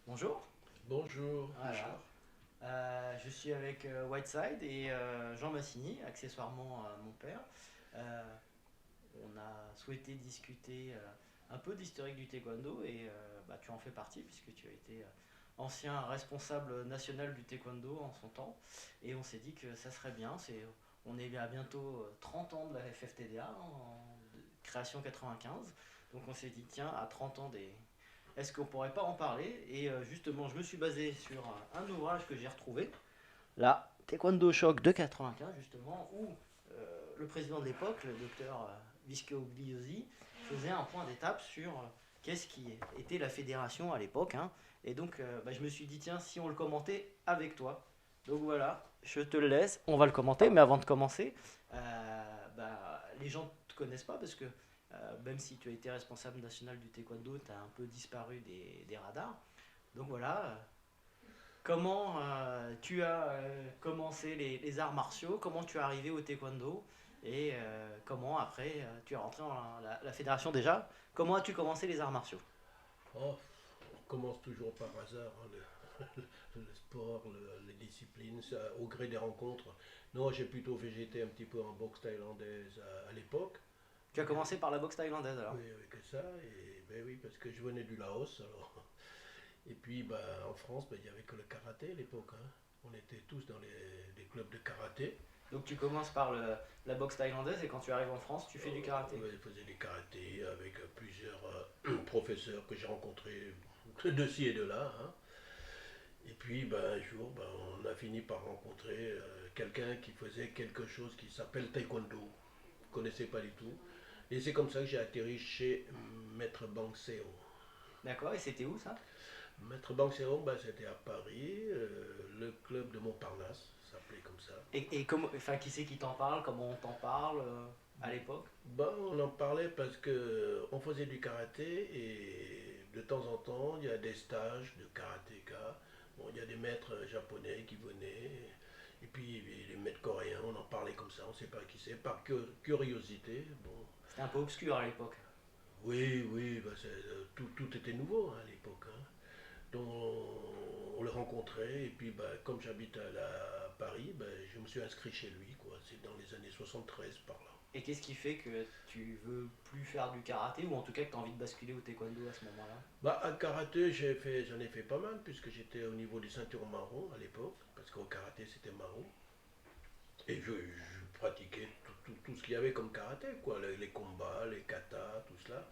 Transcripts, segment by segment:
Bonjour. Bonjour, Voilà. Richard. Je suis avec Whiteside et Jean Massini, accessoirement mon père. Euh, on a souhaité discuter un peu d'historique du taekwondo et bah, tu en fais partie puisque tu as été ancien responsable national du taekwondo en son temps. Et on s'est dit que ça serait bien. On est à bientôt 30 ans de la FFTDA, de création 95. Donc on s'est dit, tiens, à 30 ans est-ce qu'on pourrait pas en parler? Et justement, je me suis basé sur un ouvrage que j'ai retrouvé, la Taekwondo Shock de 95, justement, où le président de l'époque, le docteur Visco Gliosi, faisait un point d'étape sur qu'est-ce qui était la fédération à l'époque, hein. Et donc, bah, je me suis dit, tiens, si on le commentait avec toi. Donc voilà, je te le laisse, on va le commenter, mais avant de commencer, bah, les gens ne te connaissent pas parce que même si tu as été responsable national du taekwondo, tu as un peu disparu des radars. Donc voilà, comment tu as commencé les arts martiaux, comment tu es arrivé au taekwondo et comment après tu es rentré dans la fédération déjà. Comment as-tu commencé les arts martiaux? Oh, on commence toujours par hasard, hein, le sport, les disciplines, au gré des rencontres. Non, j'ai plutôt végété un petit peu en boxe thaïlandaise à l'époque. Tu as Et, commencé par la boxe thaïlandaise alors. oui, avec ça, et ben oui, parce que je venais du Laos. Alors. Et puis ben, en France, ben, il n'y avait que le karaté à l'époque, hein. On était tous dans les clubs de karaté. Donc tu commences par la boxe thaïlandaise et quand tu arrives en France, tu fais du karaté. Ouais, je faisais des karatés avec plusieurs professeurs que j'ai rencontrés de ci et de là, hein. Et puis ben, un jour, ben, on a fini par rencontrer quelqu'un qui faisait quelque chose qui s'appelle taekwondo. Je ne connaissais pas du tout. Et c'est comme ça que j'ai atterri chez Maître Bang Seo. D'accord, et c'était où ça? Maître Bang Seo, ben, c'était à Paris, le club de Montparnasse, ça s'appelait comme ça. Et comment, enfin, qui c'est qui t'en parle? Comment on t'en parle à l'époque? Ben, on en parlait parce que on faisait du karaté et de temps en temps, il y a des stages de karatéka. Bon, il y a des maîtres japonais qui venaient et puis les maîtres coréens, on en parlait comme ça, on ne sait pas qui c'est, par curiosité. Bon, C'était un peu obscur à l'époque. oui, oui, ben, tout était nouveau, hein, à l'époque, hein. Donc on le rencontrait et puis ben, comme j'habite à Paris, ben, je me suis inscrit chez lui, quoi. C'est dans les années 73 par là. Et qu'est-ce qui fait que tu veux plus faire du karaté ou en tout cas que tu as envie de basculer au taekwondo à ce moment-là? Bah, à karaté, j'en ai fait pas mal, puisque j'étais au niveau du ceinture marron à l'époque, parce qu'au karaté c'était marron. Et je pratiquais tout ce qu'il y avait comme karaté, quoi, les combats, les katas, tout cela.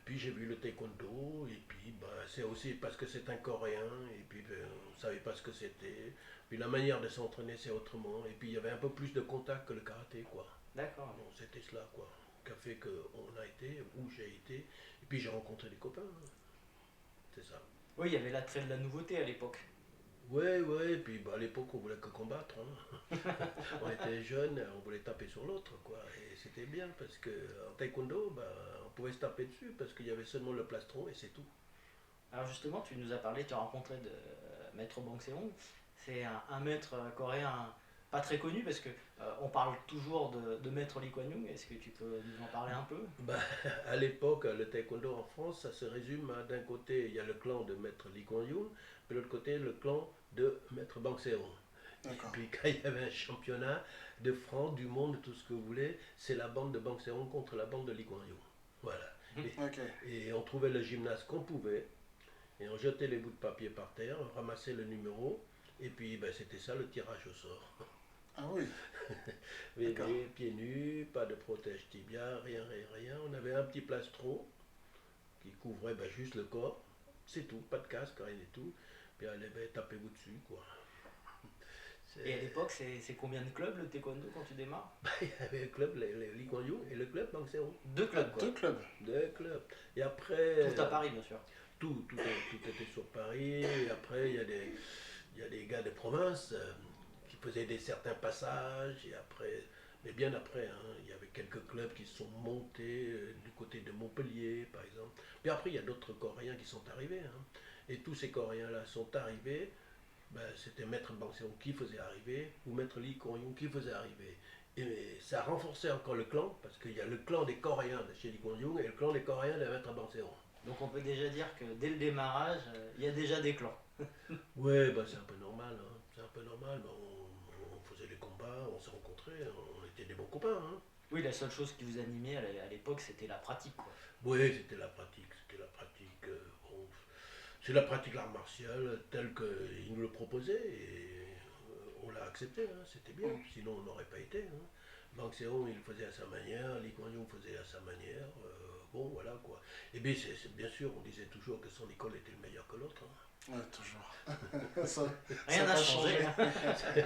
Puis j'ai vu le taekwondo, et puis bah, c'est aussi parce que c'est un coréen, et puis ben, on ne savait pas ce que c'était. Puis la manière de s'entraîner c'est autrement, et puis il y avait un peu plus de contact que le karaté, quoi. D'accord. Bon, c'était cela, quoi, qui a fait qu'on a été, où j'ai été, et puis j'ai rencontré des copains, hein. C'est ça. Oui, il y avait l'attrait de la nouveauté à l'époque. Ouais, ouais, et puis bah, à l'époque on voulait que combattre, hein. On était jeunes, on voulait taper sur l'autre, quoi. Et c'était bien parce que en taekwondo, bah, on pouvait se taper dessus parce qu'il y avait seulement le plastron et c'est tout. Alors justement, tu nous as parlé, tu as rencontré de Maître Bang Seong. C'est un maître coréen pas très connu parce que on parle toujours de Maître Lee Kuan Yew. Est-ce que tu peux nous en parler un peu? Bah, à l'époque, le taekwondo en France, ça se résume à d'un côté, il y a le clan de Maître Lee Kuan Yew, de l'autre côté, le clan de Maître Bang Seo. Et D'accord. puis quand il y avait un championnat de France, du monde, tout ce que vous voulez, c'est la bande de Bang Seo contre la bande de Lee Kuan Yew. Voilà. Ok. Et on trouvait le gymnase qu'on pouvait, et on jetait les bouts de papier par terre, on ramassait le numéro, et puis ben, c'était ça le tirage au sort. Ah oui, d'accord. Bébé, pieds nus, pas de protège tibia, rien, rien, rien. On avait un petit plastron qui couvrait ben, juste le corps, c'est tout, pas de casque, rien et tout. Puis allez, ben, tapez-vous dessus, quoi. Et à C'est- l'époque, c'est combien de clubs le taekwondo quand tu démarres? Il y avait le club, les Lee Kuan Yew, et le club Bang Seo. Deux Ah, clubs quoi. deux clubs. Deux clubs. Et après, Tout à Paris bien sûr. tout était sur Paris. Et après, il y a des gars de province qui faisaient des certains passages. Et après, mais bien après, hein, il y avait quelques clubs qui se sont montés du côté de Montpellier, par exemple. Puis après, il y a d'autres Coréens qui sont arrivés, hein. Et tous ces Coréens-là sont arrivés. Ben, c'était Maître Bang Seong qui faisait arriver, ou Maître Lee Kuan Yew qui faisait arriver. Et ça renforçait encore le clan, parce qu'il y a le clan des Coréens de chez Lee Kuan Yew et le clan des Coréens de Maître Bang Seong. Donc on peut déjà dire que dès le démarrage, il y a déjà des clans. Ouais, bah c'est un peu normal, hein. C'est un peu normal. Bah, on faisait les combats, on s'est rencontrés, on était des bons copains, hein. Oui, la seule chose qui vous animait à l'époque, c'était la pratique, quoi. Oui, c'était la pratique, c'était la pratique. Bon, c'est la pratique l'art martial tel qu'il nous le proposait et on l'a accepté, hein, c'était bien. Mm. Sinon, on n'aurait pas été, hein. Bang Seo, il le faisait à sa manière, Lee Kuan Yew faisait à sa manière. Bon, voilà quoi. Et bien, bien sûr, on disait toujours que son école était le meilleur que l'autre, hein. Ouais, toujours. Ça Rien n'a n'a pas changé. changé.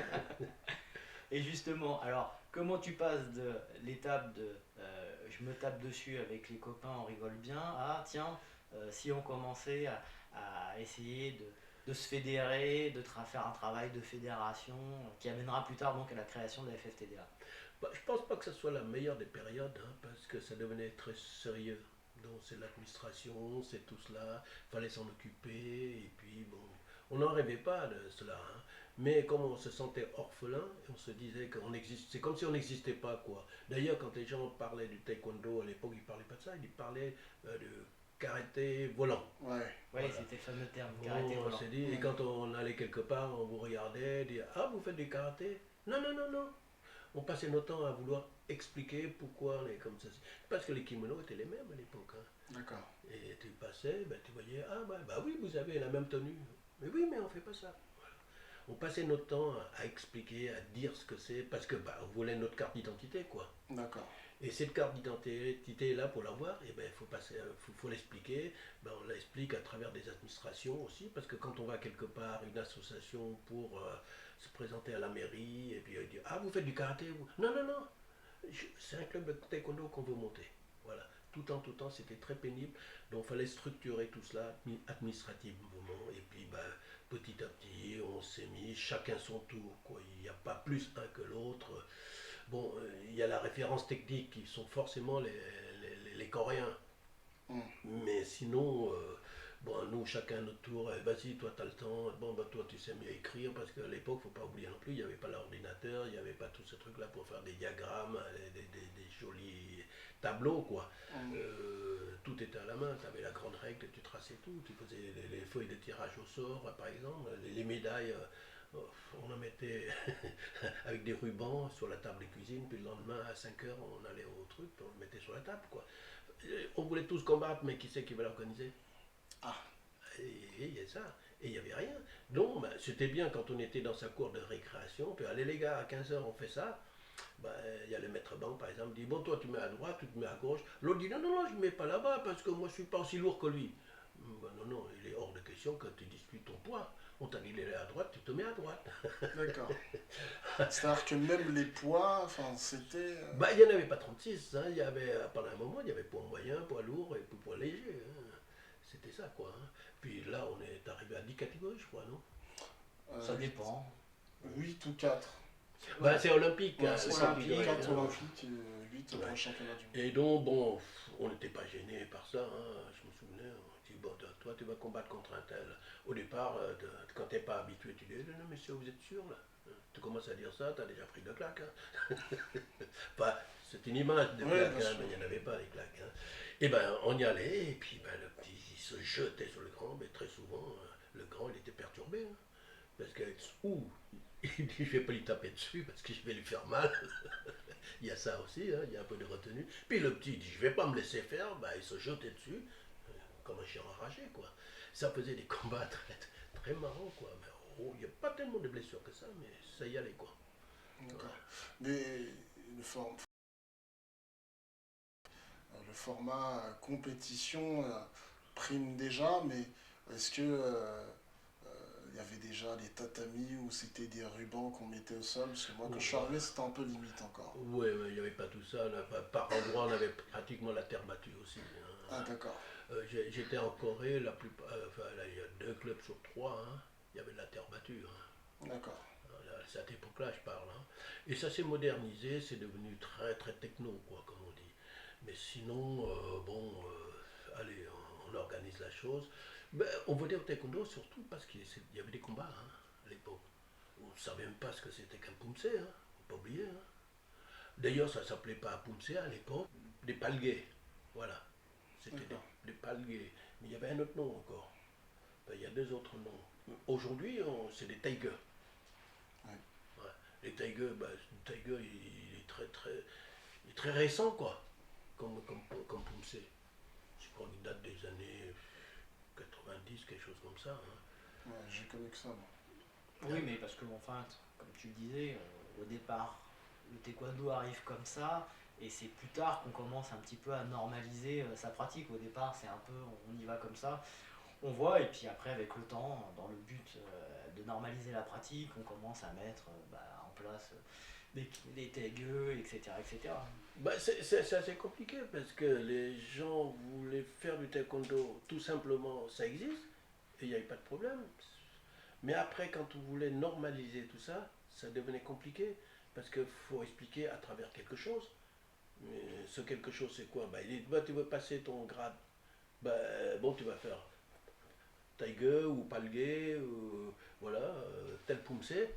Et justement, alors, comment tu passes de l'étape de je me tape dessus avec les copains, on rigole bien, à tiens, si on commençait à essayer de se fédérer, faire un travail de fédération qui amènera plus tard donc à la création de la FFTDA. Bah, je pense pas que ce soit la meilleure des périodes, hein, parce que ça devenait très sérieux. Donc c'est l'administration, c'est tout cela, il fallait s'en occuper, et puis bon, on n'en rêvait pas de cela, hein. Mais comme on se sentait orphelin, on se disait qu'on existe, c'est comme si on n'existait pas, quoi. D'ailleurs, quand les gens parlaient du taekwondo à l'époque, ils parlaient pas de ça, ils parlaient de karaté volant. Ouais. Oui, Voilà. c'était le fameux terme, karaté Bon, on volant. s'est dit, et quand on allait quelque part, on vous regardait, dire ah, vous faites du karaté? Non, non, non, non. On passait notre temps à vouloir expliquer pourquoi on est comme ça. Parce que les kimonos étaient les mêmes à l'époque, hein. D'accord. Et tu passais, ben, tu voyais, ah bah oui, vous avez la même tenue. Mais oui, mais on fait pas ça. On passait notre temps à expliquer, à dire ce que c'est, parce que bah, on voulait notre carte d'identité, quoi. D'accord. Et cette carte d'identité là pour l'avoir, eh ben, faut l'expliquer. Ben, on l'explique à travers des administrations aussi, parce que quand on va quelque part, une association pour se présenter à la mairie, et puis il dit ah, vous faites du karaté vous? Non, non, non, c'est un club de taekwondo qu'on veut monter. Voilà. Tout temps, c'était très pénible. Donc il fallait structurer tout cela administrativement. Et puis ben, petit à petit, on s'est mis chacun son tour, quoi. Il n'y a pas plus un que l'autre. Bon, il y a la référence technique qui sont forcément les Coréens. Mm. Mais sinon, bon, nous, chacun notre tour, vas-y, toi, tu as le temps, bon, bah, toi, tu sais mieux écrire, parce qu'à l'époque, faut pas oublier non plus, il n'y avait pas l'ordinateur, il n'y avait pas tout ce truc-là pour faire des diagrammes, des jolis tableaux, quoi. Mm. Tout était à la main, tu avais la grande règle, tu traçais tout, tu faisais les feuilles de tirage au sort, par exemple, les médailles. On en mettait avec des rubans sur la table de cuisine, puis le lendemain à 5 heures on allait au truc, on le mettait sur la table, quoi. On voulait tous combattre, mais qui c'est qui va l'organiser? Ah. Et il y a ça, et il n'y avait rien. Donc ben, c'était bien quand on était dans sa cour de récréation, puis allez les gars, à 15 heures on fait ça. Ben, il y a le maître banc par exemple, dit bon toi tu mets à droite, tu te mets à gauche. L'autre dit non, non, non, je ne mets pas là-bas parce que moi je suis pas aussi lourd que lui. Ben, non, non, il est hors de question que tu disputes ton poids. On t'a dit d'aller à droite, tu te mets à droite. D'accord. C'est-à-dire que même les poids, enfin, c'était. Bah, il n'y en avait pas 36, hein. Il y avait, pendant un moment, il y avait poids moyen, poids lourd et poids léger, hein. C'était ça, quoi, hein. Puis là, on est arrivé à 10 catégories, je crois, non? Ça dépend. 8 ou 4. Bah, c'est olympique, Ouais, hein, c'est les ça. olympique, 4 catégories, hein. olympiques et 8 pour Ouais. le championnat du monde. Et donc, bon, on n'était pas gêné par ça, hein. Je me souvenais, on dit, bon, toi, tu vas combattre contre un tel. Au départ, quand tu n'es pas habitué, tu dis, non, monsieur, vous êtes sûr, là? Tu commences à dire ça, tu as déjà pris 2 claques, hein. Enfin, c'est une image de Ouais, claques, bien hein, sûr. mais il n'y en avait pas, les claques, hein. Et ben, on y allait, et puis ben, le petit, il se jetait sur le grand, mais très souvent, le grand, il était perturbé, hein. Parce que, ouh, il dit, je vais pas lui taper dessus parce que je vais lui faire mal. Il y a ça aussi, hein, il y a un peu de retenue. Puis le petit dit, je vais pas me laisser faire, bah, il se jetait dessus, comme un chien enragé, quoi. Ça faisait des combats très marrants, quoi. Mais oh, il n'y a pas tellement de blessures que ça, mais ça y allait, quoi. D'accord. Mais le format compétition prime déjà, mais est-ce que il y avait déjà les tatamis où c'était des rubans qu'on mettait au sol? Parce que moi, quand je suis arrivé, c'était un peu limite encore. Ouais, mais il n'y avait pas tout ça. Là. Par endroit, on avait pratiquement la terre battue aussi, hein. Ah, d'accord. J'étais en Corée, enfin, là, il y a 2 clubs sur 3, hein. Il y avait de la terre battue, hein. D'accord. À cette époque-là, je parle, hein. Et ça s'est modernisé, c'est devenu très très techno, quoi, comme on dit. Mais sinon, bon, allez, on organise la chose. Ben, on votait au taekwondo surtout parce qu'il y avait des combats, hein, à l'époque. On ne savait même pas ce que c'était qu'un pumse, hein, faut pas oublier, hein. D'ailleurs, ça s'appelait pas pumse à l'époque, des palguets. Voilà. C'était D'accord. des palguets. Mais il y avait un autre nom encore. Ben, il y a deux autres noms. Aujourd'hui, c'est des Tigers. Ouais. Ouais. Les Tigers, ben, le Tiger, il est il est très récent, quoi, comme Pouncey. Je crois qu'il date des années 90, quelque chose comme ça. Hein. Ouais, j'ai connu que ça, moi. Oui, mais parce que, enfin, comme tu le disais, au départ, le taekwondo arrive comme ça, et c'est plus tard qu'on commence un petit peu à normaliser sa pratique. Au départ, c'est un peu, on y va comme ça, on voit, et puis après, avec le temps, dans le but de normaliser la pratique, on commence à mettre en place des tagueux, etc., etc. Bah, c'est assez compliqué parce que les gens voulaient faire du taekwondo, tout simplement, ça existe, et il n'y avait pas de problème. Mais après, quand on voulait normaliser tout ça, ça devenait compliqué parce qu'il faut expliquer à travers quelque chose. Mais ce quelque chose, c'est quoi? Bah, il dit, bah, tu veux passer ton grade. Bah, bon, tu vas faire Tiger ou Palgué, ou voilà, tel Poumsé.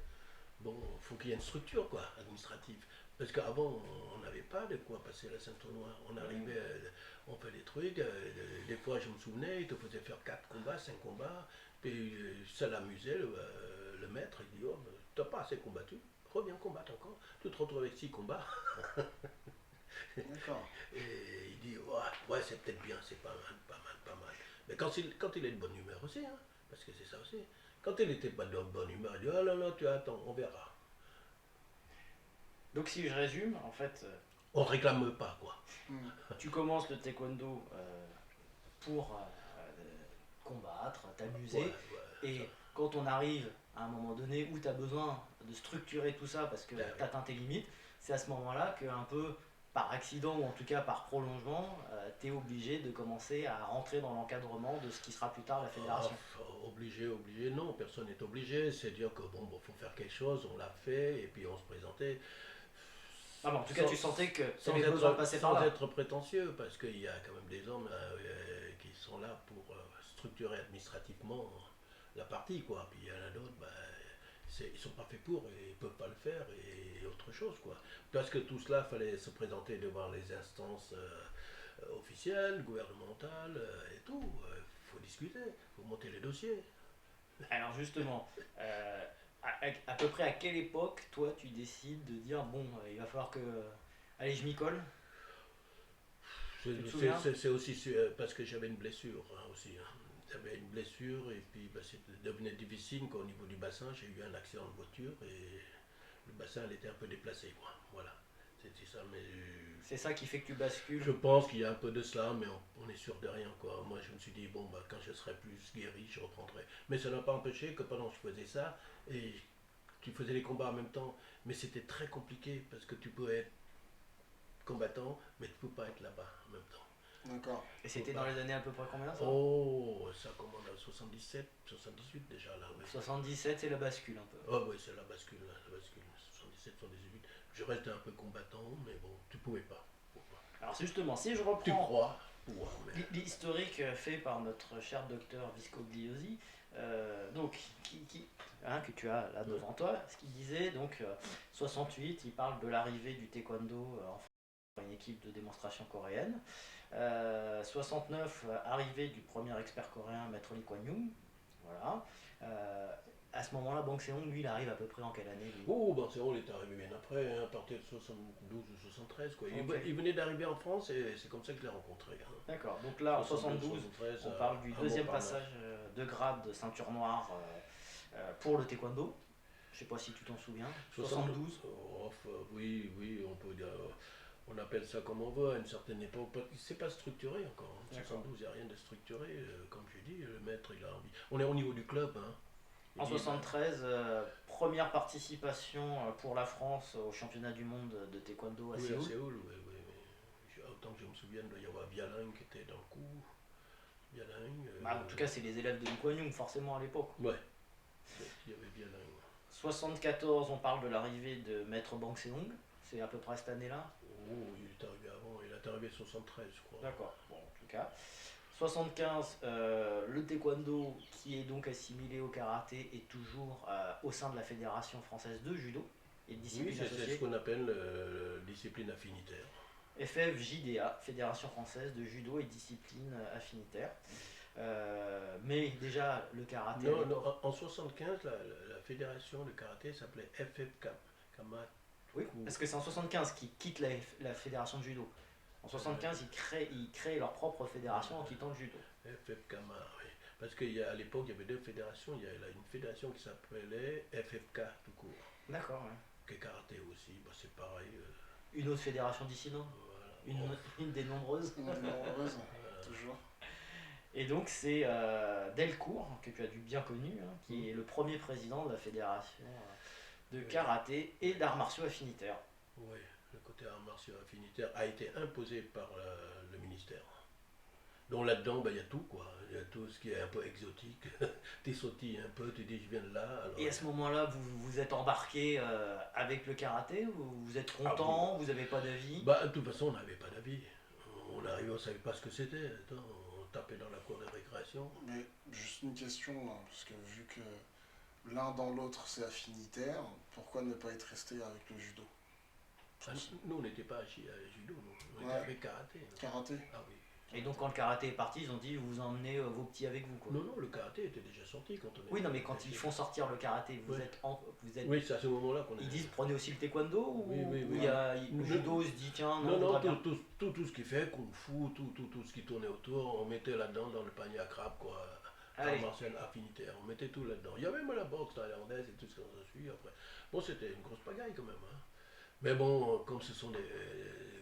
Bon, il faut qu'il y ait une structure, quoi, administrative. Parce qu'avant, on n'avait pas de quoi passer la ceinture noire. On arrivait, on fait des trucs. Des fois, je me souvenais, il te faisait faire 4 combats, 5 combats. Puis ça l'amusait, le maître. Il dit, oh, t'as pas assez combattu. Reviens combattre encore. Tu te retrouves avec 6 combats. D'accord. Et il dit, ouais, c'est peut-être bien, c'est pas mal, pas mal, pas mal. Mais quand il est de bonne humeur aussi, hein, parce que c'est ça aussi. Quand il était pas de bonne humeur, il dit, oh là là, tu attends, on verra. Donc si je résume, en fait, On réclame pas, quoi. Hmm. tu commences le taekwondo pour combattre, Ouais, t'amuser, ouais, ça. et quand on arrive à un moment donné où tu as besoin de structurer tout ça parce que Ben tu oui. atteint tes limites, c'est à ce moment-là que un peu par accident ou en tout cas par prolongement, tu es obligé de commencer à rentrer dans l'encadrement de ce qui sera plus tard la Ah, fédération. obligé, non, personne n'est obligé. C'est dire que bon, faut faire quelque chose, on l'a fait, et puis on se présentait. Ah, mais en tout cas, Sans, tu sentais que tu sans avais besoin de être, passer par sans là. être prétentieux, parce qu'il y a quand même des hommes qui sont là pour structurer administrativement la partie, quoi. Puis il y en a d'autres, ils sont pas faits pour, et ils peuvent pas le faire, et autre chose, quoi. Parce que tout cela, fallait se présenter devant les instances officielles, gouvernementales, et tout. Il faut discuter, il faut monter les dossiers. Alors justement, à peu près à quelle époque, toi, tu décides de dire, bon, il va falloir que... allez, je m'y colle. Tu te souviens? C'est aussi parce que j'avais une blessure, hein, aussi. Hein. J'avais une blessure et puis ça devenait difficile qu'au niveau du bassin, j'ai eu un accident de voiture et le bassin elle était un peu déplacé, quoi. Voilà, c'était ça. Mais C'est ça qui fait que tu bascules. je pense qu'il y a un peu de cela, mais on est sûr de rien, quoi. Moi, je me suis dit, bon, bah, quand je serai plus guéri, je reprendrai. Mais ça n'a pas empêché que pendant que je faisais ça, et tu faisais les combats en même temps, mais c'était très compliqué parce que tu peux être combattant, mais tu peux pas être là-bas en même temps. D'accord. Et c'était dans les années à peu près combien ça? Oh, ça commande à 77, 78 déjà là, oui. 77, c'est la bascule un peu. Oh oui, c'est la bascule, 77, 78. Je restais un peu combattant, mais bon, tu pouvais pas. Alors justement, si je Tu reprends crois pouvoir, mais... l'historique fait par notre cher docteur Viscogliosi, donc que tu as là devant toi, ce qu'il disait, donc 68, il parle de l'arrivée du taekwondo en France par une équipe de démonstration coréenne. 69, arrivée du premier expert coréen, Maître Lee Kuan Yew. Voilà. À ce moment-là, Bang Seong, lui, il arrive à peu près en quelle année lui? Oh, Barcelone est arrivé bien après, hein, à partir de 72 ou 73, quoi. Ok. Il venait d'arriver en France et c'est comme ça que je l'ai rencontré. Hein. D'accord, donc là en 72, 73, on parle du à deuxième Montparnasse. passage de grade de ceinture noire pour le taekwondo. Je sais pas si tu t'en souviens. 72. Oh, oui, oui, on peut dire. On appelle ça comme on veut à une certaine époque. C'est pas structuré encore. En 72, il n'y a rien de structuré. Comme je dis, le maître, il a envie. On est au niveau du club. Hein. En 73, première participation pour la France au championnat du monde de taekwondo à oui, Séoul. à Séoul, oui, oui, oui. Autant que je me souvienne, il doit y avoir Bialing qui était dans le coup. Bialing. En tout cas, c'est les élèves de Lee Kuan Yew, forcément à l'époque. Ouais, il y avait Bialing. 74, on parle de l'arrivée de Maître Bang Seong. C'est à peu près cette année-là. Oh, il est arrivé avant. Il est arrivé 73, je crois. D'accord, bon, en tout cas. 75, le taekwondo qui est donc assimilé au karaté est toujours au sein de la Fédération française de judo et de Oui, discipline c'est ce associée. qu'on appelle discipline affinitaire. FFJDA, Fédération française de judo et discipline affinitaire. Mais déjà, le karaté. Non, non, en 75, la fédération de karaté s'appelait FF Kama. Oui, parce que c'est en 75 qu'ils quittent la fédération de judo. En 75, ils créent leur propre fédération en quittant le judo. FF Kama, oui. Parce qu'à l'époque, il y avait deux fédérations. Il y a une fédération qui s'appelait FFK tout court, D'accord, ouais. qui est karaté aussi. Bah, c'est pareil. Une autre fédération dissidente, Voilà. une des nombreuses. Une heureuse, toujours. Et donc c'est Delcourt, que tu as dû bien connu, hein, qui est le premier président de la fédération de karaté et d'arts martiaux affinitaires. Oui, le côté arts martiaux affinitaires a été imposé par le ministère. Donc là-dedans, bah, il y a tout, quoi. Il y a tout ce qui est un peu exotique. Tu sautilles un peu, tu dis je viens de là. Alors, Et à ce moment-là, vous êtes embarqué avec le karaté, vous êtes content, vous n'avez pas d'avis? bah, de toute façon, on n'avait pas d'avis. On arrivait, on ne savait pas ce que c'était. Attends, on tapait dans la cour de récréation. Mais juste une question, hein, parce que vu que l'un dans l'autre c'est affinitaire, pourquoi ne pas être resté avec le judo? Ah, nous, on n'était pas à judo, nous. On était Ouais. avec karaté. Nous. Karaté? Ah oui. Et donc quand le karaté est parti, ils ont dit vous emmenez vos petits avec vous, quoi. Non, non, le karaté était déjà sorti quand on est. Oui, non, mais quand ils font sortir le karaté, vous Ouais. êtes, Oui, c'est à ce moment-là qu'on est. ils disent prenez aussi le taekwondo ou Oui, oui, oui. ou le judo se dit tiens non, Non, on non, voudrait bien. tout ce qui fait kung fu, tout ce qui tournait autour, on mettait là-dedans dans le panier à crabe, quoi. Allez. Art martial affinitaire, on mettait tout là-dedans. Il y avait même la boxe thaïlandaise et tout ce qu'on suit après. Bon, c'était une grosse pagaille quand même. Hein. Mais bon, comme ce sont des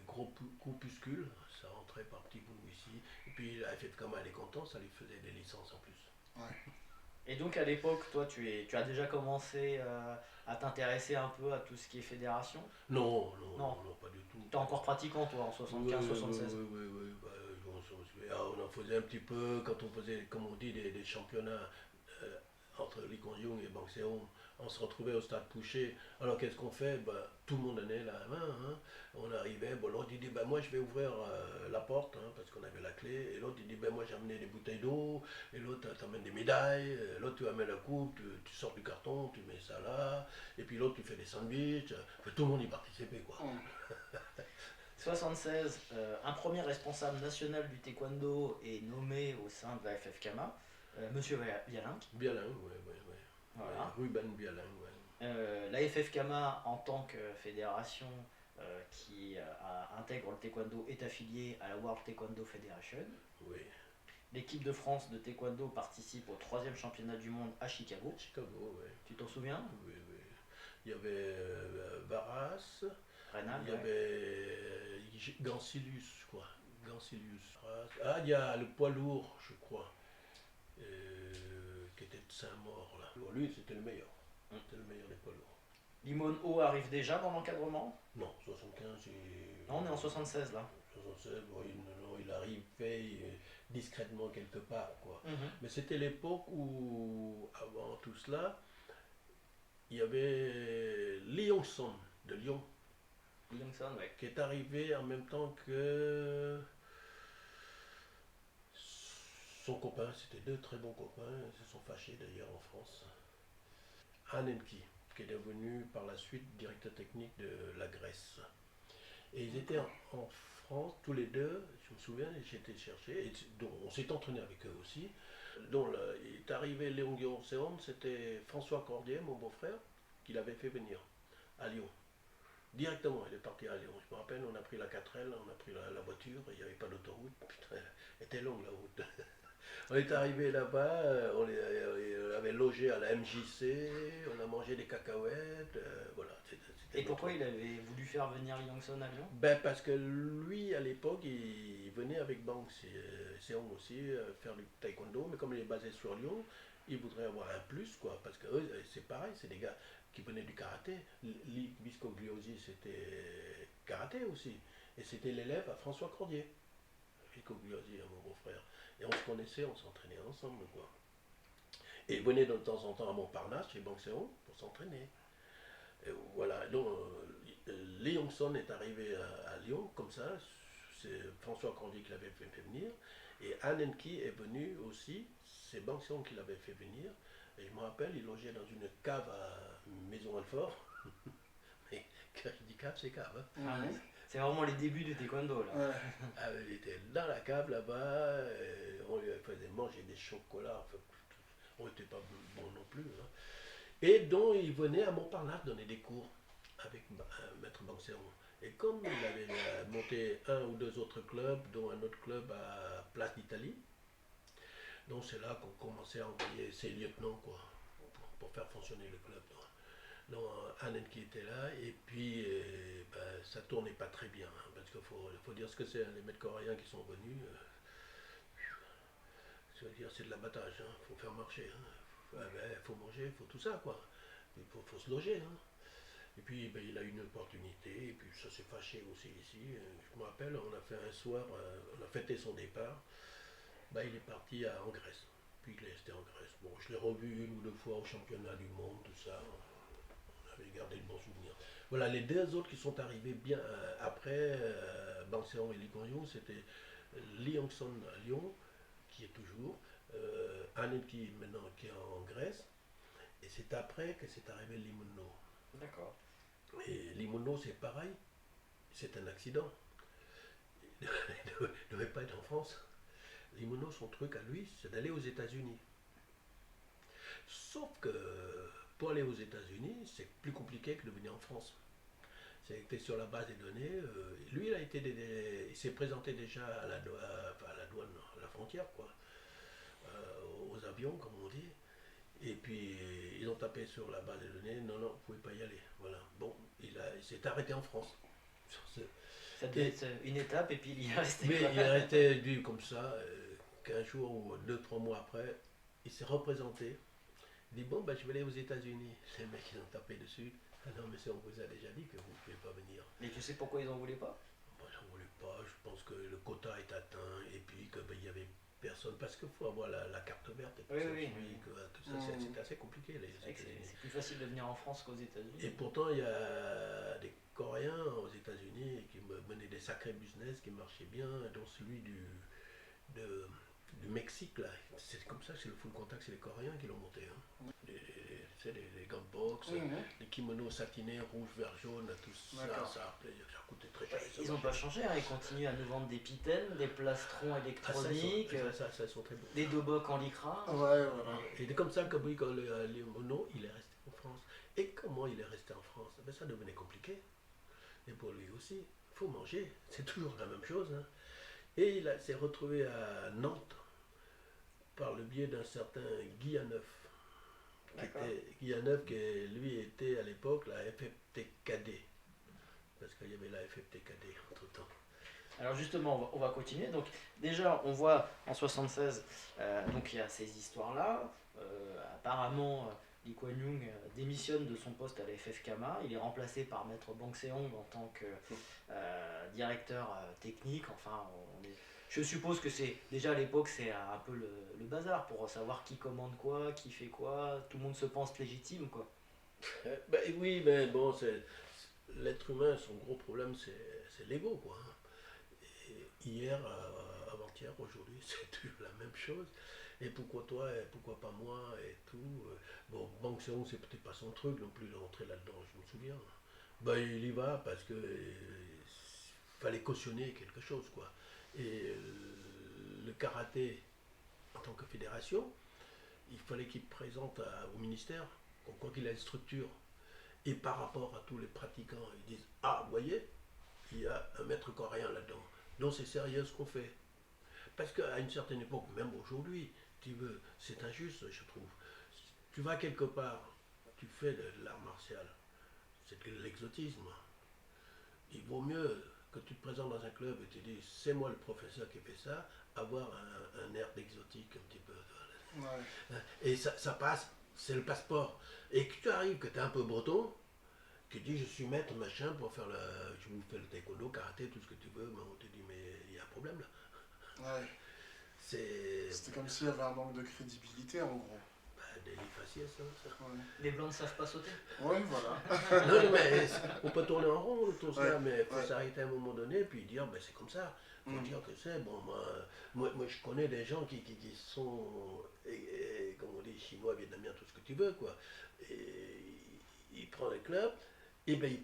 gros groupuscules, ça rentrait par petits bouts ici. Et puis la FF Kama, elle est contente, ça lui faisait des licences en plus. Ouais. Et donc à l'époque, toi, tu as déjà commencé à t'intéresser un peu à tout ce qui est fédération. Non, non, Non. non, non, pas du tout. T'es encore pratiquant, toi, en 75, 76. Oui. Bah, on en faisait un petit peu quand on faisait, comme on dit, des championnats entre Lee Kuan Yew et Bang Seon. On se retrouvait au stade Pouchet. Alors qu'est-ce qu'on fait? Bah, tout le monde donnait la main. Hein. On arrivait, bon, l'autre il dit bah, moi je vais ouvrir la porte hein, parce qu'on avait la clé. Et l'autre il dit bah, moi j'ai amené des bouteilles d'eau. Et l'autre t'amène des médailles. L'autre tu amènes la coupe, tu sors du carton, tu mets ça là. Et puis l'autre tu fais des sandwichs. Tout le monde y participait quoi. 76, un premier responsable national du taekwondo est nommé au sein de la FFKMA, Monsieur Vialinck. Bialin, ouais. Voilà. Ruben Bialin, ouais. La FFKMA, en tant que fédération qui intègre le taekwondo, est affiliée à la World Taekwondo Federation. Oui. L'équipe de France de taekwondo participe au 3e championnat du monde à Chicago. Chicago, ouais. Tu t'en souviens? Oui. Il y avait Barras, Reynald, il y ouais. avait Gancilius, je crois. Gancilius. Ah, il y a le poids lourd, je crois, qui était de Saint-Maur, là. Bon, lui, c'était le meilleur. C'était le meilleur des poids lourds. Limon Ho arrive déjà dans l'encadrement? Non, 75, Non, on est en 76 là. 76, bon, il arrivait discrètement quelque part, quoi. Mais c'était l'époque où, avant tout cela, il y avait Lee Yong-son de Lyon, Youngson, ouais. qui est arrivé en même temps que son copain. C'était deux très bons copains, ils se sont fâchés d'ailleurs en France. Han Enki, qui est devenu par la suite directeur technique de la Grèce. Et ils étaient en France, tous les deux, je me souviens, j'ai été chercher, et donc on s'est entraîné avec eux aussi. Donc là, il est arrivé Léon Guillaume, c'était François Cordier, mon beau-frère, qui l'avait fait venir à Lyon. Directement, il est parti à Lyon. Je me rappelle, on a pris la 4L, on a pris la voiture, il n'y avait pas d'autoroute. Putain, elle était longue la route. On est arrivé là-bas, on avait logé à la MJC, on a mangé des cacahuètes, voilà. Et pourquoi il avait voulu faire venir Lee Young-son à Lyon? Ben parce que lui, à l'époque, il venait avec Bang Seong aussi faire du taekwondo, mais comme il est basé sur Lyon, il voudrait avoir un plus, quoi, parce que eux, c'est pareil, c'est des gars qui venaient du karaté. Lee Biscogliosi, c'était karaté aussi, et c'était l'élève à François Cordier. Biscogliosi, mon beau-frère. Et on se connaissait, on s'entraînait ensemble, quoi. Et il venait de temps en temps à Montparnasse, chez Bang Seong, pour s'entraîner. Et voilà, donc Lee Yong-son est arrivé à Lyon, comme ça, c'est François Cordier qui l'avait fait venir, et Han Enki est venu aussi, c'est Bang Seong qui l'avait fait venir, et je me rappelle, il logeait dans une cave à Maison Alfort, mais quand je dis cave, c'est cave, hein. Ah ouais. C'est vraiment les débuts du taekwondo là. Ouais. Ah, il était dans la cave là-bas, on lui faisait manger des chocolats, enfin, on n'était pas bon non plus. Hein. Et donc il venait à Montparnasse donner des cours avec Maître Bancéron. Et comme il avait monté un ou deux autres clubs, dont un autre club à Place d'Italie, donc c'est là qu'on commençait à envoyer ses lieutenants quoi, pour faire fonctionner le club. Donc Annen qui était là, et puis ben, ça tournait pas très bien, hein, parce qu'il faut dire ce que c'est, hein, les maîtres coréens qui sont venus, c'est de l'abattage, il faut faire marcher, il faut manger, il faut tout ça, quoi. Il faut se loger. Hein. Et puis ben, il a eu une opportunité, et puis ça s'est fâché aussi ici. Je me rappelle, on a fait un soir, on a fêté son départ, ben, il est parti en Grèce, puis il est resté en Grèce. Bon, je l'ai revu une ou deux fois au championnat du monde, tout ça. J'ai gardé le bon souvenir. Voilà, les deux autres qui sont arrivés bien après Bancéron et Lee Kuan-yew, c'était Lee Hong-son à Lyon, qui est toujours, Annen qui maintenant qui est en Grèce, et c'est après que c'est arrivé Lee Mun-no. D'accord. Et Lee Mun-no c'est pareil, c'est un accident. Il ne devait pas être en France. Lee Mun-no, son truc à lui, c'est d'aller aux États-Unis. Sauf que pour aller aux États-Unis, c'est plus compliqué que de venir en France. C'était sur la base des données. Lui, il s'est présenté déjà à la douane, à la frontière, quoi, aux avions, comme on dit. Et puis, ils ont tapé sur la base des données. Non, non, vous ne pouvez pas y aller. Voilà. Bon, il s'est arrêté en France. Ça devait être une étape et puis il y est resté. Mais il est resté dû comme ça. 15 jours ou 2-3 mois après, il s'est représenté. Il dit bon, ben, je vais aller aux États-Unis. Les mecs, ils ont tapé dessus. Ah non, monsieur, on vous a déjà dit que vous ne pouvez pas venir. Mais tu sais pourquoi ils en voulaient pas? Moi, j'en voulais pas. Je pense que le quota est atteint et puis qu'il ben, y avait personne. Parce qu'il faut avoir la carte verte et tout Oui, ça. oui. Tout ça, c'est assez compliqué. C'est plus facile de venir en France qu'aux États-Unis. Et pourtant, il y a des Coréens aux États-Unis qui menaient des sacrés business qui marchaient bien, dont celui du Mexique, là. C'est comme ça, c'est le full contact, c'est les Coréens qui l'ont monté. Hein. Les gants de boxe, les kimonos satinés, rouge, vert, jaune, tout ça, ça coûtait très cher. Ils n'ont pas changé, hein. Ils continuent à nous vendre des pitaines, des plastrons électroniques, ça, sont très bons. des doboks en lycra. Ouais, voilà. Et c'est comme ça que le mono, il est resté en France. Et comment il est resté en France? Ben, ça devenait compliqué. Et pour lui aussi, il faut manger, c'est toujours la même chose. Hein. Et il s'est retrouvé à Nantes par le biais d'un certain Guy Haneuf. Guy Haneuf qui lui était à l'époque la FFTKD. Parce qu'il y avait la FFTKD entre temps. Alors justement, on va continuer. Donc déjà, on voit en 76, donc il y a ces histoires-là. Apparemment, Lee Kuan-yew démissionne de son poste à la FFKMA. Il est remplacé par Maître Bang Seong en tant que directeur technique. Enfin, je suppose que c'est déjà à l'époque, c'est un peu le bazar pour savoir qui commande quoi, qui fait quoi. Tout le monde se pense légitime, quoi. Ben, oui, mais bon, l'être humain, son gros problème, c'est l'ego, quoi. Et hier, avant-hier, aujourd'hui, c'est toujours la même chose. Et pourquoi toi, et pourquoi pas moi, et tout. Bon, Bang Seong, c'est peut-être pas son truc non plus d'entrer là-dedans, je me souviens. Ben, il y va parce que fallait cautionner quelque chose, quoi. Et le karaté, en tant que fédération, il fallait qu'il présente au ministère, quoi qu'il ait une structure. Et par rapport à tous les pratiquants, ils disent ah, vous voyez, il y a un maître coréen là-dedans. Donc c'est sérieux ce qu'on fait. Parce qu'à une certaine époque, même aujourd'hui, tu veux, c'est injuste, je trouve. Tu vas quelque part, tu fais de l'art martial, c'est de l'exotisme. Il vaut mieux que tu te présentes dans un club et tu dis c'est moi le professeur qui fait ça, avoir un air d'exotique un petit peu. Ouais. Et ça passe, c'est le passeport. Et que tu arrives, que tu es un peu breton, tu dis je suis maître machin pour faire je vous fais le taekwondo, karaté, tout ce que tu veux, mais on te dit mais il y a un problème là. Ouais. C'était comme s'il y avait un manque de crédibilité en gros. Délit faciès, hein, ça. Ouais. Les blancs ne savent pas sauter. Ouais, voilà. Non, mais on peut tourner en rond autour de ça, mais il faut ouais. s'arrêter à un moment donné puis dire ben, c'est comme ça. Il faut dire que c'est bon. Moi, je connais des gens qui sont, comme on dit, chinois, vietnamiens, tout ce que tu veux, quoi. Et ils prennent les clubs, et ben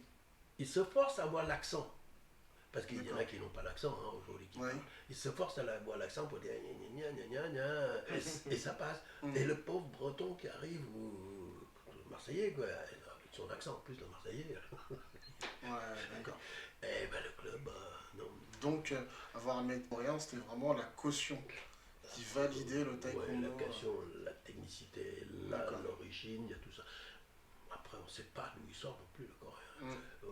ils se forcent à avoir l'accent. Parce qu'il y en a D'accord. qui n'ont pas l'accent aujourd'hui. Oui. Ils se forcent à avoir l'accent pour dire gna gna gna gna gna, et ça passe. Mm. Et le pauvre breton qui arrive, ou le marseillais, quoi, avec son accent en plus, le marseillais. Ouais, d'accord. Eh ben le club, non. Donc, avoir un maître coréen, c'était vraiment la caution qui validait le Ouais, taekwondo. la question, la technicité, D'accord. l'origine, il y a tout ça. Après, on ne sait pas d'où il sort non plus, le coréen. Mm.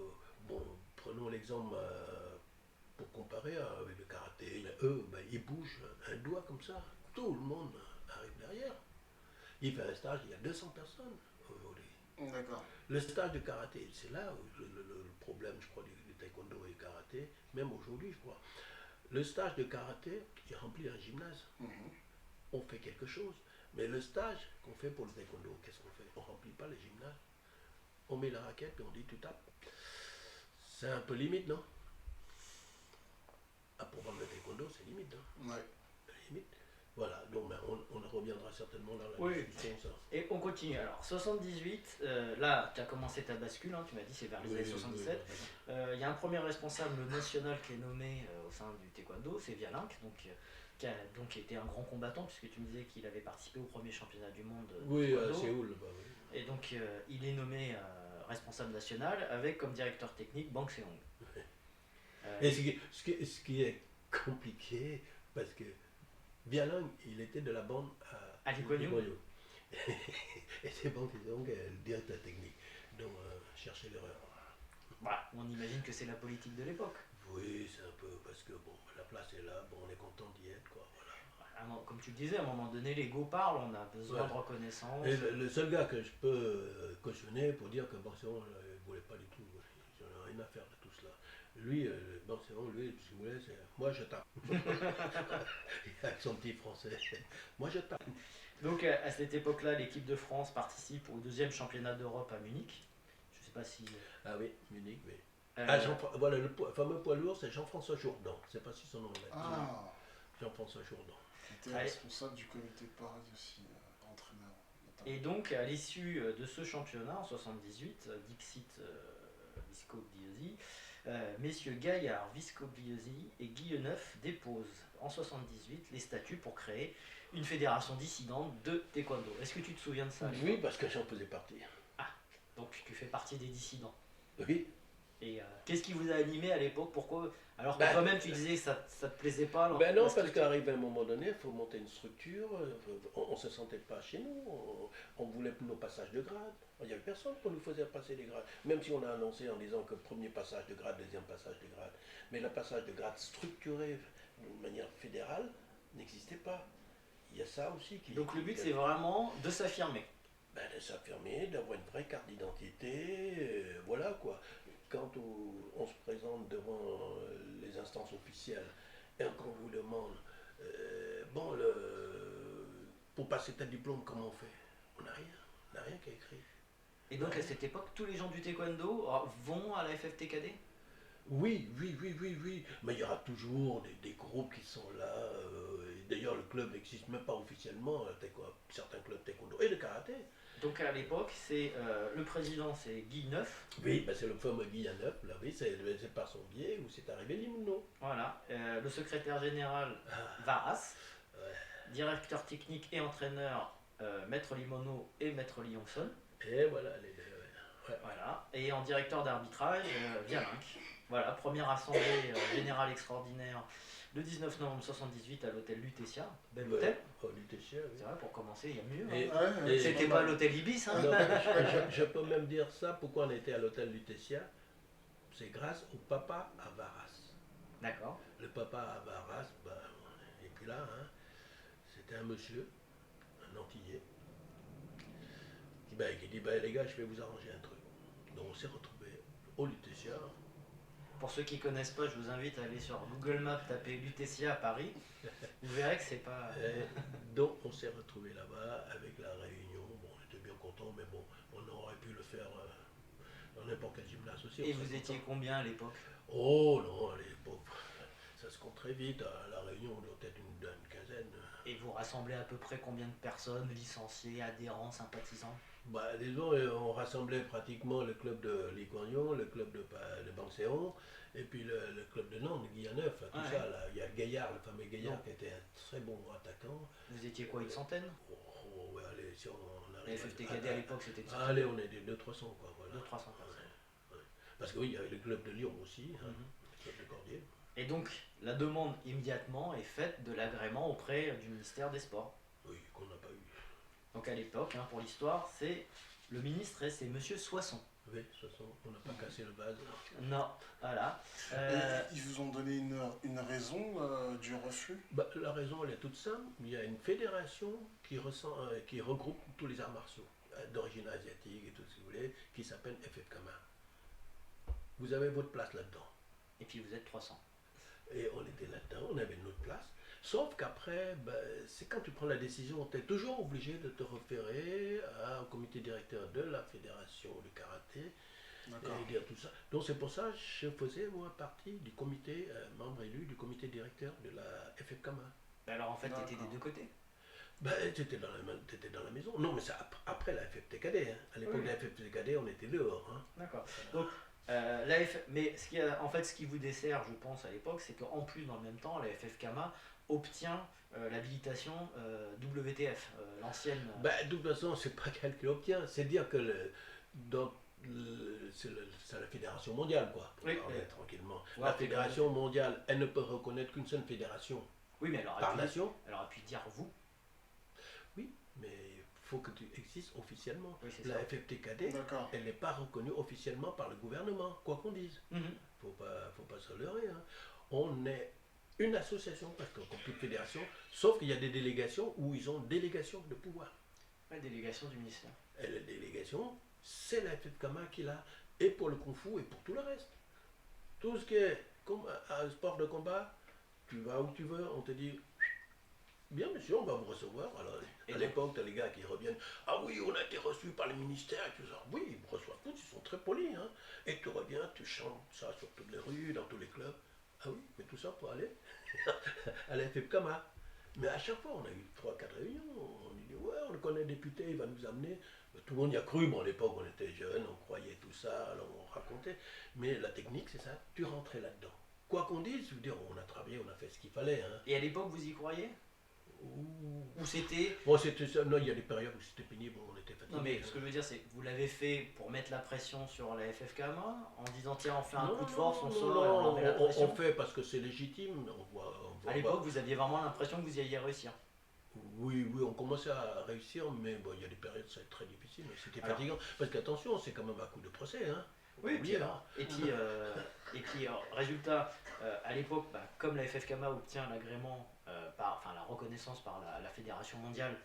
Bon, prenons l'exemple pour comparer avec le karaté. Eux, ben, ils bougent un doigt comme ça. Tout le monde arrive derrière. Il fait un stage, il y a 200 personnes aujourd'hui. D'accord. Le stage de karaté, c'est là où le problème, je crois, du taekwondo et du karaté, même aujourd'hui, je crois. Le stage de karaté, il remplit un gymnase. Mhm. On fait quelque chose. Mais le stage qu'on fait pour le taekwondo, qu'est-ce qu'on fait? On ne remplit pas les gymnases. On met la raquette et on dit tu tapes. C'est un peu limite, non? Ah, pour vendre le taekwondo, c'est limite, hein? Ouais. Limite. Voilà, donc ben, on reviendra certainement dans la Oui. discussion, ça. Et on continue. Alors, 78, là, tu as commencé ta bascule, hein, tu m'as dit, c'est vers les années 77. Il y a un premier responsable national qui est nommé au sein du taekwondo, c'est Vialinck, donc, qui a donc été un grand combattant, puisque tu me disais qu'il avait participé au premier championnat du monde de Oui, à taekwondo. Séoul, bah oui. Et donc, il est nommé responsable national avec comme directeur technique Bang Seong. Et ce qui est compliqué, parce que Vialang, il était de la bande à Lee Kuan Yew. Et c'est bon qu'ils ont le directeur technique. Donc, chercher l'erreur. Voilà, on imagine que c'est la politique de l'époque. Oui, c'est un peu parce que bon, la place est là, bon, on est content d'y être, quoi. Voilà. Comme tu le disais, à un moment donné, l'ego parle, on a besoin Ouais. de reconnaissance. Et le seul gars que je peux cautionner pour dire que Barcelone ne voulait pas du tout, ils n'en ont rien à faire de tout cela. Lui, Barcelone, lui, ce qu'il voulait, c'est moi je tape. Avec son petit français, moi je tape. Donc à cette époque-là, l'équipe de France participe au deuxième championnat d'Europe à Munich. Je ne sais pas si... Ah oui, Munich, oui. euh, Voilà, le fameux poids lourd, c'est Jean-François Jourdan. Je ne sais pas si son nom est là. Ah, Jean-François Jourdan. qui était responsable du comité de Paris aussi, entraîneur. Notamment. et donc à l'issue de ce championnat en 78, Dixit Viscogliosi, messieurs Gaillard, Viscogliosi et Guilleneuf déposent en 78 les statuts pour créer une fédération dissidente de taekwondo. Est-ce que tu te souviens de ça? Oui, parce que j'en faisais partie. Donc tu fais partie des dissidents. Oui. Et qu'est-ce qui vous a animé à l'époque? Pourquoi? Alors que Ben, toi-même tu disais que ça te plaisait pas. Ben non, la parce structure. qu'arrive un moment donné, il faut monter une structure. On ne se sentait pas chez nous. On voulait nos passages de grade. Il n'y avait personne pour nous faisait passer des grades. Même si on a annoncé en disant que premier passage de grade, deuxième passage de grade. Mais le passage de grade structuré de manière fédérale n'existait pas. Il y a ça aussi qui... Donc le but c'est vraiment de s'affirmer. Ben, de s'affirmer, d'avoir une vraie carte d'identité, voilà quoi. Quand on se présente devant les instances officielles et qu'on vous demande, pour passer tel diplôme, comment on fait? On n'a rien qui est écrit. Et donc à cette époque, tous les gens du taekwondo vont à la FFTKD? Oui. Mais il y aura toujours des groupes qui sont là. Et d'ailleurs, le club n'existe même pas officiellement, certains clubs taekwondo et le karaté. Donc à l'époque, c'est le président, c'est Guy Neuf. Oui, ben c'est le fameux Guy Neuf, là, oui, c'est par son biais où c'est arrivé l'hymno. Voilà. Le secrétaire général Varas. Directeur technique et entraîneur Maître Limono et Maître Lyonson. Et voilà, les deux. Ouais. Voilà. Et en directeur d'arbitrage, Vialinck. Voilà, première assemblée générale extraordinaire le 19 novembre 78 à l'hôtel Lutetia. Bel hôtel. Oh, Lutetia, oui. C'est vrai, pour commencer, il y a mieux. Et- Hein. Ouais, C'était pas l'hôtel Ibis. Hein. Non, je peux même dire ça, pourquoi on était à l'hôtel Lutetia, c'est grâce au papa Avaras. D'accord. Le papa Avaras, ben, et puis là, hein, c'était un monsieur, un Antillais, qui dit, ben, les gars, je vais vous arranger un truc. Donc on s'est retrouvés au Lutetia. Pour ceux qui connaissent pas, je vous invite à aller sur Google Maps, taper Lutetia à Paris. Vous verrez que c'est pas. Donc on s'est retrouvés là-bas avec la réunion. Bon, on était bien contents, mais bon, on aurait pu le faire dans n'importe quel gymnase aussi. Et vous étiez combien à l'époque? Oh non, à l'époque, ça se compte très vite. À La Réunion, on doit être une quinzaine. Et vous rassemblez à peu près combien de personnes, licenciés, adhérents, sympathisants? Bah, disons, on rassemblait pratiquement le club de Ligorion, le club de Bancéon, et puis le club de Nantes, Guyaneuf, tout Ouais. ça. Là. Il y a Gaillard, le fameux Gaillard, Non. qui était un très bon attaquant. Vous étiez quoi, une centaine? Ouais, allez, si on La arrive FFTKD à l'époque, c'était une centaine. allez, on est des 200-300, quoi. Voilà. 200-300 personnes. Parce que oui, il y avait le club de Lyon aussi, hein, Mhm. le club de Cordier. Et donc, la demande immédiatement est faite de l'agrément auprès du ministère des Sports. Oui, qu'on n'a pas eu. Donc à l'époque, pour l'histoire, c'est le ministre, c'est Monsieur Soisson. Oui, de toute façon, on n'a pas cassé le vase. Non, voilà. Et ils vous ont donné une raison du refus? Bah, la raison, elle est toute simple. Il y a une fédération qui regroupe tous les arts martiaux, d'origine asiatique et tout ce que vous voulez, qui s'appelle FFKMA. Vous avez votre place là-dedans. Et puis vous êtes 300. Et on était là-dedans, on avait notre place. Sauf qu'après, c'est quand tu prends la décision, tu es toujours obligé de te référer au comité directeur de la fédération de karaté D'accord. et dire tout ça. Donc c'est pour ça que je faisais moi partie du comité, membre élu du comité directeur de la FFKMA. Alors en fait, tu étais D'accord. des deux côtés. T'étais dans la maison. Non, mais c'est après la FFTKD. Hein. À l'époque Oui. de la FFTKD, on était dehors. Hein. D'accord. Donc, mais ce qui vous dessert, je pense, à l'époque, c'est qu'en plus, dans le même temps, la FFKMA obtient l'habilitation WTF, l'ancienne. De toute façon, c'est pas qu'elle qui l'obtient. C'est dire que c'est la fédération mondiale, quoi. Pour Oui, parler oui. tranquillement. Ouais, La puis fédération mondiale, elle ne peut reconnaître qu'une seule fédération Oui, mais par nation. elle aurait pu dire vous. Oui, mais il faut que tu existes officiellement. Oui, c'est La ça. FFTKD, D'accord. elle n'est pas reconnue officiellement par le gouvernement, quoi qu'on dise. Mhm. Faut pas se leurrer. Hein. On est une association, parce que comme toute fédération, sauf qu'il y a des délégations où ils ont délégation de pouvoir. La délégation du ministère. Et la délégation, c'est la FFKMA qui l'a, et pour le Kung Fu et pour tout le reste. Tout ce qui est comme un sport de combat, tu vas où tu veux, on te dit, bien monsieur, on va vous recevoir. Alors, Et à l'époque, tu as les gars qui reviennent, ah oui, on a été reçus par le ministère, et tout ça. Oui, ils me reçoivent tous, ils sont très polis. Hein. Et tu reviens, tu chantes ça sur toutes les rues, dans tous les clubs. Ah oui, mais tout ça pour aller à la FFKMA. Mais à chaque fois, on a eu 3-4 réunions. On dit, ouais, on le connaît député, il va nous amener. Tout le monde y a cru. Bon, à l'époque, on était jeunes, on croyait tout ça, alors on racontait. Mais la technique, c'est ça, tu rentrais là-dedans. Quoi qu'on dise, je veux dire, on a travaillé, on a fait ce qu'il fallait. Hein. Et à l'époque, vous y croyez? Ou c'était... Bon, c'était ça. Non, il y a des périodes où c'était pénible, on était fatigué. Non, mais ce que je veux dire, c'est que vous l'avez fait pour mettre la pression sur la FFKMA en disant, tiens, on fait un coup de force, on sort et on leur met la pression. On fait parce que c'est légitime. À l'époque, vous aviez vraiment l'impression que vous y alliez réussir. Oui, on commençait à réussir, mais bon, il y a des périodes, c'est très difficile, c'était Alors. fatigant. Parce qu'attention, c'est quand même un coup de procès. Hein. Oui, Oubliez, hein. et puis résultat, à l'époque, comme la FFKMA obtient l'agrément, la reconnaissance par la Fédération mondiale,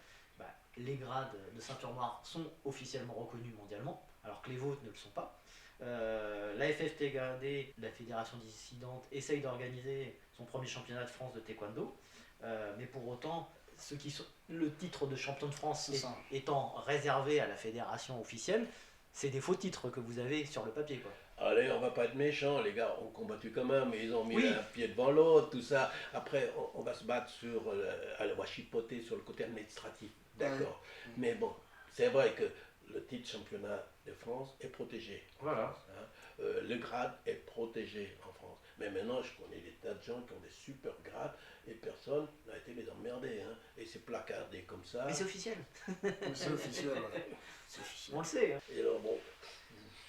les grades de ceinture noire sont officiellement reconnus mondialement, alors que les vôtres ne le sont pas. La FFTKD, la Fédération dissidente, essaye d'organiser son premier championnat de France de taekwondo, mais pour autant, le titre de champion de France C'est ça. étant réservé à la fédération officielle, c'est des faux titres que vous avez sur le papier, quoi. Allez, on va pas être méchants, les gars ont combattu quand même, mais ils ont mis Oui. un pied devant l'autre, tout ça. Après, on va se battre on va chipoter sur le côté administratif, d'accord. Ouais. Mais bon, c'est vrai que le titre championnat de France est protégé. Voilà. Hein. Le grade est protégé en France. Mais maintenant, je connais des tas de gens qui ont des super grades et personne n'a été les emmerder. Hein. Et c'est placardé comme ça. Mais c'est officiel, C'est officiel. Ouais. C'est officiel. on le sait. Hein. Et alors, bon,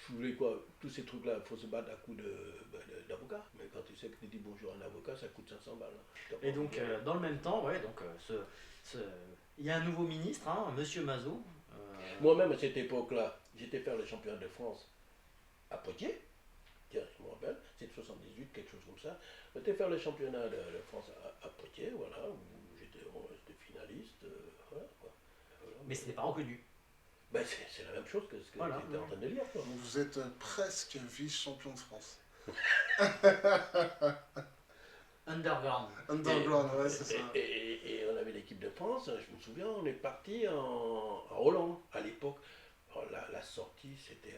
vous voulez quoi? Tous ces trucs-là, il faut se battre à coups d'avocat. Mais quand tu sais que tu dis bonjour à un avocat, ça coûte 500 balles. Hein. Et donc, dans le même temps, il y a un nouveau ministre, Monsieur Mazot. Moi-même, à cette époque-là, j'étais faire le championnat de France à Poitiers. Tiens, je me rappelle, c'est 78, quelque chose comme ça. J'étais faire le championnat de France à Poitiers, voilà, où j'étais finaliste. Voilà, quoi. Voilà. Mais ce n'est pas reconnu. C'est la même chose que ce que Voilà. j'étais en train de lire. Quoi. Vous êtes presque vice-champion de France. Underground. Underground, ouais, c'est ça. Et on avait l'équipe de France, je me souviens, on est parti à Hollande à l'époque. Alors, la sortie, c'était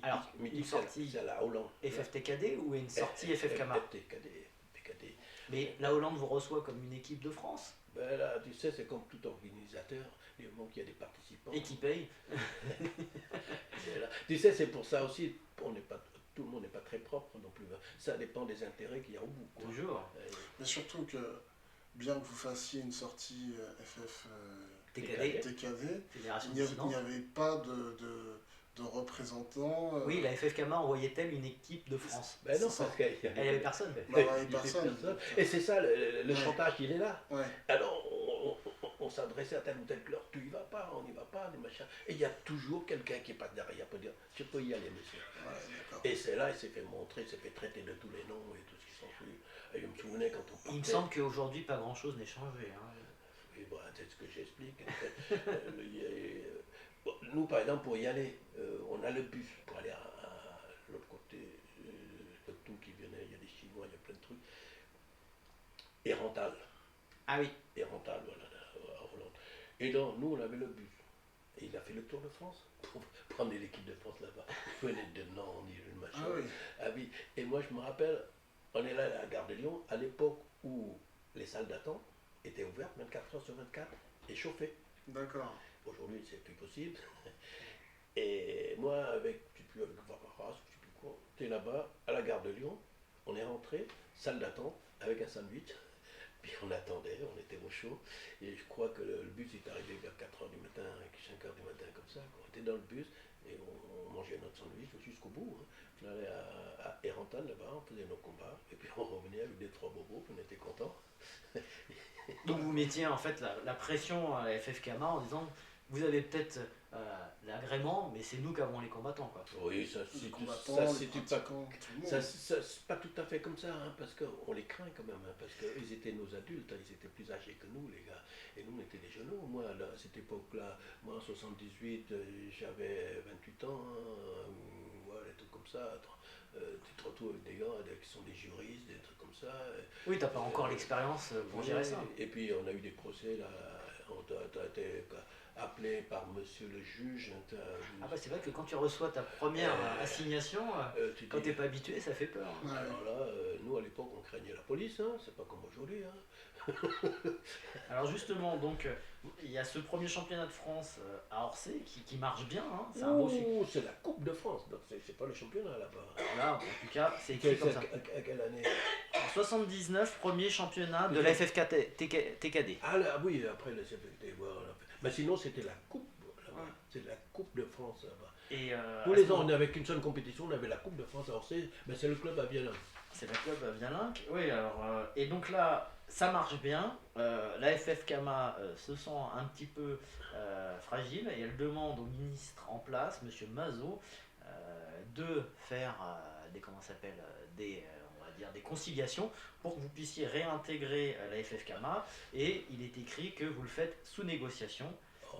Alors, une sortie c'est à la Hollande. FFTKD ou une sortie FFKMA? FFTKD. Mais la Hollande vous reçoit comme une équipe de France Ben là, tu sais, c'est comme tout organisateur, du moment qu'il y a des participants. et qui paye. Là. Tu sais, c'est pour ça aussi, on n'est pas, tout le monde n'est pas très propre non plus. Ça dépend des intérêts qu'il y a au bout. Quoi. Toujours. Mais surtout que, bien que vous fassiez une sortie FF TKD, TKD, Fédération il n'y Dissidente. avait pas de représentants. Oui, la FFKMA envoyait-elle une équipe de France? Ben non, C'est ça. parce qu'il y Elle avait personne. Bah, il y avait il y avait personne. Et c'est ça, le Ouais. chantage, il est là. Ouais. Alors, on s'adressait à tel ou tel club, tu y vas pas, on n'y va pas, des machins. Et il y a toujours quelqu'un qui passe derrière pour dire, je peux y aller, monsieur. Ouais, d'accord. Et c'est là, il s'est fait montrer, il s'est fait traiter de tous les noms et tout ce qui s'ensuit. Et je me souvenais quand on partait. Il me semble qu'aujourd'hui, pas grand-chose n'est changé. Hein. Oui, bon, c'est ce que j'explique. Bon, nous, par exemple, pour y aller, on a le bus pour aller à l'autre côté, tout qui venait, il y a des Chinois, il y a plein de trucs. Et Rental. Ah oui. Et Rental, voilà, à Hollande. Et donc, nous, on avait le bus. Et il a fait le tour de France pour prendre l'équipe de France là-bas. Il venait de Nantes, le machin. Ah oui. Ah oui. Et moi, je me rappelle, on est là à la gare de Lyon, à l'époque où les salles d'attente étaient ouvertes 24 heures sur 24 et chauffées. D'accord. Aujourd'hui, c'est plus possible. Et moi, avec, je sais plus, avec Varas, je sais plus quoi, j'étais là-bas, à la gare de Lyon, on est rentré, salle d'attente, avec un sandwich. Puis on attendait, on était au chaud. Et je crois que le bus est arrivé vers 4h du matin, 5h du matin, comme ça. On était dans le bus et on mangeait notre sandwich jusqu'au bout. Hein. On allait à Erantal là-bas, on faisait nos combats. Et puis on revenait avec des trois bobos, puis on était contents. Donc vous mettiez en fait la pression à la FFKMA en disant vous avez peut-être l'agrément, mais c'est nous qui avons les combattants. Quoi. Oui, ça, Les c'est combattants, ça, les c'est pas, pratiquants, tout le monde. c'est pas tout à fait comme ça, hein, parce qu'on les craint quand même, hein, parce qu'ils étaient nos adultes, hein, ils étaient plus âgés que nous, les gars, et nous, on était des jeunes. Moi, là, à cette époque-là, moi, en 78, j'avais 28 ans, hein, voilà, des trucs comme ça. Tu te retrouves avec des gars qui sont des juristes, des trucs comme ça. Oui, t'as pas encore l'expérience pour gérer ça. Et puis, on a eu des procès, là, on t'a été appelé par monsieur le juge. Ah bah c'est vrai que quand tu reçois ta première assignation, tu quand dis- t'es pas habitué, ça fait peur. Hein. Ouais. Alors là, nous, à l'époque, on craignait la police, hein, c'est pas comme aujourd'hui. Hein. Alors justement, donc il y a ce premier championnat de France à Orsay qui marche bien, hein, c'est un beau succès. Ouh, c'est la Coupe de France, donc c'est pas le championnat là-bas. Alors là, en tout cas, c'est écrit C'est comme ça. à quelle année? En 79, premier championnat de la FFK TKD. Ah là, oui, après le CFT, voilà. Mais sinon, c'était la Coupe là-bas. Ouais. C'est la Coupe de France là-bas. Et Tous à les ce ans, on moment- n'avait qu'une seule compétition, on avait la Coupe de France à Orsay, mais c'est le club à Vienne. c'est le club Vialinck. Oui, alors et donc là, ça marche bien. La FFKMA se sent un petit peu fragile et elle demande au ministre en place, Monsieur Mazot, de faire des comment ça s'appelle des on va dire des conciliations pour que vous puissiez réintégrer la FFKMA et il est écrit que vous le faites sous négociation.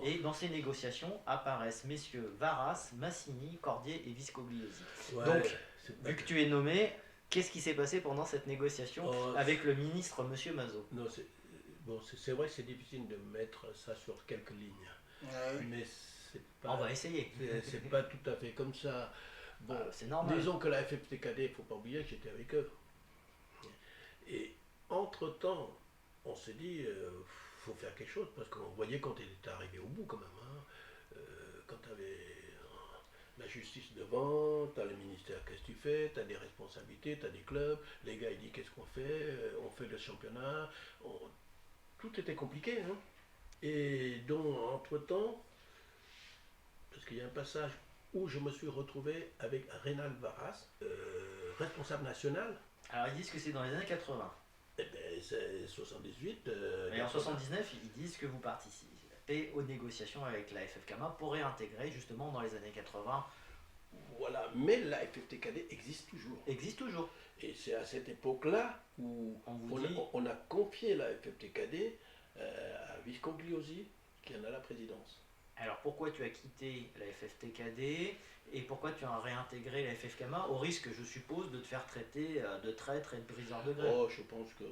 Et dans ces négociations apparaissent messieurs Varas, Massini, Cordier et Viscogliosi. Ouais, Donc, c'est- vu que tu es nommé, qu'est-ce qui s'est passé pendant cette négociation Oh, avec le ministre Monsieur Mazot? Non, c'est vrai que c'est difficile de mettre ça sur quelques lignes, Ouais. mais c'est On va pas, essayer. c'est pas tout à fait comme ça. Bon, C'est normal. disons que la FFTKD, il ne faut pas oublier que j'étais avec eux. Et entre-temps, on s'est dit, faut faire quelque chose, parce qu'on voyait quand il était arrivé au bout quand même. Hein. Quand tu avais la justice devant, tu as le ministère, qu'est-ce que tu fais, tu as des responsabilités, tu as des clubs, les gars ils disent qu'est-ce qu'on fait, on fait le championnat, tout était compliqué. Hein. Et donc, entre-temps, parce qu'il y a un passage où je me suis retrouvé avec Rénal Varas, responsable national. Alors ils disent que c'est dans les années 80. Eh ben, c'est 78. Et en 79, ils disent que vous participez aux négociations avec la FFKMA pour réintégrer justement dans les années 80. Voilà, mais la FFTKD existe toujours. Existe toujours. Et c'est à cette époque-là où On vous on, dit. on a confié la FFTKD à Viscogliosi, qui en a la présidence. Alors pourquoi tu as quitté la FFTKD et pourquoi tu as réintégré la FFKMA au risque, je suppose, de te faire traiter de traître et de briseur de grève? Oh, je pense que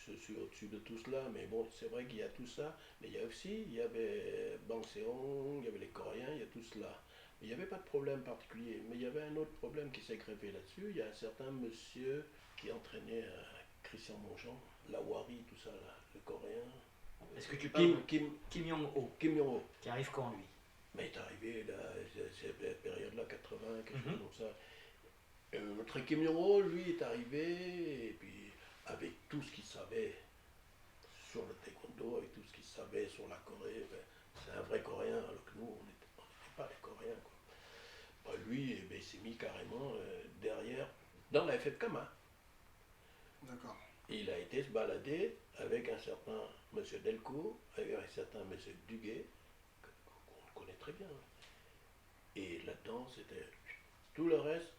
je suis au-dessus de tout cela, mais bon, c'est vrai qu'il y a tout ça, mais il y a aussi, il y avait Bang Seong, il y avait les Coréens, il y a tout cela. Mais il n'y avait pas de problème particulier, mais il y avait un autre problème qui s'est greffé là-dessus. Il y a un certain monsieur qui entraînait Christian Monjean, Lawari, tout ça, là, le coréen. Est-ce que tu parles Kim, Kim Jong-ho, Kim Jong-ho. qui arrive quand lui? Mais il est arrivé, là, cette période-là, 80, quelque chose Mhm. comme ça. Notre Kim Jong-ho, lui, est arrivé, et puis avec tout ce qu'il savait sur le taekwondo, avec tout ce qu'il savait sur la Corée, ben, c'est un vrai Coréen, alors que nous, on n'était pas des Coréens, quoi. Ben, lui, eh ben, il s'est mis carrément derrière, dans la FF Kama. D'accord. Il a été se balader avec un certain monsieur Delcourt, avec un certain monsieur Duguay, qu'on connaît très bien. Et là-dedans, c'était tout le reste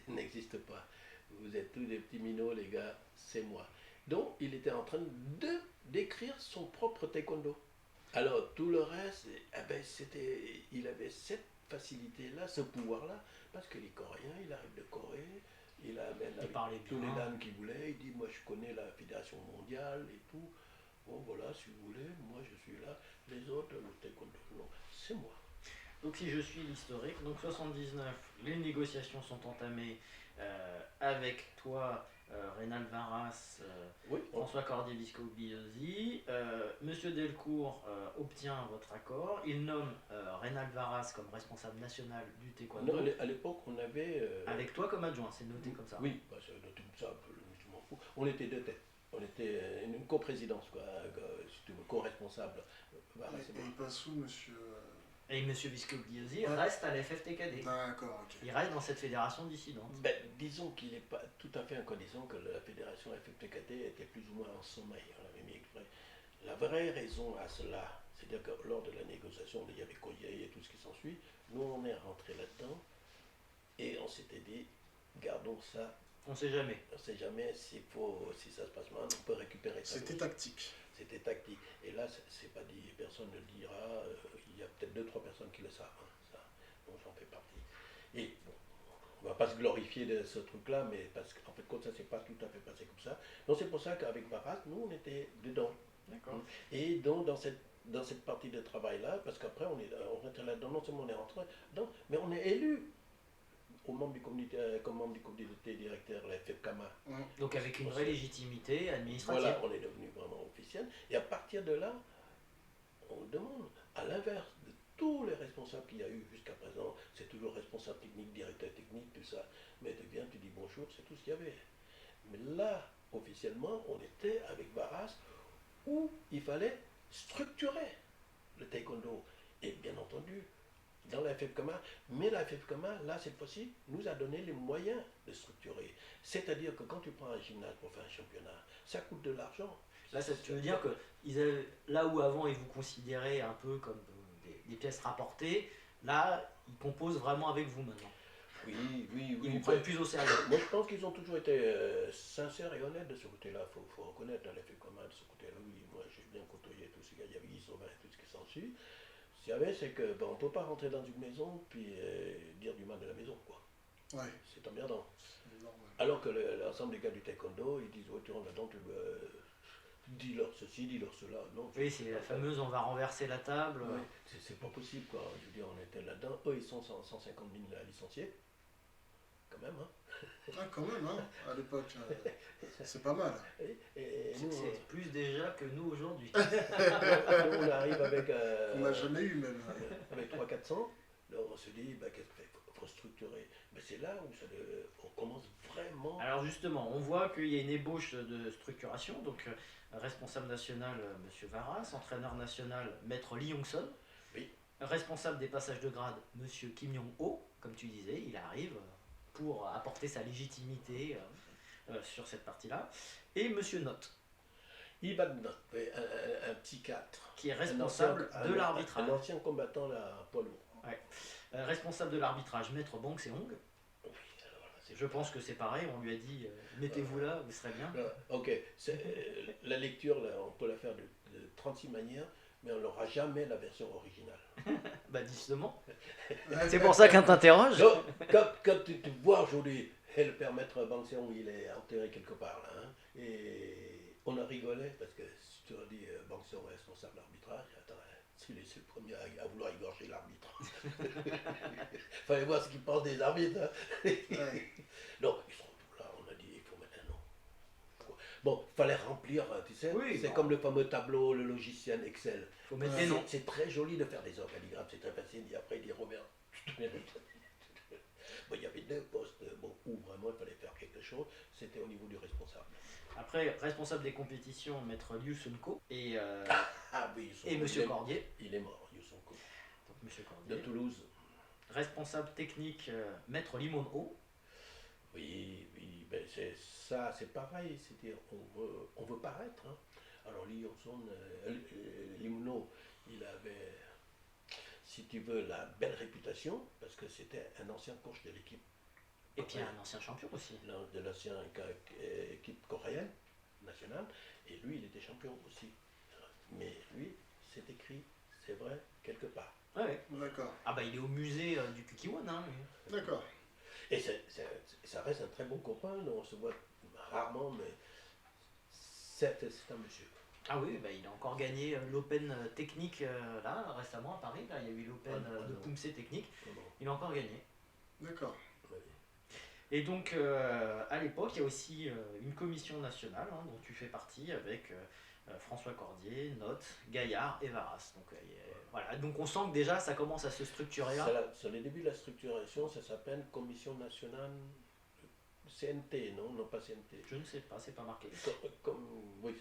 n'existe pas. Vous êtes tous des petits minots, les gars, c'est moi. Donc, il était en train de d'écrire son propre taekwondo. Alors, tout le reste, eh ben, il avait cette facilité-là, ce pouvoir-là, parce que les Coréens, il arrive de Corée, il amène Il avec parlait tous bien. les dames qu'il voulait, il dit, moi je connais la fédération mondiale et tout. Bon, voilà, si vous voulez, moi je suis là. Les autres, le taekwondo, non, c'est moi. Donc si je suis l'historique, donc 79, les négociations sont entamées avec toi, Reynald Varas, Oui, François Cordier-Visco-Biosi. Monsieur Delcourt obtient votre accord. Il nomme Reynald Varas comme responsable national du taekwondo. non, à l'époque, on avait. Avec toi comme adjoint, c'est noté comme ça. Oui, bah, c'est noté comme ça, je m'en fous. On était deux têtes. On était une coprésidence, quoi, si tu veux, co-responsable. Voilà, c'est Et bon. il passe où, monsieur Et Monsieur Visco-Biosi Ouais. reste à la FFTKD. D'accord, ok. Il reste dans cette fédération dissidente. Ben, disons qu'il n'est pas tout à fait incondisant que la fédération FFTKT était plus ou moins en sommeil, on l'avait mis exprès. La vraie raison à cela, c'est-à-dire que lors de la négociation, il y avait Koyei et tout ce qui s'ensuit, nous on est rentré là-dedans et on s'était dit, gardons ça, On sait jamais. on ne sait jamais si ça se passe mal, on peut récupérer ça. C'était tactique. C'était tactique. Et là, c'est pas dit, personne ne le dira, il y a peut-être 2-3 personnes qui le savent, hein, ça, donc j'en fais partie. Et bon, on va pas se glorifier de ce truc-là, mais parce qu'en fait, comme ça, c'est pas tout à fait passé comme ça. Donc c'est pour ça qu'avec Barat, nous, on était dedans. D'accord. Et donc, dans cette partie de travail-là, parce qu'après, on rentre là-dedans, non seulement on est rentré dedans, mais on est élu comme membre du comité directeur, la FFKMA. Donc avec une vraie légitimité administrative. Voilà, on est devenu vraiment officiel. Et à partir de là, on demande, à l'inverse de tous les responsables qu'il y a eu jusqu'à présent, c'est toujours responsable technique, directeur technique, tout ça. Mais tu viens, tu dis bonjour, c'est tout ce qu'il y avait. Mais là, officiellement, on était avec Barras, où il fallait structurer le taekwondo. Et bien entendu, dans la FFKMA, mais la FFKMA, là, cette fois-ci, nous a donné les moyens de structurer. C'est-à-dire que quand tu prends un gymnase pour faire un championnat, ça coûte de l'argent. Là, ça veut dire que là où avant ils vous considéraient un peu comme des pièces rapportées, là, ils composent vraiment avec vous maintenant. Oui, Ils vous prennent plus au sérieux. Moi, je pense qu'ils ont toujours été sincères et honnêtes de ce côté-là. Il faut reconnaître dans les faits communs de ce côté-là. Oui, moi, j'ai bien côtoyé tous ces gars. Il y avait Guy Sauvin et tout ce qui s'ensuit. Ce qu'il y avait, c'est que on ne peut pas rentrer dans une maison puis dire du mal de la maison, quoi. Ouais, C'est emmerdant. c'est normal. Alors que l'ensemble des gars du taekwondo, ils disent, oh, tu rentres là-dedans, dis-leur ceci, dis-leur cela. Non, Oui, c'est la fameuse on va renverser la table. Oui, c'est pas possible, quoi. Je veux dire, on était là-dedans. Eux, ils sont 150 000 licenciés. Quand même, hein. Ah, quand même, hein, à l'époque, c'est pas mal. Et nous, C'est plus déjà que nous aujourd'hui. nous, on arrive avec, On n'a jamais eu, même. avec 300-400. Là, on se dit, bah, qu'est-ce qu'on fait? Il faut structurer. Mais c'est là où on commence vraiment. Alors justement, on voit qu'il y a une ébauche de structuration. Donc responsable national, Monsieur Varas, entraîneur national, Maître Lee Yong-son. Oui. Responsable des passages de grade, Monsieur Kim Jong-ho, comme tu disais, il arrive pour apporter sa légitimité sur cette partie-là. Et Monsieur Notte, Ivan Notte, un petit 4. qui est responsable de l'arbitrage. Un ancien combattant, là, poids lourd. Responsable de l'arbitrage, Maître Bong Seong. Oui, alors là, Je pense que c'est pareil, on lui a dit mettez-vous là, vous serez bien. Ok, la lecture, là, on peut la faire de 36 manières, mais on n'aura jamais la version originale. Bah justement. C'est pour ça qu'on t'interroge. Donc, quand tu te vois aujourd'hui, et le père Maître Bang Seong, il est enterré quelque part là, hein, et on a rigolé parce que si tu as dit Bang Seong est responsable de l'arbitrage, attends, c'est le premier à vouloir égorger l'arbitre. Fallait voir ce qu'il pense des arbitres. Hein. Ouais. Non, ils seront tous là, on a dit il faut mettre un nom. Bon, fallait remplir, tu sais. Oui, c'est bon. comme le fameux tableau, le logiciel Excel. Faut mettre des noms. C'est très joli de faire des organigrammes, c'est très facile. Et après, il dit Robert, bon, il y avait 2 postes où vraiment il fallait faire quelque chose. C'était au niveau du responsable. Après, responsable des compétitions, maître Liu Sun-ko et Ah oui, Monsieur Cordier. Il est mort, Yusunko. Donc Monsieur De Cordier. Toulouse. Responsable technique, maître Limon Ho. Oui, ben c'est pareil, c'est-à-dire on veut paraître. Hein. Alors Limuno, il avait, si tu veux, la belle réputation, parce que c'était un ancien coach de l'équipe. Et puis un ancien champion aussi. De l'ancienne équipe coréenne nationale, et lui, il était champion aussi. Mais lui, c'est écrit, c'est vrai, quelque part. Ouais. D'accord. Ah bah il est au musée du Kukiwon, hein. Lui. D'accord. Et ça reste un très bon copain, on se voit rarement, mais c'est un monsieur. Ah oui, bah il a encore gagné l'Open technique là récemment à Paris. Là, il y a eu l'Open de Pumse technique. Il a encore gagné. D'accord. Oui. Et donc à l'époque, il y a aussi une commission nationale hein, dont tu fais partie avec François Cordier, Note, Gaillard et Varas. Donc voilà. Donc on sent que déjà ça commence à se structurer là. Sur les débuts de la structuration, ça s'appelle Commission nationale CNT, non pas CNT. Je ne sais pas, c'est pas marqué. Oui,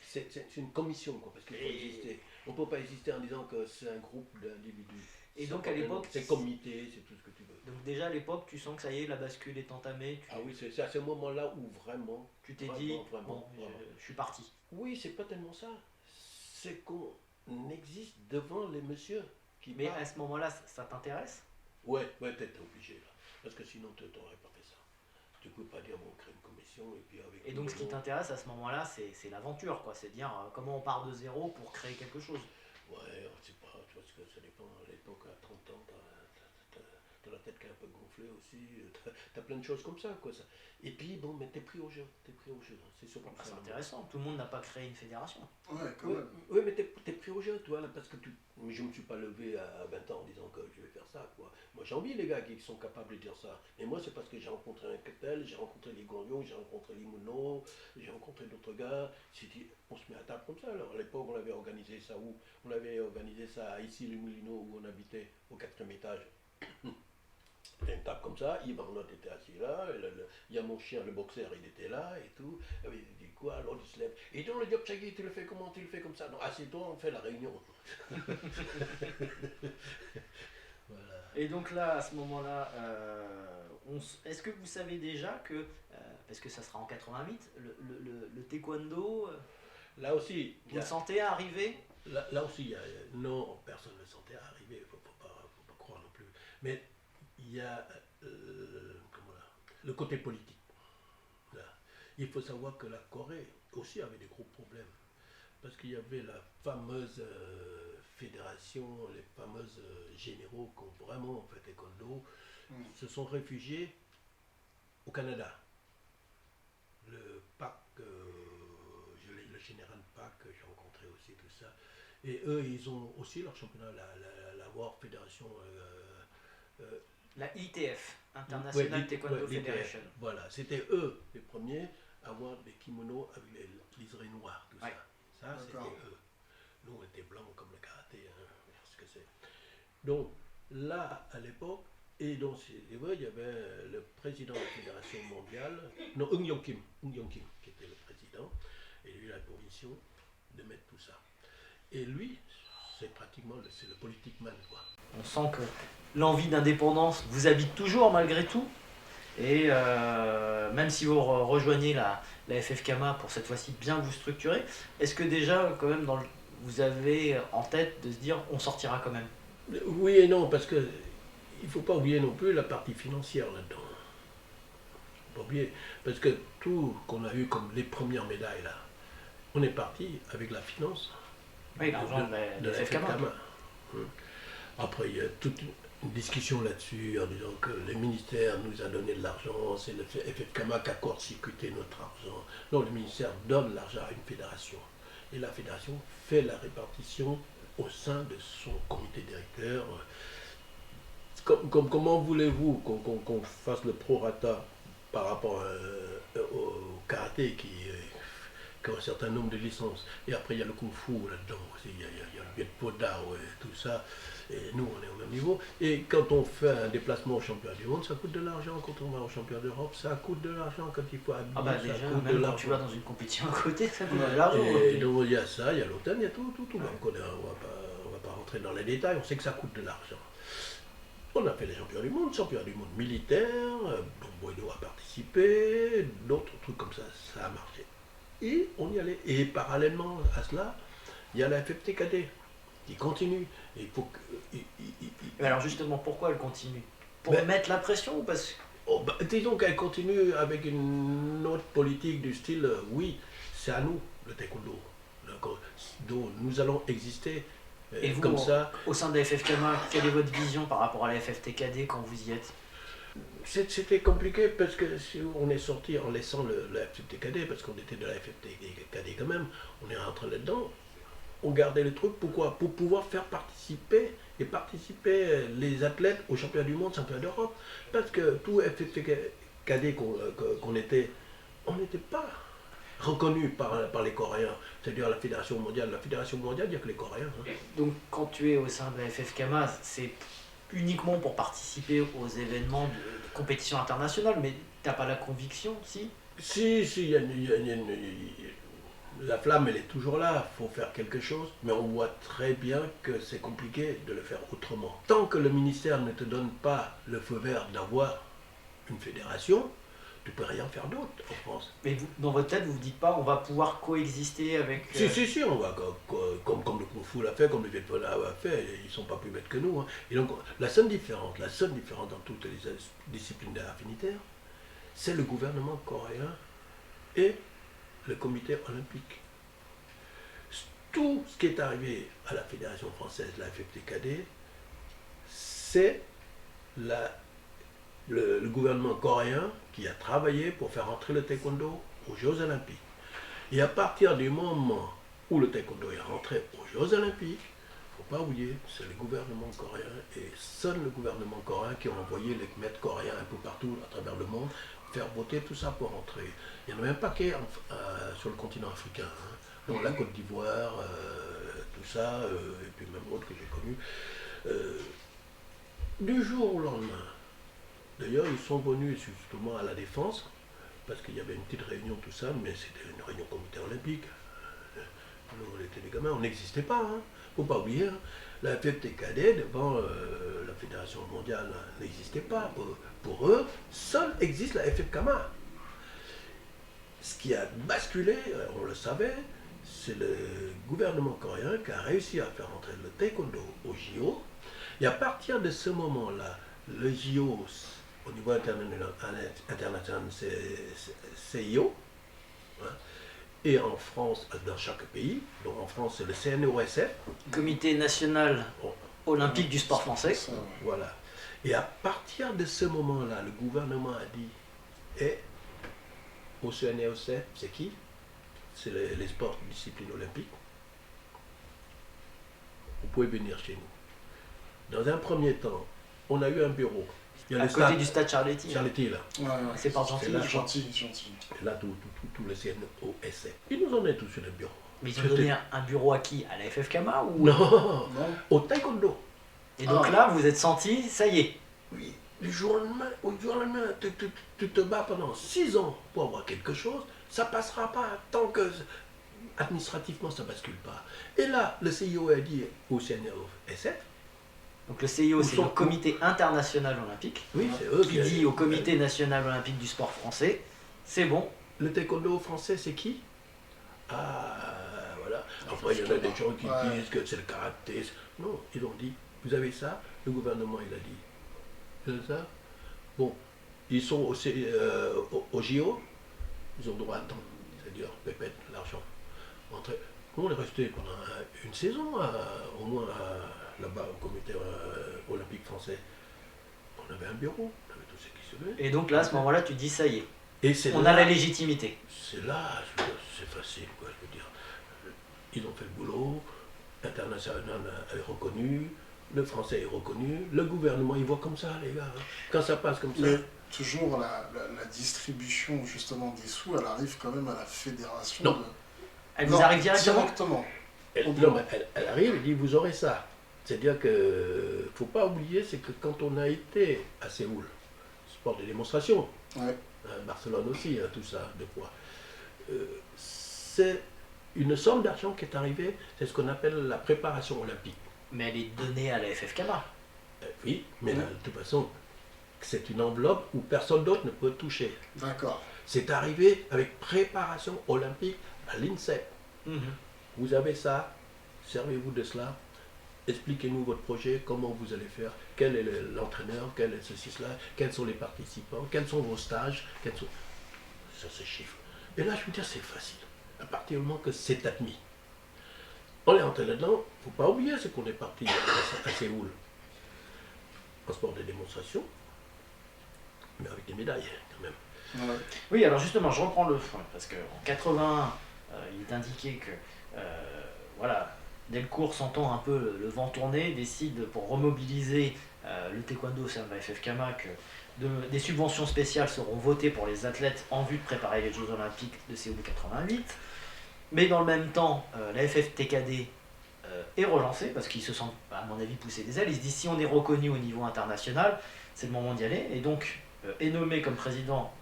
c'est une commission, quoi, parce qu'il faut exister. On ne peut pas exister en disant que c'est un groupe d'individus. Et donc à l'époque, c'est comité, c'est tout ce que tu veux. Donc déjà à l'époque, tu sens que ça y est, la bascule est entamée. Ah oui, c'est à ce moment-là où vraiment. Tu t'es dit, vraiment. Je suis parti. Oui, c'est pas tellement ça. C'est qu'on existe devant les messieurs qui Mais parlent. à ce moment-là, ça t'intéresse? Ouais, t'es obligé là. Parce que sinon, tu n'aurais pas fait ça. Tu peux pas dire, bon, on crée une commission et puis avec. Et donc ce qui t'intéresse à ce moment-là, c'est l'aventure, quoi. C'est dire comment on part de zéro pour créer quelque chose. Ouais, c'est pas, parce que ça dépend. À l'époque, à 30 ans, t'as la tête qui est un peu gonflée aussi. T'as plein de choses comme ça, quoi. Ça. Et puis, bon, mais t'es pris au jeu. C'est surtout Bah, ça. c'est intéressant. Tout le monde n'a pas créé une fédération. Ouais, quand même. Oui, mais t'es pris au jeu, toi, là, parce que mais je me suis pas levé à 20 ans en disant que je vais faire ça, quoi. Moi, j'ai envie, les gars, qui sont capables de dire ça. Mais moi, c'est parce que j'ai rencontré un Ketel, j'ai rencontré les Gorions, j'ai rencontré les Mouno, j'ai rencontré d'autres gars. J'ai dit, on se met à table comme ça. Alors, à l'époque, on avait organisé ça où? On avait organisé ça ici, les Moulineaux, où on habitait, au 4e étage. C'était une table comme ça, Yves Arnaud était assis là, il y a mon chien, le boxeur, il était là et tout. Et il dit quoi? Alors il se lève. Et donc le diable, Chagui, tu le fais comment? Tu le fais comme ça? Non, assieds-toi, on fait la réunion. Voilà. Et donc là, à ce moment-là, est-ce que vous savez déjà que, parce que ça sera en 88, le taekwondo, là aussi, vous le sentez arriver? Là aussi, non, personne ne le sentait arriver, il ne faut pas croire non plus. Mais il y a le côté politique. Là. Il faut savoir que la Corée aussi avait des gros problèmes. Parce qu'il y avait la fameuse fédération, les fameuses généraux qui ont vraiment fait taekwondo, se sont réfugiés au Canada. Le PAC, le général PAC, j'ai rencontré aussi tout ça. Et eux, ils ont aussi leur championnat, la World Fédération. La ITF, International Taekwondo Federation. Voilà, c'était eux les premiers à avoir des kimonos avec les liserés noirs, tout ça. Ça, c'était eux. Nous, on était blancs comme le karaté, hein, ce que c'est. Donc, là, à l'époque, et donc, il y avait le président de la Fédération mondiale, non, Eun Yong Kim, qui était le président, et lui, il a la permission de mettre tout ça. Et lui, c'est pratiquement le politique man, quoi. On sent que l'envie d'indépendance vous habite toujours malgré tout. Et même si vous rejoignez la FFKMA pour cette fois-ci bien vous structurer, est-ce que déjà quand même vous avez en tête de se dire on sortira quand même? Oui et non, parce que il ne faut pas oublier non plus la partie financière là-dedans. Il ne faut pas oublier, parce que tout qu'on a eu comme les premières médailles là, on est parti avec la finance. Oui, l'argent de la FFKMA. Après, il y a toute une discussion là-dessus en disant que le ministère nous a donné de l'argent, c'est le FFKMA qui a court-circuité notre argent. Non, le ministère donne l'argent à une fédération. Et la fédération fait la répartition au sein de son comité directeur. Comment voulez-vous qu'on fasse le prorata par rapport au karaté qui ont un certain nombre de licences. Et après, il y a le Kung Fu là-dedans aussi, il y a le Viet Po Dao et tout ça. Et nous, on est au même niveau. Et quand on fait un déplacement au championnat du monde, ça coûte de l'argent. Quand on va au championnat d'Europe, ça coûte de l'argent. Quand il faut habiller, Ah bah ça déjà, coûte de même quand l'argent. tu vas dans une compétition à côté, ça coûte de l'argent. Et donc, il y a ça, il y a l'hôtel, il y a tout. Donc, on va pas rentrer dans les détails, on sait que ça coûte de l'argent. On a fait les championnats du monde militaire, donc Boileau a participé, d'autres trucs comme ça a marché. Et on y allait. Et parallèlement à cela, il y a la FFTKD qui continue. Et il faut que, Mais alors justement, pourquoi elle continue? Pour Ben- mettre la pression ou parce que... disons qu'elle continue avec une autre politique du style, oui, c'est à nous, le taekwondo. Donc, nous allons exister Et vous, comme ça. au sein de la FFKMA, quelle est votre vision par rapport à la FFTKD quand vous y êtes? C'était compliqué parce que si on est sorti en laissant la FFTKD, parce qu'on était de la FFTKD quand même, on est rentré là-dedans, on gardait le truc, pourquoi? Pour pouvoir faire participer les athlètes aux championnats du monde, championnats d'Europe. Parce que tout FFTKD qu'on était, on n'était pas reconnu par les Coréens, c'est-à-dire la Fédération mondiale. La Fédération mondiale, il n'y a que les Coréens. Hein. Donc quand tu es au sein de la FFKMA, c'est uniquement pour participer aux événements de compétition internationale, mais t'as pas la conviction, si? Si, la flamme, elle est toujours là, il faut faire quelque chose, mais on voit très bien que c'est compliqué de le faire autrement. Tant que le ministère ne te donne pas le feu vert d'avoir une fédération, tu peux rien faire d'autre en France. Mais vous, dans votre tête, vous vous dites pas, on va pouvoir coexister avec... Si, on va, comme le Kung Fu l'a fait, comme le Viet Po Dao a fait, ils sont pas plus bêtes que nous. Hein. Et donc, la seule différence dans toutes les disciplines affinitaires, c'est le gouvernement coréen et le comité olympique. Tout ce qui est arrivé à la Fédération française, la FFTKD, c'est le gouvernement coréen qui a travaillé pour faire entrer le taekwondo aux Jeux olympiques. Et à partir du moment où le taekwondo est rentré aux Jeux olympiques, il ne faut pas oublier, c'est le gouvernement coréen et seul le gouvernement coréen qui a envoyé les maîtres coréens un peu partout à travers le monde faire voter tout ça pour entrer. Il y en a même pas qu'un sur le continent africain. Hein. Donc la Côte d'Ivoire, tout ça, et puis même autres que j'ai connus. Du jour au lendemain, d'ailleurs, ils sont venus justement à la Défense, parce qu'il y avait une petite réunion, tout ça, mais c'était une réunion comité olympique. Nous, on était des gamins, on n'existait pas. Hein. Faut pas oublier, hein. La FFTKD, devant la Fédération mondiale, n'existait pas. Pour eux, seule existe la FFKMA. Ce qui a basculé, on le savait, c'est le gouvernement coréen qui a réussi à faire entrer le taekwondo au JO. Et à partir de ce moment-là, le JO, au niveau international, c'est CIO. Hein, et en France, dans chaque pays, donc en France, c'est le CNOSF. Comité national olympique du sport français. Ça, ouais. Voilà. Et à partir de ce moment-là, le gouvernement a dit, au CNOSF, c'est qui? C'est les sports disciplines olympiques. Vous pouvez venir chez nous. Dans un premier temps, on a eu un bureau. Il y a À le côté stade du stade Charletti. Charletti, là. Ouais, C'est pas gentil. C'est là, gentil. Et là, tout le CNOSF. Ils nous en est tous sur le bureau. Mais ils ont donné un bureau à qui? À la FFKMA ou... Non, Non. au taekwondo. Et donc là, vous êtes senti, ça y est. Oui, du jour au lendemain, tu te bats pendant 6 ans pour avoir quelque chose, ça passera pas tant que administrativement ça bascule pas. Et là, le CIO a dit au CNOSF, Donc le CIO, Où c'est sont- le Comité international olympique, oui, c'est eux qui dit au Comité national olympique du sport français, c'est bon. Le taekwondo français, c'est qui? Ah, voilà. Après, il y en a des gens qui Ouais. disent que c'est le karaté. Non, ils ont dit, vous avez ça? Le gouvernement, il a dit. C'est ça? Bon, ils sont au JO, ils ont droit à temps, c'est-à-dire pépette, l'argent. Nous, on est resté pendant une saison, au moins là-bas au comité olympique français. On avait un bureau, on avait tout ce qui se met. Et donc là, à ce moment-là, tu dis, ça y est, Et c'est on là, a la légitimité. c'est là, je veux dire, c'est facile, quoi, je veux dire. Ils ont fait le boulot, l'international est reconnu, le français est reconnu, le gouvernement, il voit comme ça, les gars. Hein. Quand ça passe comme ça. Mais toujours la distribution justement des sous, elle arrive quand même à la fédération Non. de... Elle vous Non, arrive directement? directement. Non, mais elle arrive et dit vous aurez ça. C'est-à-dire que faut pas oublier, c'est que quand on a été à Séoul, sport de démonstration, Ouais. Barcelone aussi, tout ça, de poids, c'est une somme d'argent qui est arrivée, c'est ce qu'on appelle la préparation olympique. Mais elle est donnée à la FFKMA. Oui, mais de toute façon, c'est une enveloppe où personne d'autre ne peut toucher. D'accord. C'est arrivé avec préparation olympique à l'INSEP. Vous avez ça, servez-vous de cela, expliquez-nous votre projet, comment vous allez faire, quel est l'entraîneur, quel est ceci, cela, quels sont les participants, quels sont vos stages, ça se chiffre. Et là, je veux dire, c'est facile, à partir du moment que c'est admis. On est entré là-dedans, il ne faut pas oublier, c'est qu'on est parti à Séoul, en sport de démonstration, mais avec des médailles quand même. Ouais. Oui, alors justement, je reprends le point, parce qu'en 81, il est indiqué que, voilà, Delcourt sentant un peu le vent tourner, décide pour remobiliser le taekwondo au sein de la FFKMA que des subventions spéciales seront votées pour les athlètes en vue de préparer les Jeux Olympiques de Séoul 88. Mais dans le même temps, la FFTKD est relancée, parce qu'ils se sentent, à mon avis, pousser des ailes. Ils se disent, si on est reconnu au niveau international, c'est le moment d'y aller. Et donc, est nommé comme président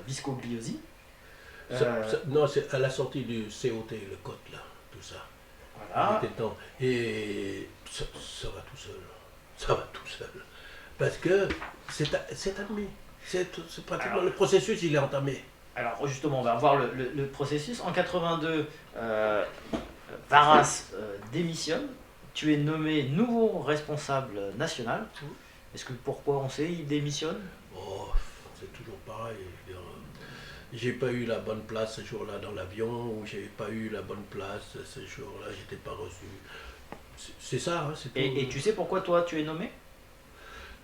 Visco Gliosi. Non, c'est à la sortie du COT, le COT, là, tout ça. Voilà. Il était temps. Et ça va tout seul. Ça va tout seul. Parce que c'est admis. C'est pratiquement Alors, le processus, il est entamé. Alors justement, on va voir le processus. En 82, Varas démissionne. Tu es nommé nouveau responsable national. Est-ce que pourquoi on sait, il démissionne? Oh, c'est toujours pareil. J'ai pas eu la bonne place ce jour-là dans l'avion, ou j'ai pas eu la bonne place ce jour-là, j'étais pas reçu. C'est ça, hein, c'est tout. Et tu sais pourquoi toi tu es nommé?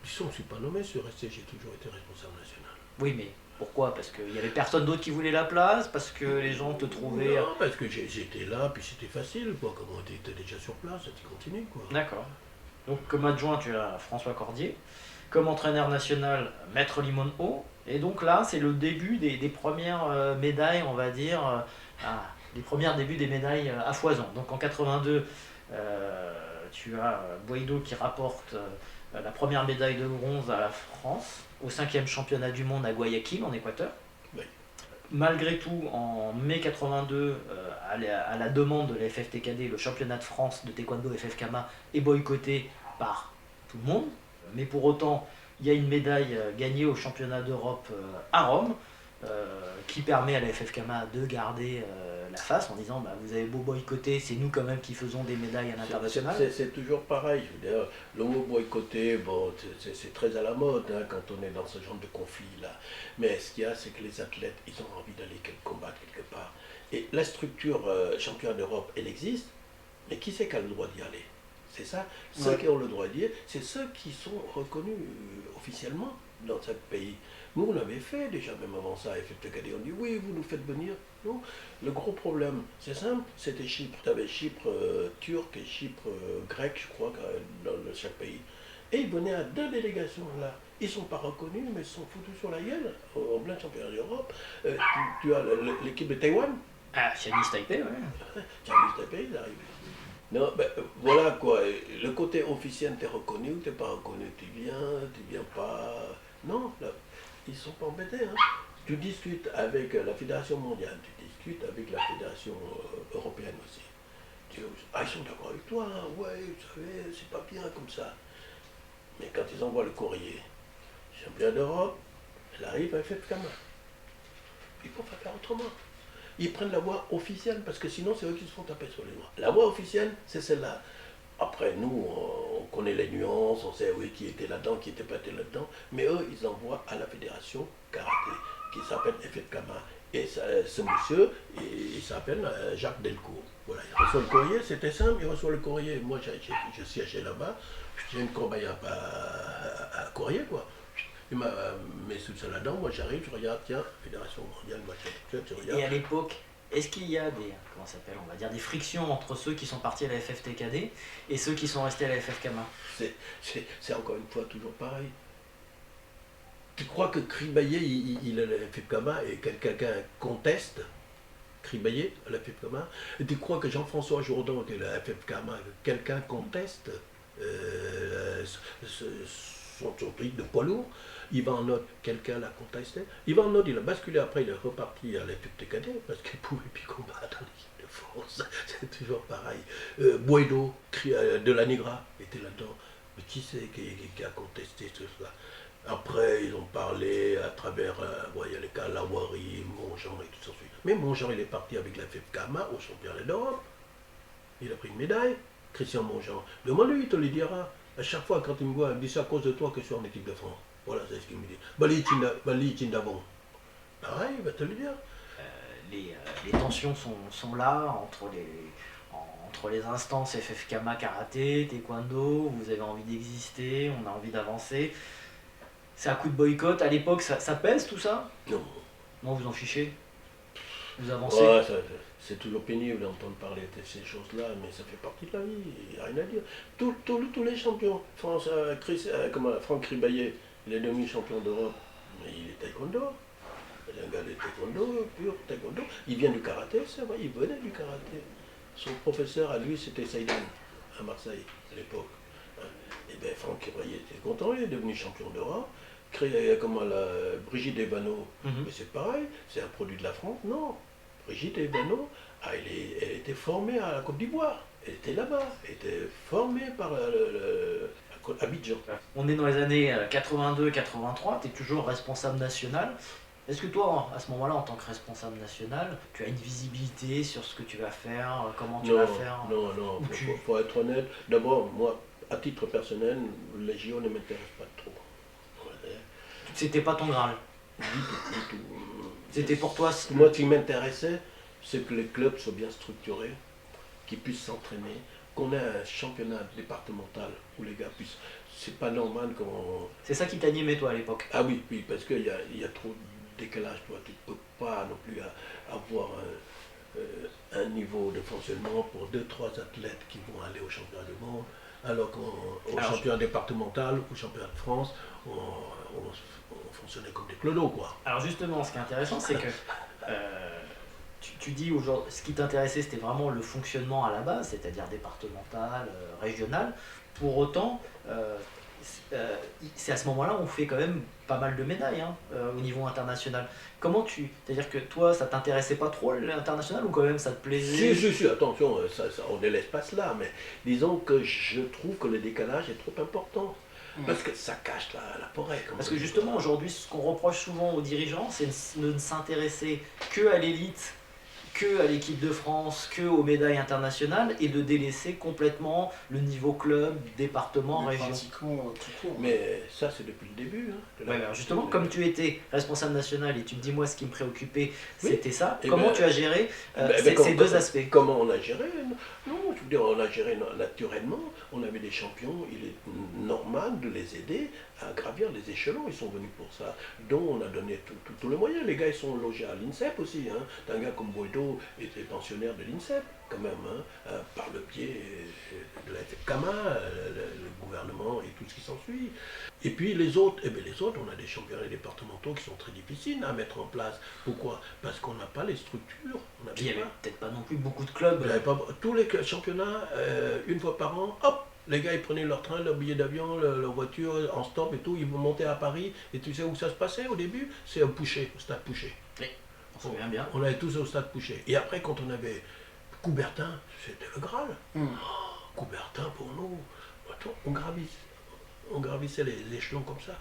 Disons, je suis pas nommé, je suis resté, j'ai toujours été responsable national. Oui, mais pourquoi? Parce qu'il y avait personne d'autre qui voulait la place? Parce que les gens te trouvaient... Non, parce que j'étais là, puis c'était facile, quoi. Comme on était déjà sur place, tu continues, quoi. D'accord. Donc comme adjoint, tu as François Cordier. Comme entraîneur national, Maître Limon Haut. Et donc là, c'est le début des premières médailles, on va dire, les premiers débuts des médailles à foison. Donc en 82, tu as Boido qui rapporte la première médaille de bronze à la France au 5e championnat du monde à Guayaquil, en Équateur. Oui. Malgré tout, en mai 82, à la demande de la FFTKD, le championnat de France de taekwondo FFKMA est boycotté par tout le monde. Mais pour autant, il y a une médaille gagnée au championnat d'Europe à Rome qui permet à la FFKMA de garder la face en disant bah, vous avez beau boycotter, c'est nous quand même qui faisons des médailles à l'international. C'est toujours pareil. Je veux dire, le mot boycotter, bon, c'est très à la mode hein, quand on est dans ce genre de conflit-là. Mais ce qu'il y a, c'est que les athlètes, ils ont envie d'aller combattre quelque part. Et la structure championnat d'Europe, elle existe, mais qui c'est qui a le droit d'y aller? C'est ça. Ceux qui ont le droit d'y aller, c'est ceux qui sont reconnus officiellement dans chaque pays. Nous, on avait fait déjà, même avant ça, FFTKD, on dit oui, vous nous faites venir. Non. Le gros problème, c'est simple, c'était Chypre. Tu avais Chypre turc et Chypre grec, je crois, dans chaque pays. Et ils venaient à 2 délégations là. Ils ne sont pas reconnus, mais ils sont foutus sur la gueule en plein championnat d'Europe. Tu as l'équipe de Taïwan. Ah, Chinese Taipei, ouais. Chinese Taipei, ils arrivent. Non, ben, voilà quoi. Le côté officiel, tu es reconnu ou tu n'es pas reconnu. Tu viens pas. Non, là, ils ne sont pas embêtés. Hein. Tu discutes avec la Fédération mondiale, tu discutes avec la Fédération européenne aussi. Ils sont d'accord avec toi, hein. Ouais, vous savez, c'est pas bien comme ça. Mais quand ils envoient le courrier, championnat d'Europe, elle arrive à FFKMA. Il ne faut pas faire autrement. Ils prennent la voie officielle parce que sinon c'est eux qui se font taper sur les doigts. La voie officielle, c'est celle-là. Après, nous, on connaît les nuances, on sait oui, qui était là-dedans, qui n'était pas là-dedans, mais eux, ils envoient à la fédération karaté, qui s'appelle FFKMA. Et ce monsieur, il s'appelle Jacques Delcourt. Voilà, il reçoit le courrier, c'était simple, il reçoit le courrier. Moi, je siégeais là-bas, j'ai une corbeille à courrier, quoi. Il m'a mis tout ça là-dedans, moi j'arrive, je regarde, tiens, Fédération mondiale, moi je regarde. Et à l'époque, est-ce qu'il y a comment ça s'appelle, on va dire des frictions entre ceux qui sont partis à la FFTKD et ceux qui sont restés à la FFKMA? C'est encore une fois toujours pareil. Tu crois que Kribaye, il a la FFKMA et quelqu'un conteste, Cribaillé à la FFKMA. Et tu crois que Jean-François Jourdan, qui est la FFKMA, quelqu'un conteste son truc de poids lourd? Yvan Note, quelqu'un l'a contesté. Yvan Note, il a basculé après, il est reparti à la FFTKD parce qu'il ne pouvait plus combattre en équipe de France. C'est toujours pareil. Boedo, de la Nigra, était là-dedans. Mais qui c'est qui a contesté tout cela? Après, ils ont parlé à travers, il y a les cas Lawari, Montjean et tout ça. Mais Montjean, il est parti avec la FFKMA au championnat d'Europe. Il a pris une médaille. Christian Montjean. Demande-lui, il te le dira. À chaque fois, quand il me voit, il me dit c'est à cause de toi que je suis en équipe de France. Voilà, c'est ce qu'il me dit. Bali Tindavon. Pareil, il va te le dire. Les tensions sont là entre les instances FFKMA karaté, taekwondo, vous avez envie d'exister, on a envie d'avancer. C'est un coup de boycott. À l'époque, ça pèse tout ça? Non. Non, vous en fichez? Vous avancez? Ouais, c'est toujours pénible d'entendre parler de ces choses-là, mais ça fait partie de la vie, il n'y a rien à dire. Tous les champions, Franck Ribaillet, il est demi-champion d'Europe, mais il est taekwondo. C'est un gars de taekwondo, pur taekwondo. Il vient du karaté, c'est vrai, il venait du karaté. Son professeur à lui, c'était Saïdan, à Marseille, à l'époque. Et bien Franck Ribaillet était content, il est devenu champion d'Europe. Brigitte Ebano, mais c'est pareil, c'est un produit de la France, non. Brigitte Ebano, elle était formée à la Côte d'Ivoire, elle était là-bas, elle était formée par Abidjan. On est dans les années 82-83, tu es toujours responsable national. Est-ce que toi, à ce moment-là, en tant que responsable national, tu as une visibilité sur ce que tu vas faire, comment tu vas faire? Non, faut être honnête. D'abord, moi, à titre personnel, les JO ne m'intéressent pas trop. C'était pas ton Graal? Du tout. C'était pour toi? Moi, ce qui m'intéressait, c'est que les clubs soient bien structurés, qu'ils puissent s'entraîner, qu'on ait un championnat départemental où les gars puissent. C'est pas normal qu'on. C'est ça qui t'animait, toi, à l'époque? Ah oui, parce qu'il y a trop de décalage. Toi, tu ne peux pas non plus avoir un niveau de fonctionnement pour 2-3 athlètes qui vont aller au championnat du monde, alors qu'au championnat départemental, au championnat de France, on fonctionnait comme des clodos, quoi. Alors justement, ce qui est intéressant, c'est que tu dis aujourd'hui, ce qui t'intéressait, c'était vraiment le fonctionnement à la base, c'est-à-dire départemental, régional. Pour autant, c'est à ce moment-là où on fait quand même pas mal de médailles au niveau international. C'est-à-dire que toi, ça t'intéressait pas trop l'international ou quand même ça te plaisait? Si, attention, on ne laisse pas cela, mais disons que je trouve que le décalage est trop important. Parce que ça cache la forêt. Parce que justement, aujourd'hui, ce qu'on reproche souvent aux dirigeants, c'est de ne s'intéresser que à l'élite, que à l'équipe de France, que aux médailles internationales, et de délaisser complètement le niveau club, département, région. Tout court. Mais ça, c'est depuis le début. Alors justement, comme tu étais responsable national et tu me dis, moi, ce qui me préoccupait, c'était ça. Et comment tu as géré ces deux aspects? Comment on a géré? Non, je veux dire, on a géré naturellement. On avait des champions, il est normal de les aider à gravir les échelons, ils sont venus pour ça. Donc on a donné tout le moyen. Les gars, ils sont logés à l'INSEP aussi. Un gars comme Boedo était pensionnaire de l'INSEP, quand même, par le biais de la FFKMA, le gouvernement et tout ce qui s'ensuit. Et puis les autres, on a des championnats départementaux qui sont très difficiles à mettre en place. Pourquoi? Parce qu'on n'a pas les structures. Puis il n'y avait peut-être pas non plus beaucoup de clubs. Tous les championnats, une fois par an, hop, les gars ils prenaient leur train, leur billet d'avion, leur voiture en stop et tout, ils vont monter à Paris. Et tu sais où ça se passait au début? C'est au stade Pouchet. Oui, on se souvient bien. On allait tous au stade Pouchet. Et après, quand on avait Coubertin, c'était le Graal. Coubertin pour nous, attends, on gravissait les échelons comme ça.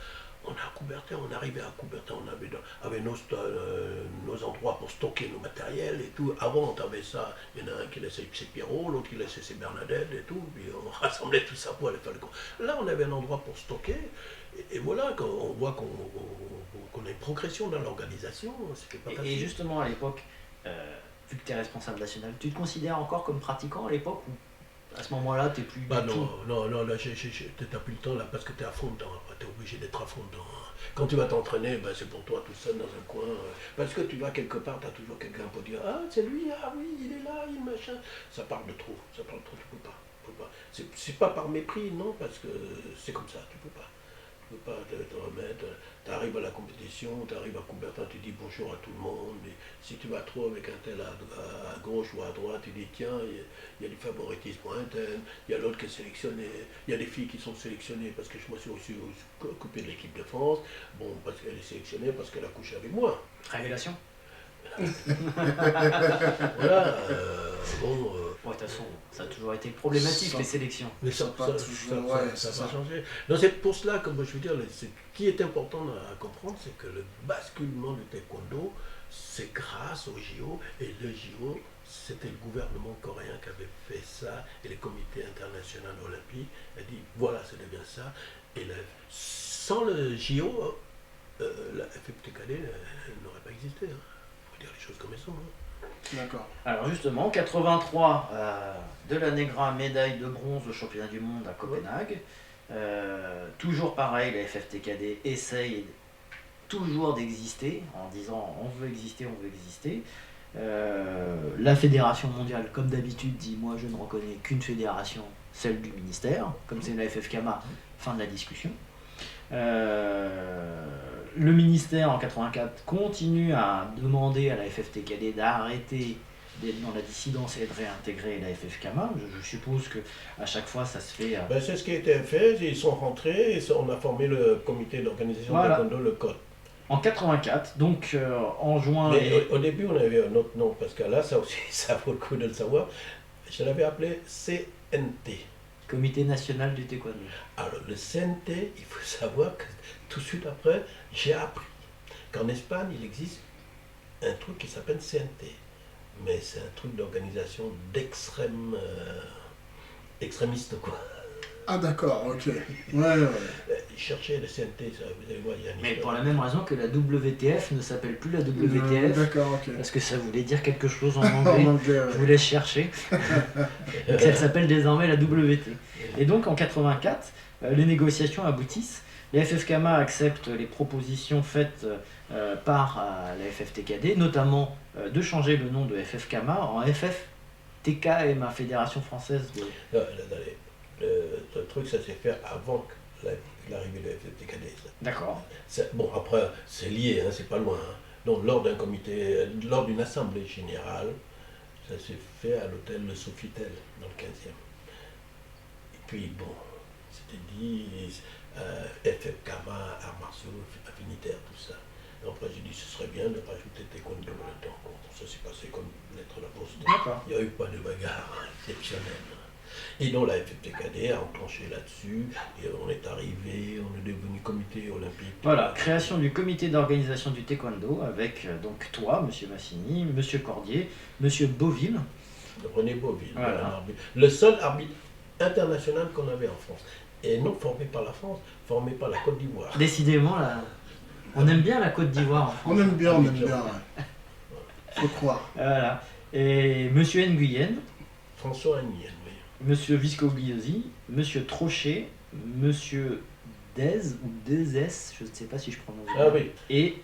On a Coubertin, on arrivait à Coubertin, on avait nos endroits pour stocker nos matériels et tout. Avant, on avait ça, il y en a un qui laissait ses Pierrot, l'autre qui laissait ses Bernadette et tout, puis on rassemblait tout ça pour aller faire le camp. Là, on avait un endroit pour stocker, et voilà, quand on voit qu'on a une progression dans l'organisation, c'était pas facile. Et justement, à l'époque, vu que tu es responsable national, tu te considères encore comme pratiquant à l'époque ou à ce moment-là, tu n'es plus du tout? Non, là, tu n'as plus le temps, là, parce que tu es à fond dedans, tu es obligé d'être à fond dedans. Quand tu vas t'entraîner, c'est pour toi tout seul dans un coin. Parce que tu vas quelque part, tu as toujours quelqu'un pour dire ah, c'est lui, ah oui, il est là, il machin. Ça parle de trop, tu peux pas. C'est pas par mépris, non, parce que c'est comme ça, tu peux pas. ne peux pas te remettre. Tu arrives à la compétition, tu arrives à Coubertin, tu dis bonjour à tout le monde. Et si tu vas trop avec un tel à gauche ou à droite, tu dis tiens, il y a du favoritisme pour un tel, il y a l'autre qui est sélectionné, il y a des filles qui sont sélectionnées parce que je me suis aussi occupé de l'équipe de France, bon, parce qu'elle est sélectionnée, parce qu'elle a couché avec moi. Révélation. Voilà, bon. De toute façon, ça a toujours été problématique, Ça- les sélections. Mais ça Ça n'a pas toujours- ouais, pas c'est ça. changé. Donc c'est pour cela que moi, je veux dire, ce qui est important à comprendre, c'est que le basculement du taekwondo, c'est grâce au JO. Et le JO, c'était le gouvernement coréen qui avait fait ça, et le comité international olympique a dit voilà, c'est bien ça. Et sans le JO, la FFTKD n'aurait pas existé. Il faut dire les choses comme elles sont. D'accord. Alors justement, en 83, de la Negra, médaille de bronze au championnat du monde à Copenhague. Toujours pareil, la FFTKD essaye toujours d'exister en disant on veut exister, on veut exister. La fédération mondiale, comme d'habitude, dit moi je ne reconnais qu'une fédération, celle du ministère, comme c'est la FFKMA, fin de la discussion. Le ministère en 84 continue à demander à la FFTKD d'arrêter d'être dans la dissidence et de réintégrer la FFKMA. Je suppose que à chaque fois ça se fait. Ben, c'est ce qui a été fait, ils sont rentrés, et on a formé le comité d'organisation Voilà. de taekwondo, le COD. En 84, donc en juin. Mais au début, on avait un autre nom, parce que là, ça aussi, ça vaut le coup de le savoir. Je l'avais appelé CNT. Comité national du taekwondo. Alors, le CNT, il faut savoir que tout de suite après, j'ai appris qu'en Espagne, il existe un truc qui s'appelle CNT. Mais c'est un truc d'organisation d'extrême. Extrémiste, quoi. Ah d'accord, ok. Ouais. Cherchez le CNT, ça, vous allez voir, il y a une Mais histoire. pour la même raison que la WTF ne s'appelle plus la WTF, D'accord, ok. parce que ça voulait dire quelque chose en En anglais. anglais, Je ouais. vous laisse chercher. Donc, elle s'appelle désormais la WT. Et donc en 84, les négociations aboutissent. La FFKMA accepte les propositions faites par la FFTKD, notamment de changer le nom de FFKMA en FFTKMA, Fédération Française de... Non, attendez. Le truc, ça s'est fait avant l'arrivée de la FFTKD. D'accord. Bon, après, c'est lié, hein, c'est pas loin. Hein. Donc, lors d'un comité, lors d'une assemblée générale, ça s'est fait à l'hôtel Le Sofitel, dans le 15e. Et puis, bon, c'était dit, FFKMA, arts martiaux, affinitaires, tout ça. Et après, j'ai dit, ce serait bien de rajouter taekwondo là-dedans. Bon, ça s'est passé comme lettre à la poste. D'accord. Il n'y a eu pas de bagarre exceptionnelle. Et donc la FFTKD a enclenché là-dessus, et on est arrivé, on est devenu comité olympique. Voilà, création du comité d'organisation du taekwondo avec donc toi, Monsieur Massini, Monsieur Cordier, Monsieur Beauville. René Beauville, Voilà. un arbitre. Le seul arbitre international qu'on avait en France. Et non formé par la France, formé par la Côte d'Ivoire. Décidément, là, on aime bien la Côte d'Ivoire en France. On aime bien, ouais. Faut croire. Voilà. Et Monsieur Nguyen, François Nguyen, oui. Monsieur Viscogliosi, Monsieur Trochet, Monsieur Dez ou Dezes, je ne sais pas si je prononce bien. Ah oui. Et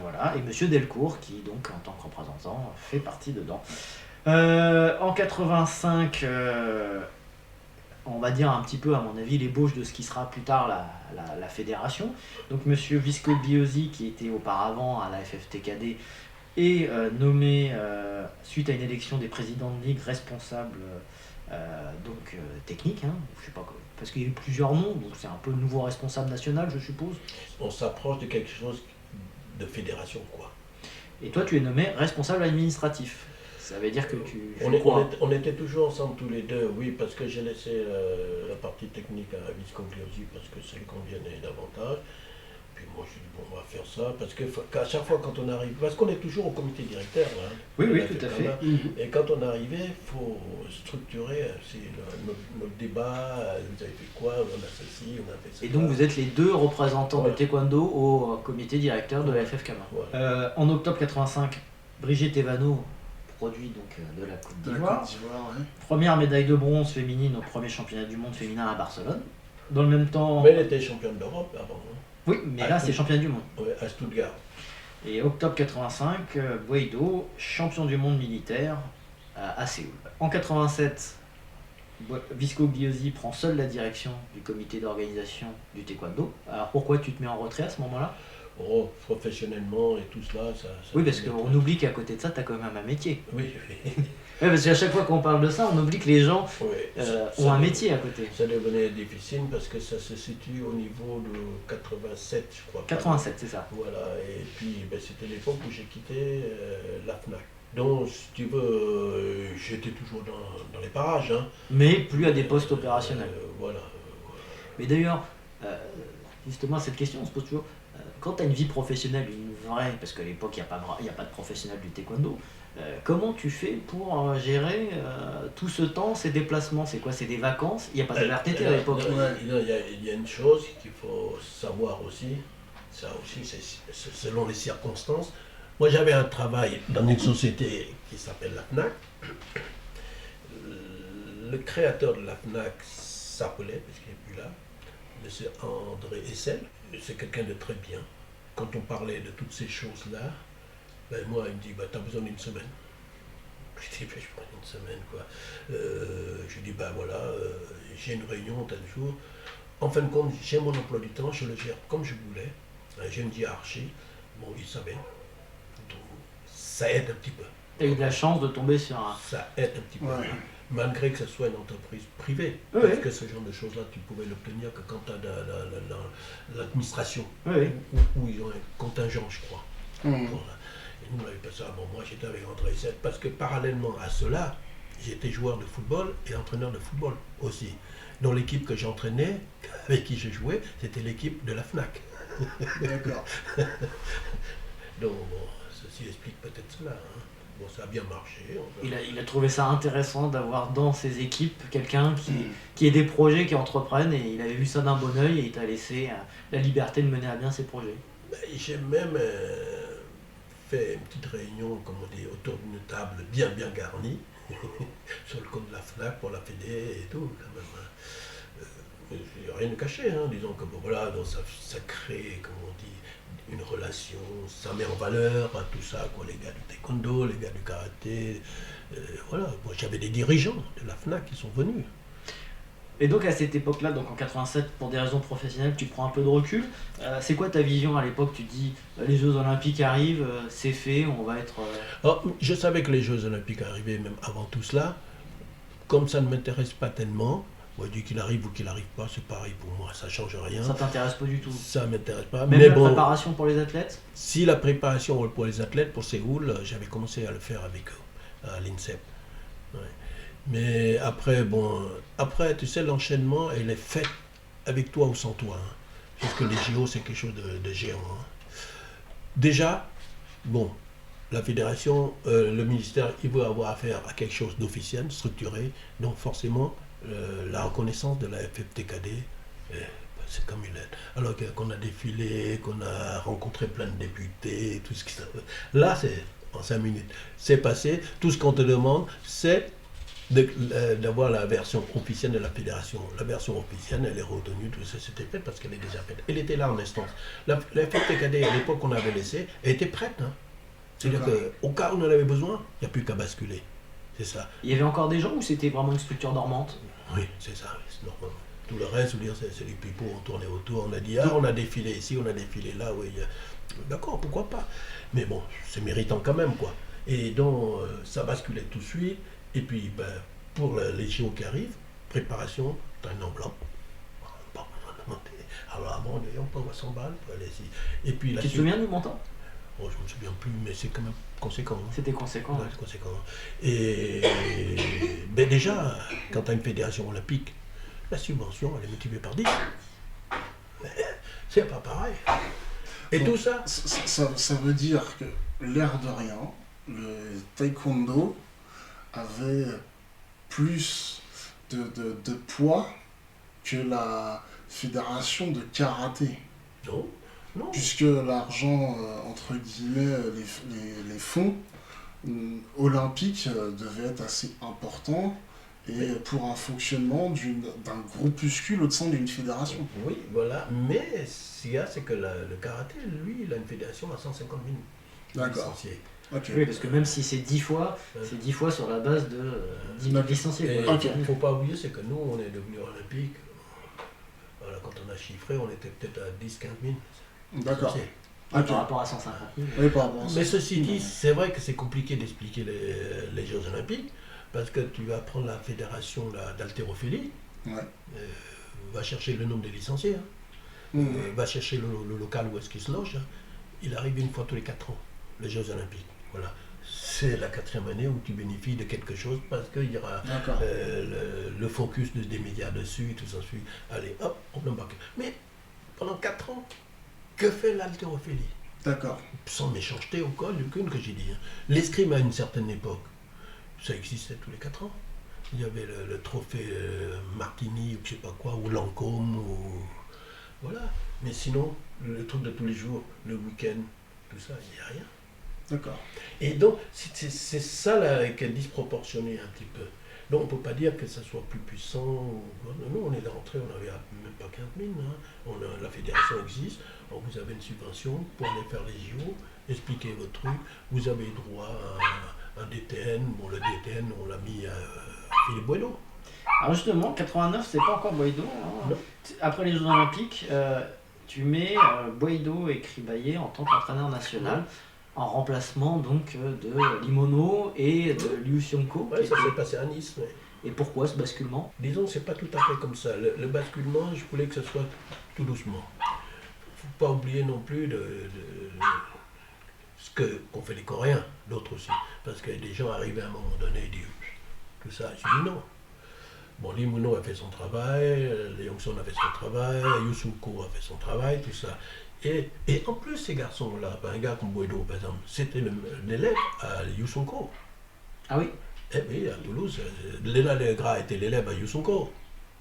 voilà, et Monsieur Delcourt qui donc en tant que représentant fait partie dedans. En 85, on va dire un petit peu à mon avis l'ébauche de ce qui sera plus tard la fédération. Donc Monsieur Viscogliosi qui était auparavant à la FFTKD est nommé suite à une élection des présidents de ligue responsables technique, hein, je sais pas, parce qu'il y a eu plusieurs noms, donc c'est un peu le nouveau responsable national, je suppose. On s'approche de quelque chose de fédération, quoi. Et toi, tu es nommé responsable administratif. Ça veut dire que tu fais quoi? On était toujours ensemble tous les deux, oui, parce que j'ai laissé la partie technique à Viscogliosi parce que ça lui convenait davantage. Puis moi, je dis, bon, on va faire ça, parce qu'à chaque fois, quand on arrive, parce qu'on est toujours au comité directeur, hein, Oui, de oui, la tout à FFKMA, fait. et quand on arrivait, il faut structurer notre débat, vous avez fait quoi, on a fait ci, on a fait ça. Et donc vous êtes les deux représentants Voilà. de taekwondo au comité directeur de la FFKMA. Voilà. En octobre 85, Brigitte Evano, produit donc de la Côte De la d'Ivoire. Côte d'Ivoire, ouais. Première médaille de bronze féminine au premier championnat du monde féminin à Barcelone. Dans le même temps... Mais elle était championne d'Europe avant, hein. Oui, mais là c'est championnat du monde. Ouais, à Stuttgart. Et octobre 85, Guaido, champion du monde militaire à Séoul. En 87, Visco Biosi prend seul la direction du comité d'organisation du taekwondo. Alors pourquoi tu te mets en retrait à ce moment-là? Oh, professionnellement et tout cela, ça Oui, parce devient qu'on très- oublie qu'à côté de ça, tu as quand même un métier. Oui, oui. Ouais, parce qu'à chaque fois qu'on parle de ça, on oublie que les gens Oui, ont un métier à côté. Ça devenait difficile parce que ça se situe au niveau de 87, je crois. 87, c'est ça. Voilà, et puis ben, c'était l'époque où j'ai quitté la FNAC. Donc, si tu veux, j'étais toujours dans les parages. Hein. Mais plus à des postes opérationnels. Voilà. Mais d'ailleurs, justement, cette question, on se pose toujours. Quand tu as une vie professionnelle, une vraie, parce qu'à l'époque, il n'y a pas de professionnel du taekwondo, comment tu fais pour gérer tout ce temps, ces déplacements? C'est quoi? C'est des vacances? Il n'y a pas de RTT à l'époque. Il y a une chose qu'il faut savoir aussi, ça aussi c'est selon les circonstances. Moi j'avais un travail dans une société qui s'appelle la FNAC. Le créateur de la FNAC s'appelait, parce qu'il n'est plus là, M. André Essel. C'est quelqu'un de très bien. Quand on parlait de toutes ces choses-là, ben moi il me dit, t'as besoin d'une semaine. Je dis, je prends une semaine quoi. Je dis, voilà, j'ai une réunion tel jour. En fin de compte, j'ai mon emploi du temps, je le gère comme je voulais. J'ai une hiérarchie. Bon, il savait. Donc, ça aide un petit peu. Tu as eu de la chance de tomber sur un. Ça aide un petit peu. Ouais. Malgré que ce soit une entreprise privée. Oui, Parce oui. que ce genre de choses-là, tu pouvais l'obtenir que quand tu as l'administration. Oui, oui. Où ils ont un contingent, je crois. Mhm. Voilà. Et nous, on n'avait pas ça. Bon, moi, j'étais avec André Essel parce que parallèlement à cela, j'étais joueur de football et entraîneur de football aussi. Dans l'équipe que j'entraînais, avec qui je jouais, c'était l'équipe de la FNAC. D'accord. Donc, bon, ceci explique peut-être cela. Hein. Bon, ça a bien marché. Il a trouvé ça intéressant d'avoir dans ses équipes quelqu'un qui ait des projets, qui entreprennent, et il avait vu ça d'un bon oeil et il t'a laissé la liberté de mener à bien ses projets. Ben, j'ai même fait une petite réunion, comme on dit, autour d'une table bien garnie, sur le compte de la FNAC pour la fédé et tout, quand même. Hein. Il n'y a rien de caché, hein. Disons que bon, voilà, donc ça crée, comme on dit, une relation, ça met en valeur hein, tout ça, quoi, les gars du taekwondo, les gars du karaté. Voilà, moi j'avais des dirigeants de la FNAC qui sont venus. Et donc à cette époque-là, donc en 87, pour des raisons professionnelles, tu prends un peu de recul. C'est quoi ta vision à l'époque? Tu dis les Jeux Olympiques arrivent, c'est fait, on va être. Alors, je savais que les Jeux Olympiques arrivaient même avant tout cela. Comme ça ne m'intéresse pas tellement, moi, dit qu'il arrive ou qu'il n'arrive pas, c'est pareil pour moi, ça ne change rien. Ça t'intéresse pas du tout? Ça ne m'intéresse pas. Même mais la bon, préparation pour les athlètes? si la préparation pour les athlètes, pour Séoul, j'avais commencé à le faire avec eux, à l'INSEP. Ouais. Mais après, tu sais, l'enchaînement, il est fait avec toi ou sans toi. Hein. Parce que les JO, c'est quelque chose de géant. Hein. Déjà, la fédération, le ministère, il veut avoir affaire à quelque chose d'officiel, structuré. Donc forcément, la reconnaissance de la FFTKD, c'est comme une lettre. Alors qu'on a défilé, qu'on a rencontré plein de députés, tout ce qui s'appelle. Là, c'est en 5 minutes. C'est passé. Tout ce qu'on te demande, c'est d'avoir la version officielle de la fédération. La version officielle, elle est retenue, tout ça, c'était fait parce qu'elle est déjà faite. Elle était là en instance. La FFTKD, à l'époque qu'on avait laissée, elle était prête. Hein. C'est-à-dire qu'au cas où on en avait besoin, il n'y a plus qu'à basculer. C'est ça. Il y avait encore des gens ou c'était vraiment une structure dormante? Oui, c'est ça, c'est normal. Tout le reste, c'est les pipeaux, on tournait autour, on a dit, on a défilé ici, on a défilé là, oui. D'accord, pourquoi pas. Mais bon, c'est méritant quand même, quoi. Et donc, ça basculait tout de suite. Et puis, pour les JO qui arrivent, préparation, t'as un an blanc. Bon, alors, on va 100 balles pour aller ici. Et puis, Tu te souviens du montant? Oh, je ne me souviens plus, mais c'est quand même conséquent. Hein. C'était conséquent. Ouais, c'est conséquent. Et déjà, quand tu as une fédération olympique, la subvention, elle est multipliée par 10. C'est pas pareil. Et Donc, tout ça. Ça veut dire que l'air de rien, le taekwondo avait plus de poids que la fédération de karaté. Non, non. Puisque l'argent, entre guillemets, les fonds olympiques devaient être assez importants et pour un fonctionnement d'un groupuscule au sein d'une fédération. Oui, voilà. Mais ce qu'il y a, c'est que le karaté, lui, il a une fédération à 150 000 D'accord. licenciés. Ok. Oui, parce que même si c'est 10 fois, c'est 10 fois sur la base de 10 000 licenciés. Et quoi. Ok. il ne faut pas oublier, c'est que nous, on est devenu olympique. Voilà, quand on a chiffré, on était peut-être à 10-15 000. D'accord. C'est- Ok. Par rapport à 150 000. Oui, par rapport à ça. Mais ceci dit, c'est vrai que c'est compliqué d'expliquer les Jeux Olympiques, parce que tu vas prendre la fédération d'haltérophilie, Ouais. va chercher le nombre de licenciés, hein, Mhm. va chercher le local où est-ce qu'il se loge. Hein. Il arrive une fois tous les 4 ans, les Jeux Olympiques. Voilà. C'est la 4e année où tu bénéficies de quelque chose parce qu'il y aura D'accord. le focus des médias dessus et tout ça. Allez, hop, on embarque. Mais pendant 4 ans, que fait l'haltérophilie? D'accord. Sans méchanceté aucune que j'ai dit. Hein. L'escrime à une certaine époque, ça existait tous les 4 ans. Il y avait le trophée Martini ou je sais pas quoi, ou Lancôme, ou... Voilà. Mais sinon, le truc de tous les jours, le week-end, tout ça, il n'y a rien. D'accord. Et donc, c'est ça là, qui est disproportionné un petit peu. Donc, on ne peut pas dire que ça soit plus puissant. Nous, on est rentré, on n'avait même pas 15 000. Hein. La fédération existe. Alors, vous avez une subvention pour aller faire les JO, expliquer votre truc. Vous avez droit à un DTN. Bon, le DTN, on l'a mis à Philippe Bueno. Alors justement, 89, c'est pas encore Boido. Hein. Non. Après les Jeux Olympiques, tu mets Boido et Cribaillé en tant qu'entraîneur national, en remplacement donc de Limono et de Liu Xiongko. Ouais, ça s'est passé à Nice. Ouais. Et pourquoi ce basculement? Disons, c'est pas tout à fait comme ça. Le basculement, je voulais que ce soit tout doucement. Faut pas oublier non plus ce qu'ont fait les Coréens, d'autres aussi. Parce que des gens arrivaient à un moment donné et disent tout ça. Je dis non. Bon, Limono a fait son travail, Leongson a fait son travail, Yusuko a fait son travail, tout ça. Et en plus, ces garçons-là, un gars comme Boedo, par exemple, c'était l'élève à Yusunko. Ah oui. Eh oui, à Toulouse, Léna Legras était l'élève à Yusunko.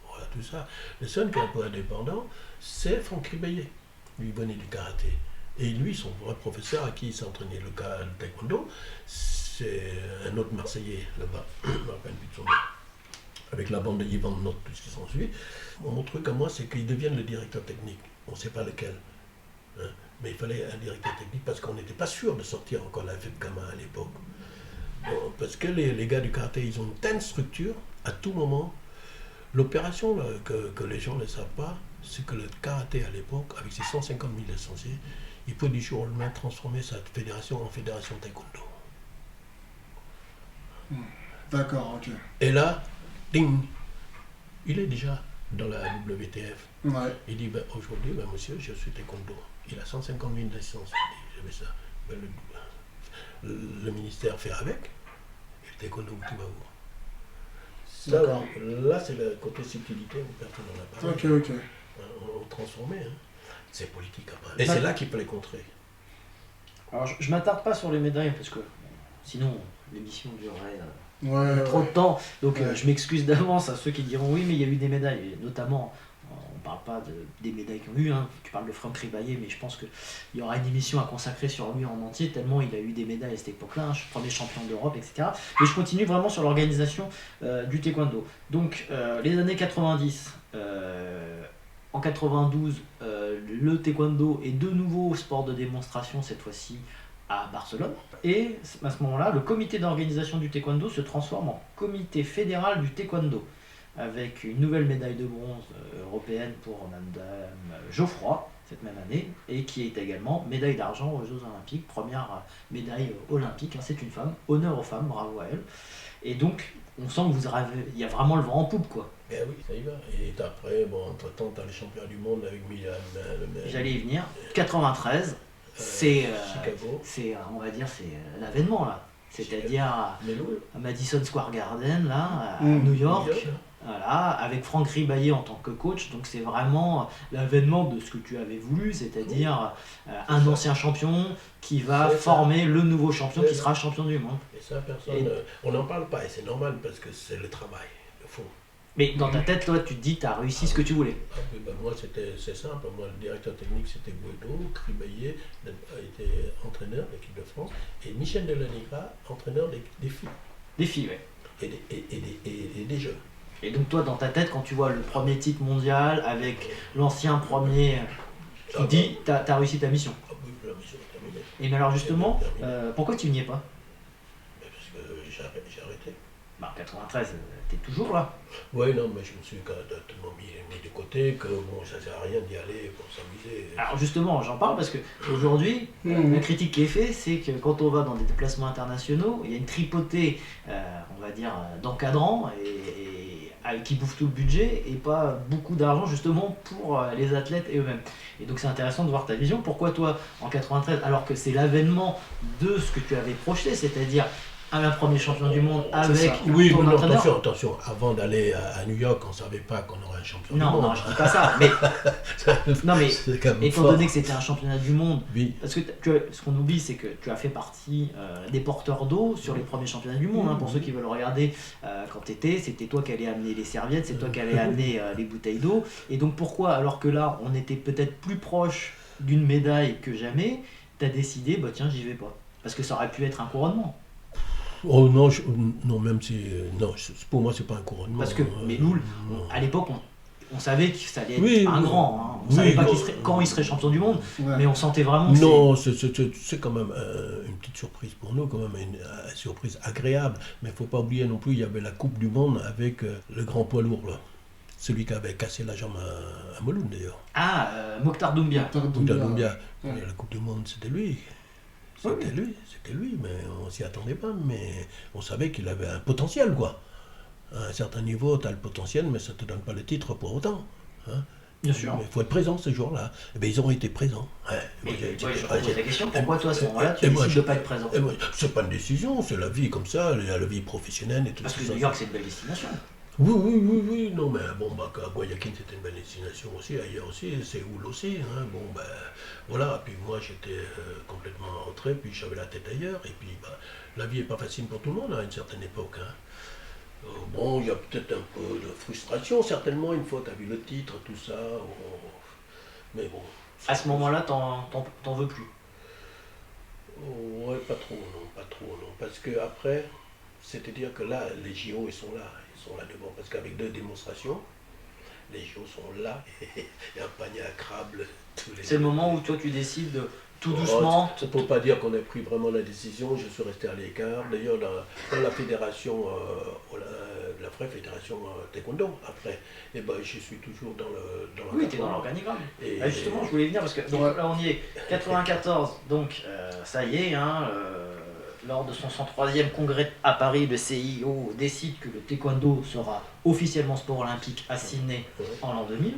Voilà, tout ça. Le seul qui est un peu indépendant, c'est Franck Ribeillet. Lui, il venait du karaté. Et lui, son vrai professeur à qui il s'est entraîné le taekwondo, c'est un autre Marseillais là-bas, je ne me rappelle plus de son nom. Avec la bande de Yvan Note, tout ce qui s'ensuit. Mon truc à moi, c'est qu'il devienne le directeur technique. On ne sait pas lequel. Hein. Mais il fallait un directeur technique parce qu'on n'était pas sûr de sortir encore la FF Gamma à l'époque. Bon, parce que les gars du karaté, ils ont une telle structure, à tout moment. L'opération là, que les gens ne savent pas, c'est que le karaté à l'époque, avec ses 150 000 licenciés, il peut du jour au lendemain transformer sa fédération en fédération taekwondo. D'accord, ok. Et là, ding, il est déjà dans la WTF. Ouais. Il dit, ben, aujourd'hui, ben, monsieur, je suis taekwondo. Il a 150 000 licences. J'avais ça. Ben, le ministère fait avec. Et le taekwondo, tu vas voir. Ça, D'accord. là, c'est le côté subtilité où personne n'en a parlé. Ok, ok. On transformait. Hein. C'est politique après. Et c'est là qu'il peut les contrer. Alors je m'attarde pas sur les médailles parce que sinon l'émission durerait Ouais, trop de temps. Donc Ouais. je m'excuse d'avance à ceux qui diront oui mais il y a eu des médailles. Et notamment, on parle pas des médailles qu'il y a eu. Hein. Tu parles de Franck Ribaillé mais je pense qu'il y aura une émission à consacrer sur lui en entier tellement il a eu des médailles à cette époque-là. Hein. Premier champion d'Europe, etc. Mais je continue vraiment sur l'organisation du taekwondo. Donc les années 90. En 92, le taekwondo est de nouveau sport de démonstration, cette fois-ci à Barcelone. Et à ce moment-là, le comité d'organisation du taekwondo se transforme en comité fédéral du taekwondo, avec une nouvelle médaille de bronze européenne pour Madame Geoffroy, cette même année, et qui est également médaille d'argent aux Jeux Olympiques, première médaille olympique. Hein, c'est une femme, honneur aux femmes, bravo à elle. Et donc, on sent que il y a vraiment le vent en poupe, quoi. Eh oui, ça y va. Et après, bon, entre-temps, tu as les champions du monde avec Milan. J'allais y venir. 93, c'est, Chicago. on va dire, c'est l'avènement là. C'est-à-dire à Madison Square Garden, là, à New York, voilà, avec Franck Ribaillé en tant que coach. Donc c'est vraiment l'avènement de ce que tu avais voulu, c'est-à-dire un ancien champion qui va former le nouveau champion qui sera champion du monde. Et ça, personne, on n'en parle pas, et c'est normal parce que c'est le travail, le fond. Mais dans ta tête, toi, tu te dis que tu as réussi ce que tu voulais. Ah oui, ben moi, c'est simple. Moi, le directeur technique, c'était Guido. Cribaillé était entraîneur de l'équipe de France. Et Michel Delanigra, entraîneur des filles. Des filles, ouais. Et des jeunes. Et donc, toi, dans ta tête, quand tu vois le premier titre mondial avec l'ancien premier, tu te dis, tu as réussi ta mission. Ah oui, la mission terminé. Et mais alors justement, Terminé. pourquoi tu n'y es pas? Mais parce que j'ai arrêté. Bah, en 93, t'es toujours là. Oui, non, mais je me suis quand même tellement mis de côté que bon, ça sert à rien d'y aller pour s'amuser. Alors justement, j'en parle parce que aujourd'hui, la critique qui est faite, c'est que quand on va dans des déplacements internationaux, il y a une tripotée, on va dire, d'encadrants qui bouffent tout le budget et pas beaucoup d'argent justement pour les athlètes et eux-mêmes. Et donc c'est intéressant de voir ta vision. Pourquoi toi, en 93, alors que c'est l'avènement de ce que tu avais projeté, c'est-à-dire un premier champion du monde avec ça. Oui, ton mais non, entraîneur. attention, avant d'aller à New York, on ne savait pas qu'on aurait un champion du Non, monde. non, je dis pas ça. Mais non, mais C'est quand même étant fort. donné que c'était un championnat du monde, Oui. parce que ce qu'on oublie, c'est que tu as fait partie des porteurs d'eau sur les premiers championnats du monde. Hein. Pour ceux qui veulent regarder, quand tu étais, c'était toi qui allais amener les serviettes, c'est toi qui allais amener les bouteilles d'eau. Et donc pourquoi, alors que là, on était peut-être plus proche d'une médaille que jamais, tu as décidé, bah tiens, j'y vais pas. Parce que ça aurait pu être un couronnement. Oh non, non, même si. Non, pour moi, c'est pas un couronnement. Parce que, mais nous, non. à l'époque, on savait que ça allait être Oui, un oui. grand. Hein. On Oui, savait pas non. quand il serait champion du monde, Ouais. mais on sentait vraiment que Non, c'est quand même une petite surprise pour nous, quand même une surprise agréable. Mais il ne faut pas oublier non plus, il y avait la Coupe du Monde avec le grand poids lourd, là. Celui qui avait cassé la jambe à Mouloud, d'ailleurs. Ah, Mokhtar Doumbia. Doumbia. Ouais. La Coupe du Monde, c'était lui. C'était lui, mais on s'y attendait pas. Mais on savait qu'il avait un potentiel, quoi. À un certain niveau, tu as le potentiel, mais ça ne te donne pas le titre pour autant. Hein. Bien sûr. Mais il faut être présent ce jour-là. Et bien, ils ont été présents. Ouais. Mais Moi, j'ai- toi, je j'ai- pose la question, pourquoi toi à ce moment-là tu et moi, décides de ne pas être présent? Et moi, c'est pas une décision, c'est la vie comme ça, la vie professionnelle et tout Parce ça. que New York c'est une belle destination. Oui, non, mais bon, bah, Guayaquil c'était une belle destination aussi, ailleurs aussi, Séoul aussi, hein, bon, ben, voilà, puis moi j'étais complètement en retrait, puis j'avais la tête ailleurs, et puis, bah, la vie est pas facile pour tout le monde à une certaine époque, hein. Bon, il y a peut-être un peu de frustration, certainement, une fois tu as vu le titre, tout ça, mais bon. À ce moment-là, t'en veux plus. Ouais, pas trop, non, parce que après, c'est-à-dire que là, les JO, ils sont là devant, parce qu'avec 2 démonstrations, les JO sont là, et un panier à crabe tous les C'est le moment où toi tu décides de tout doucement. Il ne faut pas dire qu'on a pris vraiment la décision, je suis resté à l'écart. D'ailleurs, dans la fédération, la vraie fédération taekwondo, après, et ben, je suis toujours dans Oui, t'es dans l'organigramme. Et, Ah, justement, je voulais venir parce que donc, Ouais. là on y est, 94, donc ça y est, hein, lors de son 103e congrès à Paris, le CIO décide que le taekwondo sera officiellement sport olympique à Sydney Ouais. en l'an 2000.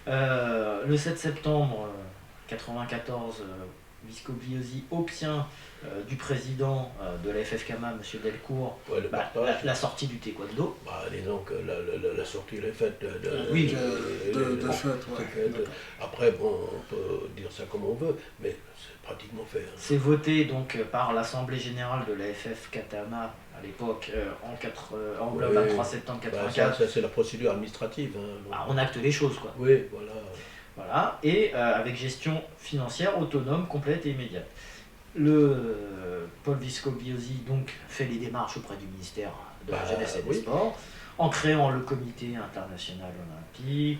Le 7 septembre 94, Visco Gliosi obtient du président de la FFKMA, M. Delcourt, Ouais, le partage. la sortie du taekwondo. Bah, disons que la sortie, elle est faite Oui, de fait, ouais. D'accord. Après, bon, on peut dire ça comme on veut, mais c'est pratiquement fait. Hein. C'est voté donc par l'Assemblée Générale de la FFKMA à l'époque le Oui. 23 septembre Bah, 84. ça, c'est la procédure administrative. Hein, donc. Ah, on acte les choses quoi. Oui, voilà. Voilà, et avec gestion financière autonome, complète et immédiate. Le Paul Visco-Gliosi donc fait les démarches auprès du ministère de la Bah, Jeunesse et des oui. Sports en créant le comité international olympique,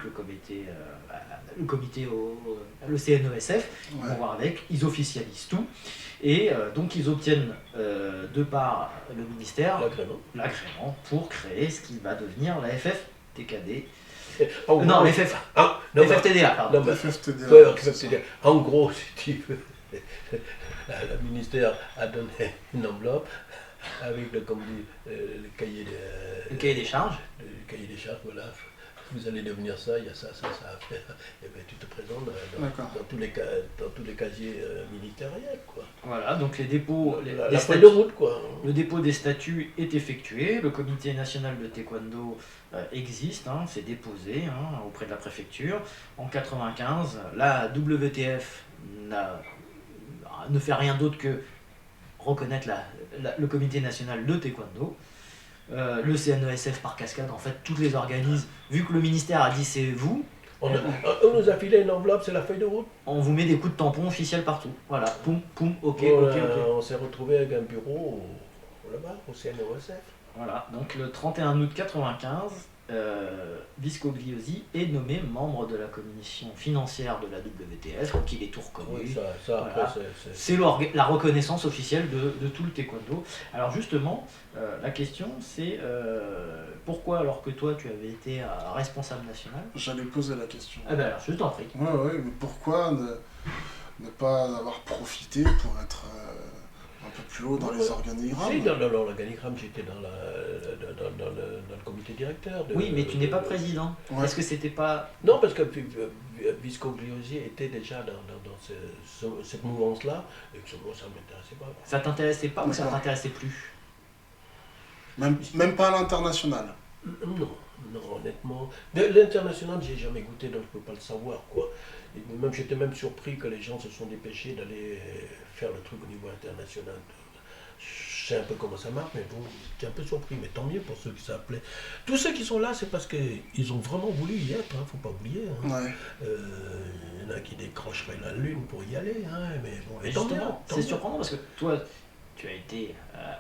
le CNESF, ils vont Ouais. voir avec, ils officialisent tout et donc ils obtiennent de par le ministère l'agrément pour créer ce qui va devenir la FFTKD. En Non, gros, FF, ah, non, mais- FFTDA, pardon. non, mais- FFTDA. ouais, FFTDA. En gros, si tu veux, le ministère a donné une enveloppe avec le cahier Le cahier des charges. le cahier des charges, voilà. Vous allez devenir ça, il y a ça à faire. Et bien tu te présentes D'accord. dans tous les casiers ministériels, quoi. Voilà, donc les dépôts, La feuille de route, quoi. le dépôt des statuts est effectué, le comité national de taekwondo existe, hein, c'est déposé hein, auprès de la préfecture. En 95, la WTF ne fait rien d'autre que reconnaître le comité national de taekwondo. Le CNESF par cascade, en fait, tous les organismes, vu que le ministère a dit c'est vous, On nous a filé une enveloppe, c'est la feuille de route. on vous met des coups de tampon officiels partout. Voilà, poum, poum, ok. On s'est retrouvé avec un bureau là-bas, au CNOSF. Voilà, donc le 31 août 95, Viscogliosi est nommé membre de la commission financière de la WTS, donc il est tout reconnu. Oui, ça après, Voilà. C'est la reconnaissance officielle de tout le taekwondo. Alors justement, la question c'est pourquoi alors que toi tu avais été responsable national. J'allais poser la question. Ah ben alors, je t'en prie. Ouais, mais pourquoi ne pas avoir profité pour être un peu plus haut dans les organigrammes? Si, dans l'organigramme, j'étais dans le comité directeur. Oui, mais tu n'es pas président. Ouais. Est-ce que c'était pas... Non, parce que Viscogliosi était déjà dans cette mouvance-là, et que moi, ça ne m'intéressait pas. Ça t'intéressait pas ou ça D'accord. t'intéressait plus? Même pas à l'international. Non, honnêtement. L'international, j'ai jamais goûté, donc je peux pas le savoir, quoi. Et même, j'étais même surpris que les gens se sont dépêchés d'aller faire le truc au niveau international. Je sais un peu comment ça marche, mais bon, j'étais un peu surpris. Mais tant mieux pour ceux qui s'appelaient. Tous ceux qui sont là, c'est parce qu'ils ont vraiment voulu y être, hein, faut pas oublier. Hein. Ouais. Il y en a qui décrocheraient la lune pour y aller, hein, mais bon. Mais Et tant mieux, justement, tant c'est mieux. surprenant parce que toi, tu as été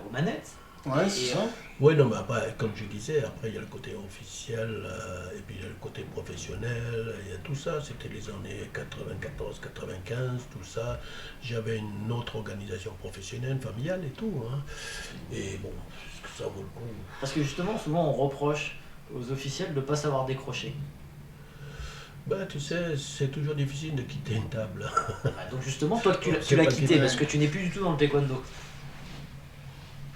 aux manettes. Ouais, c'est Et, ça. Oui, non, mais après, comme je disais, après il y a le côté officiel, et puis il y a le côté professionnel, il y a tout ça, c'était les années 94, 95, tout ça. J'avais une autre organisation professionnelle, familiale et tout, hein. Et bon, est-ce que ça vaut le coup? Parce que justement, souvent on reproche aux officiels de ne pas savoir décrocher. Ben, tu sais, c'est toujours difficile de quitter une table. Donc justement, toi, tu C'est l'as pas quitté qu'il- parce que tu n'es plus du tout dans le taekwondo.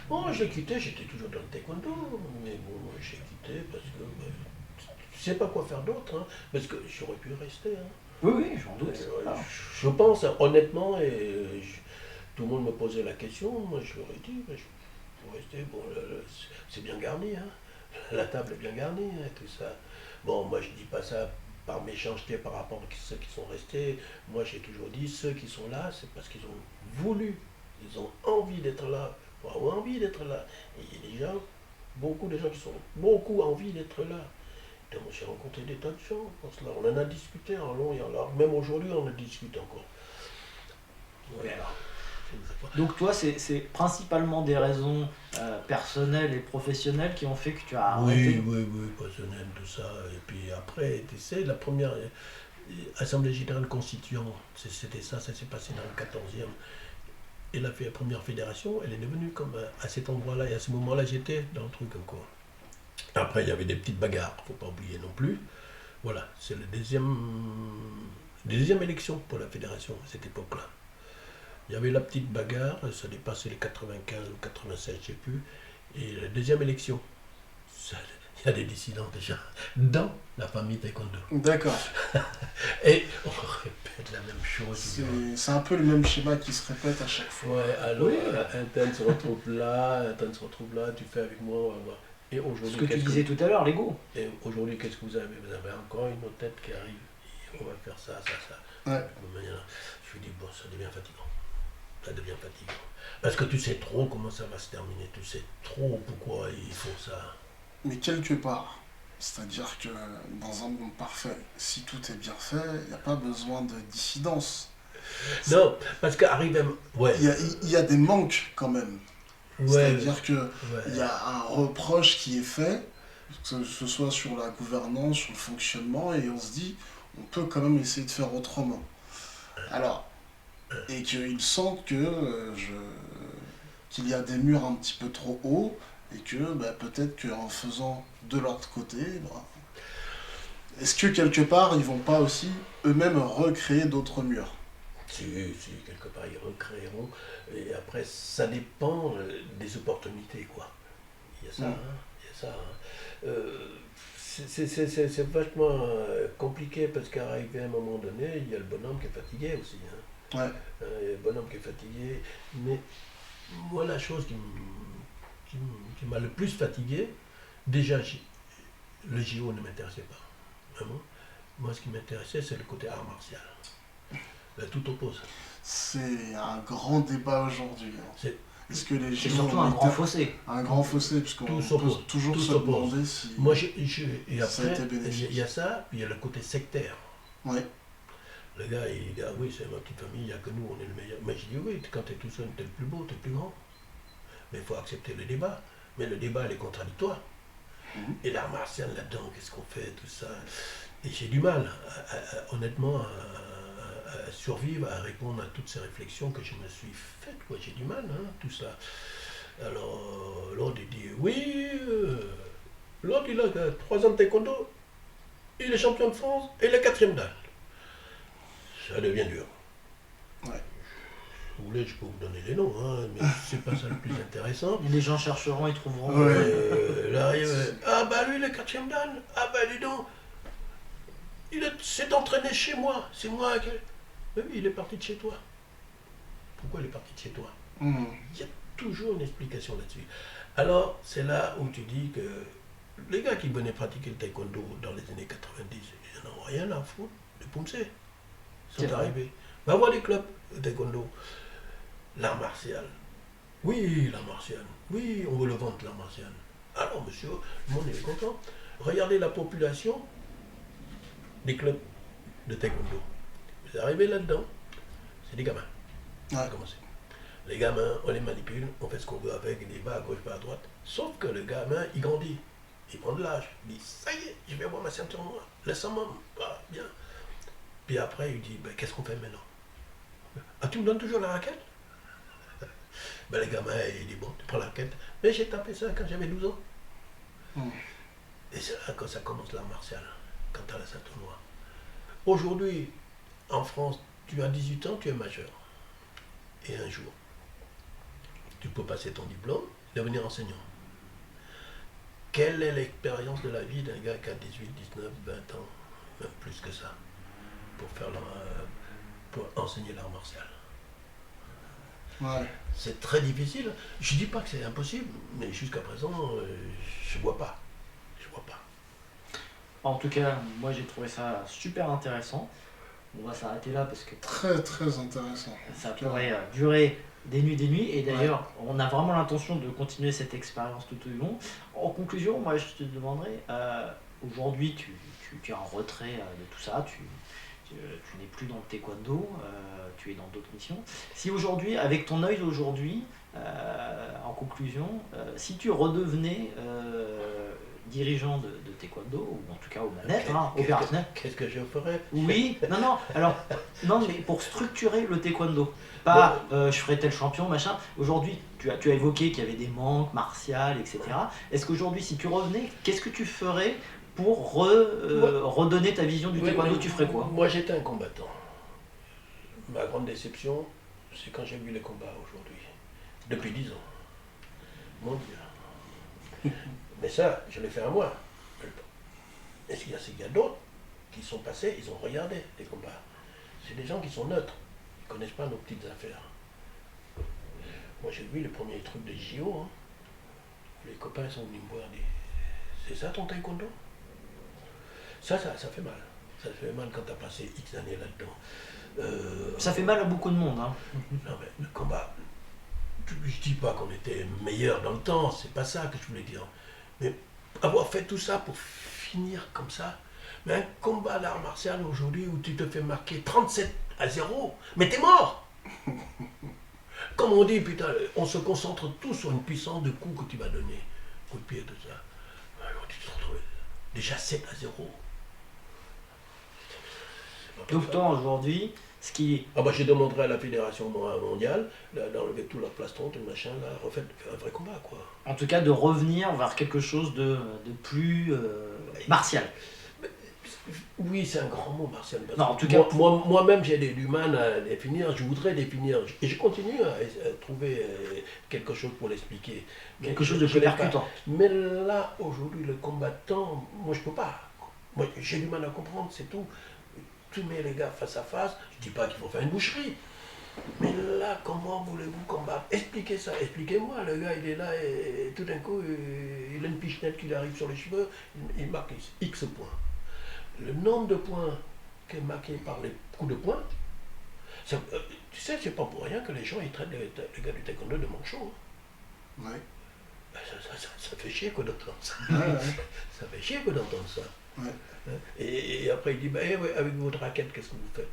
Bon, je l'ai quitté, j'étais toujours dans le taekwondo, mais bon, j'ai quitté parce que tu sais pas quoi faire d'autre, hein, parce que j'aurais pu rester, hein. Oui, j'en doute. Alors, Je pense, honnêtement, tout le monde me posait la question, moi je leur ai dit, je peux rester, bon, c'est bien garni, hein. La table est bien garnie, hein, tout ça. Bon, moi je dis pas ça par méchanceté par rapport à ceux qui sont restés. Moi j'ai toujours dit, ceux qui sont là, c'est parce qu'ils ont voulu, ils ont envie d'être là, pour avoir envie d'être là. Et il y a des gens, beaucoup de gens qui sont beaucoup envie d'être là. Donc j'ai rencontré des tas de gens pour cela. On en a discuté en long et en large. Même aujourd'hui, on en discute encore. oui, alors. Je ne sais pas. Donc toi, c'est principalement des raisons personnelles et professionnelles qui ont fait que tu as arrêté. Oui, personnel, tout ça. Et puis après, tu sais, la première Assemblée Générale Constituante, c'était ça s'est passé dans le 14e. Et la première fédération, elle est devenue comme à cet endroit-là. Et à ce moment-là, j'étais dans le truc encore. Après, il y avait des petites bagarres, faut pas oublier non plus. Voilà, c'est la deuxième élection pour la fédération à cette époque-là. Il y avait la petite bagarre, ça dépassait les 95 ou 96, je sais plus. Et la deuxième élection, il y a des dissidents déjà dans la famille taekwondo. D'accord. Et on répète la même chose. C'est un peu le même schéma qui se répète à chaque fois. Ouais, alors Oui. un tel se retrouve là, un tel se retrouve là, tu fais avec moi, on va voir. Et Ce aujourd'hui, que tu disais tout à l'heure, l'ego. Et aujourd'hui, qu'est-ce que vous avez? Vous avez encore une autre tête qui arrive. Et on va faire ça. Ouais. De manière, je lui dis, bon, ça devient fatigant. Ça devient fatigant. Parce que tu sais trop comment ça va se terminer. Tu sais trop pourquoi il faut ça. Mais quelque part, c'est-à-dire que dans un monde parfait, si tout est bien fait, il n'y a pas besoin de dissidence. Non, parce qu'arrive. Ouais. Il y a des manques quand même. Ouais. C'est-à-dire qu'il Ouais. y a un reproche qui est fait, que ce soit sur la gouvernance, sur le fonctionnement, et on se dit, on peut quand même essayer de faire autrement. Alors, et qu'ils sentent qu'il y a des murs un petit peu trop hauts, et que peut-être qu'en faisant de l'autre côté, est-ce que quelque part, ils vont pas aussi eux-mêmes recréer d'autres murs? Si, quelque part, ils recréeront. Et après, ça dépend des opportunités, quoi. Il y a ça, hein. Il y a ça, hein. C'est vachement compliqué parce qu'arrivé à un moment donné, il y a le bonhomme qui est fatigué aussi, hein. Ouais. Il y a le bonhomme qui est fatigué. Mais moi, la chose qui m'a le plus fatigué, déjà, le JO ne m'intéressait pas. Vraiment. Moi, ce qui m'intéressait, c'est le côté art martial. Là, tout oppose. C'est un grand débat aujourd'hui. Hein. Est-ce que les C'est JO surtout ont un été grand fossé. un grand fossé, puisqu'on Tout peut s'oppose. toujours Tout se s'oppose. demander si Moi, et ça a après, été bénéfique. il y a ça, puis il y a le côté sectaire. Ouais. Le gars, il dit, ah oui, c'est ma petite famille, il n'y a que nous, on est le meilleur. Mais je dis, oui, quand tu es tout seul, tu es le plus beau, tu es le plus grand. Mais il faut accepter le débat. Mais le débat, il est contradictoire. Et l'art martial là-dedans, qu'est-ce qu'on fait, tout ça. Et j'ai du mal, honnêtement, à survivre, à répondre à toutes ces réflexions que je me suis faites. J'ai du mal, hein, tout ça. Alors, l'autre, il dit, oui, l'autre, il a 3 ans de taekwondo, il est champion de France et il est 4e dan. Ça devient dur. Ouais. Si vous voulez, je peux vous donner les noms, hein, mais c'est pas ça le plus intéressant. Les gens chercheront, ils trouveront. Là, ah bah lui, il est 4e dan. Ah bah dis donc, s'est entraîné chez moi. C'est moi qui... Mais oui, il est parti de chez toi. Pourquoi il est parti de chez toi? Il y a toujours une explication là-dessus. Alors, c'est là où tu dis que les gars qui venaient pratiquer le taekwondo dans les années 90, ils n'en ont rien à foutre de Poumsé. Ils sont arrivés. Va voir les clubs de taekwondo. L'art martial. Oui, l'art martial. Oui, on veut le vendre, l'art martial. Alors, monsieur, le monde est content. Regardez la population des clubs de taekwondo. Vous arrivez là-dedans, c'est des gamins. Ouais. Commencer. Les gamins, on les manipule, on fait ce qu'on veut avec, il va à gauche, pas à droite. Sauf que le gamin, il grandit, il prend de l'âge, il dit, ça y est, je vais avoir ma ceinture noire, laisse-moi, bien. Puis après, il dit, ben, qu'est-ce qu'on fait maintenant? Ah, tu me donnes toujours la raquette? Ben, le gamin, il dit, bon, tu prends la raquette. Mais j'ai tapé ça quand j'avais 12 ans. Et c'est là que ça commence l'art martial, quand tu as la ceinture noire. Aujourd'hui, en France, tu as 18 ans, tu es majeur. Et un jour, tu peux passer ton diplôme et devenir enseignant. Quelle est l'expérience de la vie d'un gars qui a 18, 19, 20 ans, même plus que ça, pour enseigner l'art martial? Ouais. C'est très difficile. Je ne dis pas que c'est impossible, mais jusqu'à présent, je vois pas. Je vois pas. En tout cas, moi j'ai trouvé ça super intéressant. On va s'arrêter là parce que Très très intéressant. ça pourrait durer des nuits. Et d'ailleurs, on a vraiment l'intention de continuer cette expérience tout au long. En conclusion, moi je te demanderais, aujourd'hui tu es en retrait de tout ça, tu n'es plus dans le taekwondo, tu es dans d'autres missions. Si aujourd'hui, avec ton œil d'aujourd'hui, en conclusion, si tu redevenais dirigeant de taekwondo, ou en tout cas au manettes, opérationnel. Qu'est-ce que je ferais? Oui, non, alors, non, mais pour structurer le taekwondo. Pas je ferai tel champion, machin. Aujourd'hui, tu as évoqué qu'il y avait des manques martiales, etc. Est-ce qu'aujourd'hui, si tu revenais, qu'est-ce que tu ferais pour redonner ta vision du taekwondo? Tu ferais quoi? Moi, j'étais un combattant. Ma grande déception, c'est quand j'ai vu les combats aujourd'hui. Depuis 10 ans. Mon Dieu. Mais ça, je l'ai fait à moi. Est-ce qu'il y a d'autres qui sont passés, ils ont regardé les combats. C'est des gens qui sont neutres. Ils ne connaissent pas nos petites affaires. Moi, j'ai vu les premiers trucs des JO. Hein. Les copains sont venus me voir et disent, c'est ça ton taekwondo? Ça fait mal. Ça fait mal quand tu as passé X années là-dedans. Ça fait mal à beaucoup de monde. Hein. Non, mais le combat, je dis pas qu'on était meilleur dans le temps, c'est pas ça que je voulais dire. Mais avoir fait tout ça pour finir comme ça, mais un combat d'art martial aujourd'hui où tu te fais marquer 37-0, mais t'es mort. Comme on dit, putain, on se concentre tous sur une puissance de coups que tu vas donner. Coup de pied, tout ça. Alors tu te retrouves déjà 7-0. Donc toi aujourd'hui, ce qui... Ah bah je demanderai à la Fédération mondiale d'enlever tout leur plastron, tout le machin, là, refaire un vrai combat, quoi. En tout cas, de revenir vers quelque chose de plus martial. Oui, c'est un grand mot, martial. Non, en tout cas, moi-même, j'ai du mal à définir, je voudrais définir, et je continue à trouver quelque chose pour l'expliquer. Quelque chose de plus percutant. Mais là, aujourd'hui, le combattant, moi, je peux pas. Moi, j'ai du mal à comprendre, c'est tout. Tu mets les gars face à face, je dis pas qu'il faut faire une boucherie. Mais là, comment voulez-vous combattre? Expliquez ça, expliquez-moi. Le gars, il est là et tout d'un coup, il a une pichenette qui lui arrive sur les cheveux, il marque X points. Le nombre de points qui est marqué par les coups de poing, tu sais, c'est pas pour rien que les gens ils traitent les gars du taekwondo de manchots. Ouais. Ben, ça fait chier quoi d'entendre ça. Ouais. Ça fait chier quoi d'entendre ça. Ouais. Et après il dit, ben, ouais, avec votre raquette, qu'est-ce que vous faites?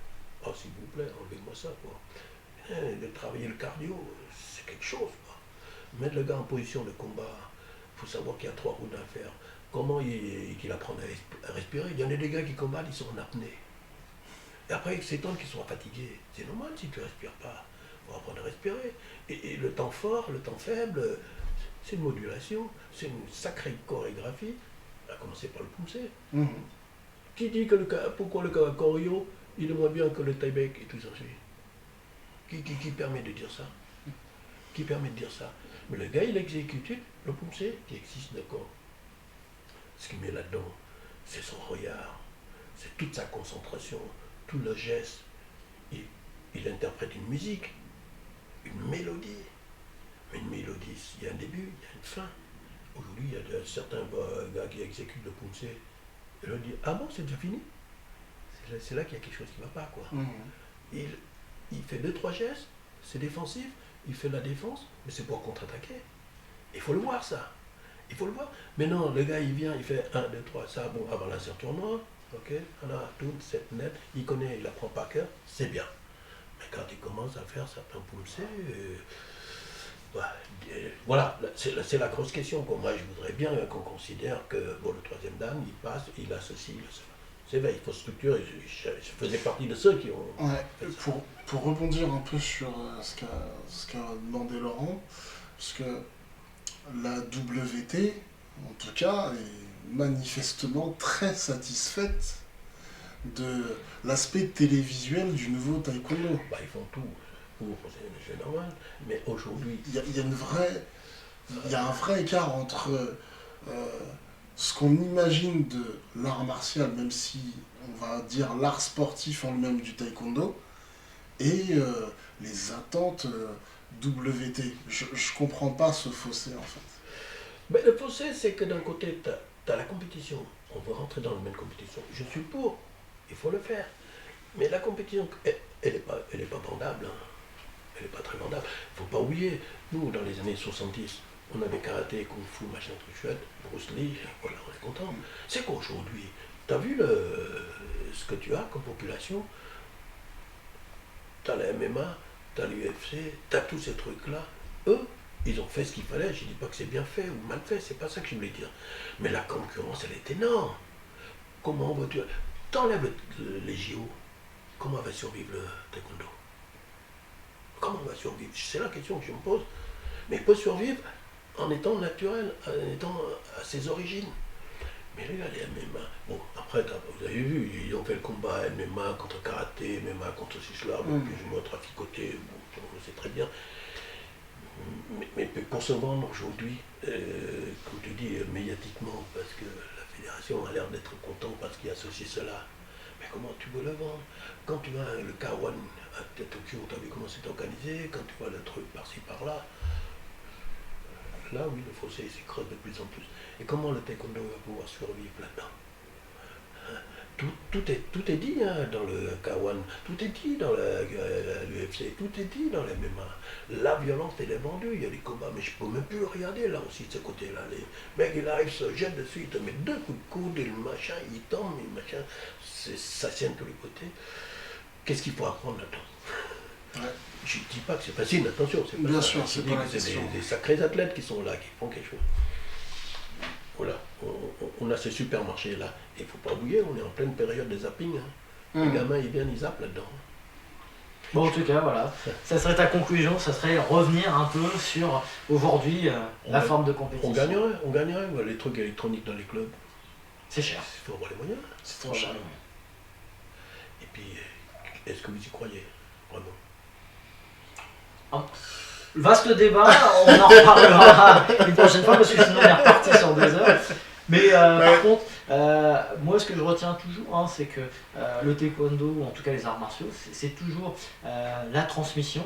Oh, s'il vous plaît, enlevez-moi ça. Quoi. De travailler le cardio, c'est quelque chose. Quoi. Mettre le gars en position de combat, il faut savoir qu'il y a 3 rounds à faire. comment qu'il apprend à respirer. Il y en a des gars qui combattent, ils sont en apnée. Et après, ils s'étonnent qu'ils sont fatigués. C'est normal si tu ne respires pas. Il faut apprendre à respirer. Et le temps fort, le temps faible, c'est une modulation, c'est une sacrée chorégraphie, à commencer par le poumsé. Qui dit que pourquoi le Karakorio, il est moins bien que le Taibek et tout ça? Qui permet de dire ça? Qui permet de dire ça? Mais le gars, il exécute le poumsé qui existe, d'accord. Ce qu'il met là-dedans, c'est son regard, c'est toute sa concentration, tout le geste. Il interprète une musique, une mélodie. Une mélodie, il y a un début, il y a une fin. Aujourd'hui, il y a certains gars qui exécutent le poumsé. Et là, on dit, ah bon, c'est déjà fini? C'est là qu'il y a quelque chose qui ne va pas, quoi. Il fait 2-3 gestes, c'est défensif, il fait la défense, mais c'est pour contre-attaquer. Il faut le voir, ça. Il faut le voir. Mais non, le gars, il vient, il fait 1, 2, 3, ça, bon, avant l'insert tournoi, ok, on a tout, 7 net, il connaît, il apprend par cœur, c'est bien. Mais quand il commence à faire certains poumsés, voilà, c'est la grosse question. Moi, je voudrais bien qu'on considère que bon, le troisième dan, il passe, il associe, c'est vrai, il faut structurer. Je faisais partie de ceux qui ont... Ouais, pour rebondir un peu sur ce qu'a demandé Laurent, parce que la WT, en tout cas, est manifestement très satisfaite de l'aspect télévisuel du nouveau taekwondo. Bah, ils font tout pour, c'est normal, mais aujourd'hui... Il y a un vrai écart entre ce qu'on imagine de l'art martial, même si on va dire l'art sportif en lui-même du taekwondo, et les attentes WT. Je comprends pas ce fossé en fait. Mais le fossé, c'est que d'un côté, tu as la compétition. On veut rentrer dans la même compétition. Je suis pour, il faut le faire. Mais la compétition, elle est pas vendable. Hein. Elle n'est pas très vendable. Il ne faut pas oublier, nous, dans les années 70, on avait karaté, kung fu, machin, truc chouette, Bruce Lee, voilà, on est content. C'est qu'aujourd'hui, tu as vu ce que tu as comme population? Tu as la MMA, tu as l'UFC, tu as tous ces trucs-là. Eux, ils ont fait ce qu'il fallait. Je ne dis pas que c'est bien fait ou mal fait, c'est pas ça que je voulais dire. Mais la concurrence, elle est énorme. Comment veux-tu... T'enlèves les JO, comment va survivre le taekwondo? Comment on va survivre? C'est la question que je me pose. Mais il peut survivre en étant naturel, en étant à ses origines. Mais là, les MMA, bon, après, vous avez vu, ils ont fait le combat MMA contre karaté, MMA contre sislam, plus ou moins traficoté, bon, c'est très bien. Mais pour se vendre aujourd'hui, comme tu dis, médiatiquement, parce que la fédération a l'air d'être contente parce qu'il y a ceci, cela, mais comment tu veux le vendre? Quand tu vas le K1 à Tokyo, tu as vu comment c'est organisé, quand tu vois le truc par-ci, par-là, là oui, le fossé s'y creuse de plus en plus. Et comment le taekwondo va pouvoir survivre là-dedans? Tout est dit hein, dans le K1, tout est dit dans l'UFC, tout est dit dans les MMA. La violence, elle est vendue, il y a des combats, mais je ne peux même plus le regarder là aussi de ce côté-là. Les mecs, ils arrivent, se jettent dessus, ils te mettent 2 coups de coude, et le machin, ils tombent, et le machin, ça tient de tous les côtés. Qu'est-ce qu'il faut apprendre là-dedans? Ouais. Je ne dis pas que c'est facile, attention, c'est pas bien ça. sûr, c'est pas la question. Des sacrés athlètes qui sont là, qui font quelque chose. Voilà, on a ces supermarchés-là. Il ne faut pas oublier, on est en pleine période de zapping. Hein. Les gamins, ils viennent, ils zappent là-dedans. Bon, en tout cas, voilà. Ça serait ta conclusion, ça serait revenir un peu sur, aujourd'hui, la forme de compétition. On gagnerait les trucs électroniques dans les clubs. C'est cher. Il faut avoir les moyens. C'est trop cher. Et puis, est-ce que vous y croyez, vraiment? Vaste débat, on en reparlera une prochaine fois parce que sinon on est reparti sur 2 heures. Mais par contre, moi ce que je retiens toujours, hein, c'est que le taekwondo, ou en tout cas les arts martiaux, c'est toujours la transmission,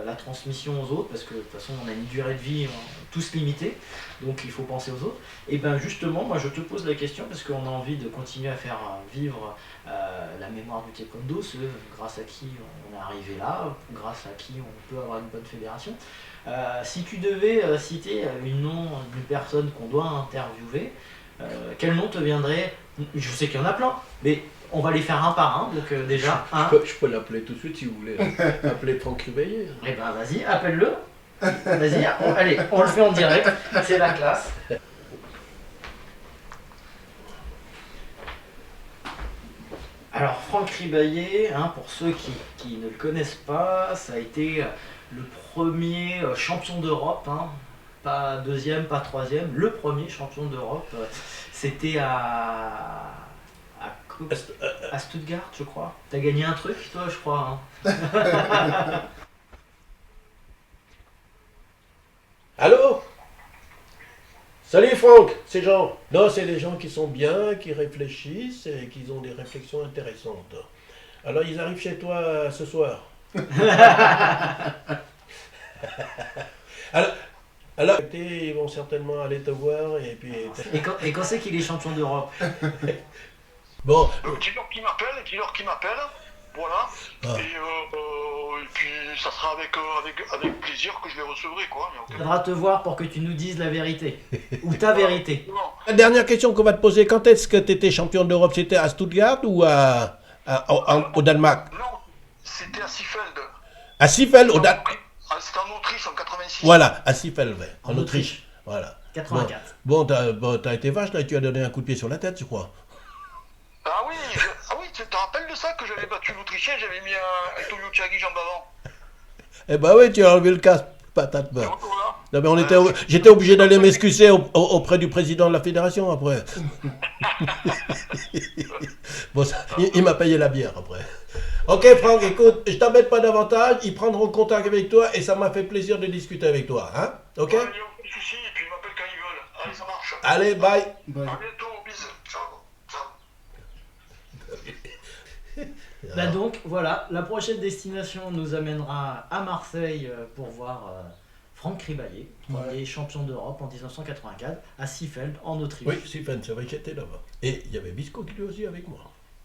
la transmission aux autres, parce que de toute façon on a une durée de vie tous limitée, donc il faut penser aux autres. Et bien justement, moi je te pose la question, parce qu'on a envie de continuer à faire vivre la mémoire du taekwondo, grâce à qui on est arrivé là, grâce à qui on peut avoir une bonne fédération. Si tu devais citer une nom d'une personne qu'on doit interviewer, quel nom te viendrait? Je sais qu'il y en a plein, mais on va les faire un par un, donc déjà je peux l'appeler tout de suite si vous voulez. Appeler Franck Ribeillet. Eh ben vas-y, appelle-le. Vas-y, allez, on le fait en direct, c'est la classe. Alors Franck Ribaillet, hein, pour ceux qui ne le connaissent pas, ça a été le premier champion d'Europe, hein, pas deuxième, pas troisième, le premier champion d'Europe. C'était à Stuttgart, je crois. T'as gagné un truc, toi, je crois. Hein. Allô? Salut Franck, c'est Jean. Non, c'est des gens qui sont bien, qui réfléchissent et qui ont des réflexions intéressantes. Alors ils arrivent chez toi ce soir. alors, ils vont certainement aller te voir et puis... Et quand c'est qu'il est champion d'Europe? Bon. Dis-leur qui m'appelle, voilà. Ah. Et puis ça sera avec plaisir que je les recevrai, quoi. Il faudra te voir pour que tu nous dises la vérité. Ou ta vérité. Non, La dernière question qu'on va te poser, quand est-ce que tu étais champion d'Europe? C'était à Stuttgart ou au Danemark? non, c'était à Seefeld. À Seefeld, au Danemark. C'était en Autriche en 86. Voilà, à Seefeld, ouais, en En Autriche. Voilà. 84. Bon, t'as été vache là, tu as donné un coup de pied sur la tête, je crois. Ah oui, tu te rappelles de ça que j'avais battu l'Autrichien, j'avais mis un Toyo Tiagi jambe avant. Eh ben oui, tu as enlevé le casque, patate. Et voilà. Non, mais j'étais obligé d'aller m'excuser auprès du président de la fédération après. Bon, il m'a payé la bière après. Ok Franck, écoute, je t'embête pas davantage, ils prendront contact avec toi et ça m'a fait plaisir de discuter avec toi, hein? Ok? Ouais, il n'y a pas de soucis, et puis ils m'appellent quand ils veulent. Allez, ça marche. Allez, bye. Bye. À bientôt, bisous. Ciao. Bah donc voilà, la prochaine destination nous amènera à Marseille pour voir Franck Ribaillet, premier champion d'Europe en 1984, à Seefeld en Autriche. Oui, Stephen, c'est vrai que j'étais là-bas. Et il y avait Bisco qui était aussi avec moi.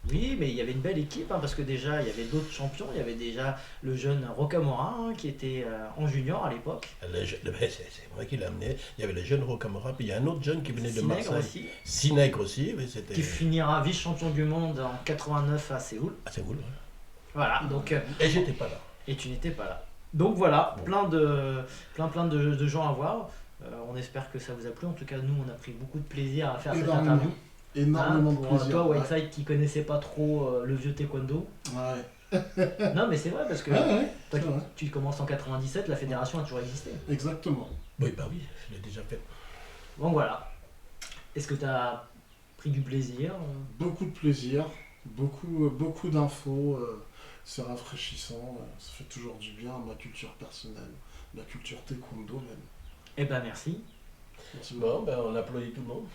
Oui, mais il y avait une belle équipe, hein, parce que déjà il y avait d'autres champions, il y avait déjà le jeune Rocamora hein, qui était en junior à l'époque. C'est vrai qu'il l'a amené. Il y avait le jeune Rocamora, puis il y a un autre jeune qui venait de Sinègre Marseille. aussi, Sinègre aussi, oui, c'était... qui finira vice-champion du monde en 89 à Séoul. Ah, c'est cool, ouais. Voilà, donc Et j'étais pas là. et tu n'étais pas là. Donc voilà, plein de gens à voir. On espère que ça vous a plu. En tout cas, nous, on a pris beaucoup de plaisir à faire cette Énormément. interview. Énormément de Pour plaisir. toi, Ouais. Whiteside, qui connaissait pas trop le vieux taekwondo. Ouais. Non, mais c'est vrai, parce que Ouais, toi, c'est vrai. tu commences en 97, la fédération a toujours existé. Exactement. Oui, bah oui, je l'ai déjà fait. Donc voilà. Est-ce que tu as pris du plaisir Beaucoup de plaisir, beaucoup d'infos, c'est rafraîchissant, ça fait toujours du bien à ma culture personnelle, ma culture taekwondo même. Eh ben merci. Merci beaucoup. Bon, ben on applaudit tout le monde.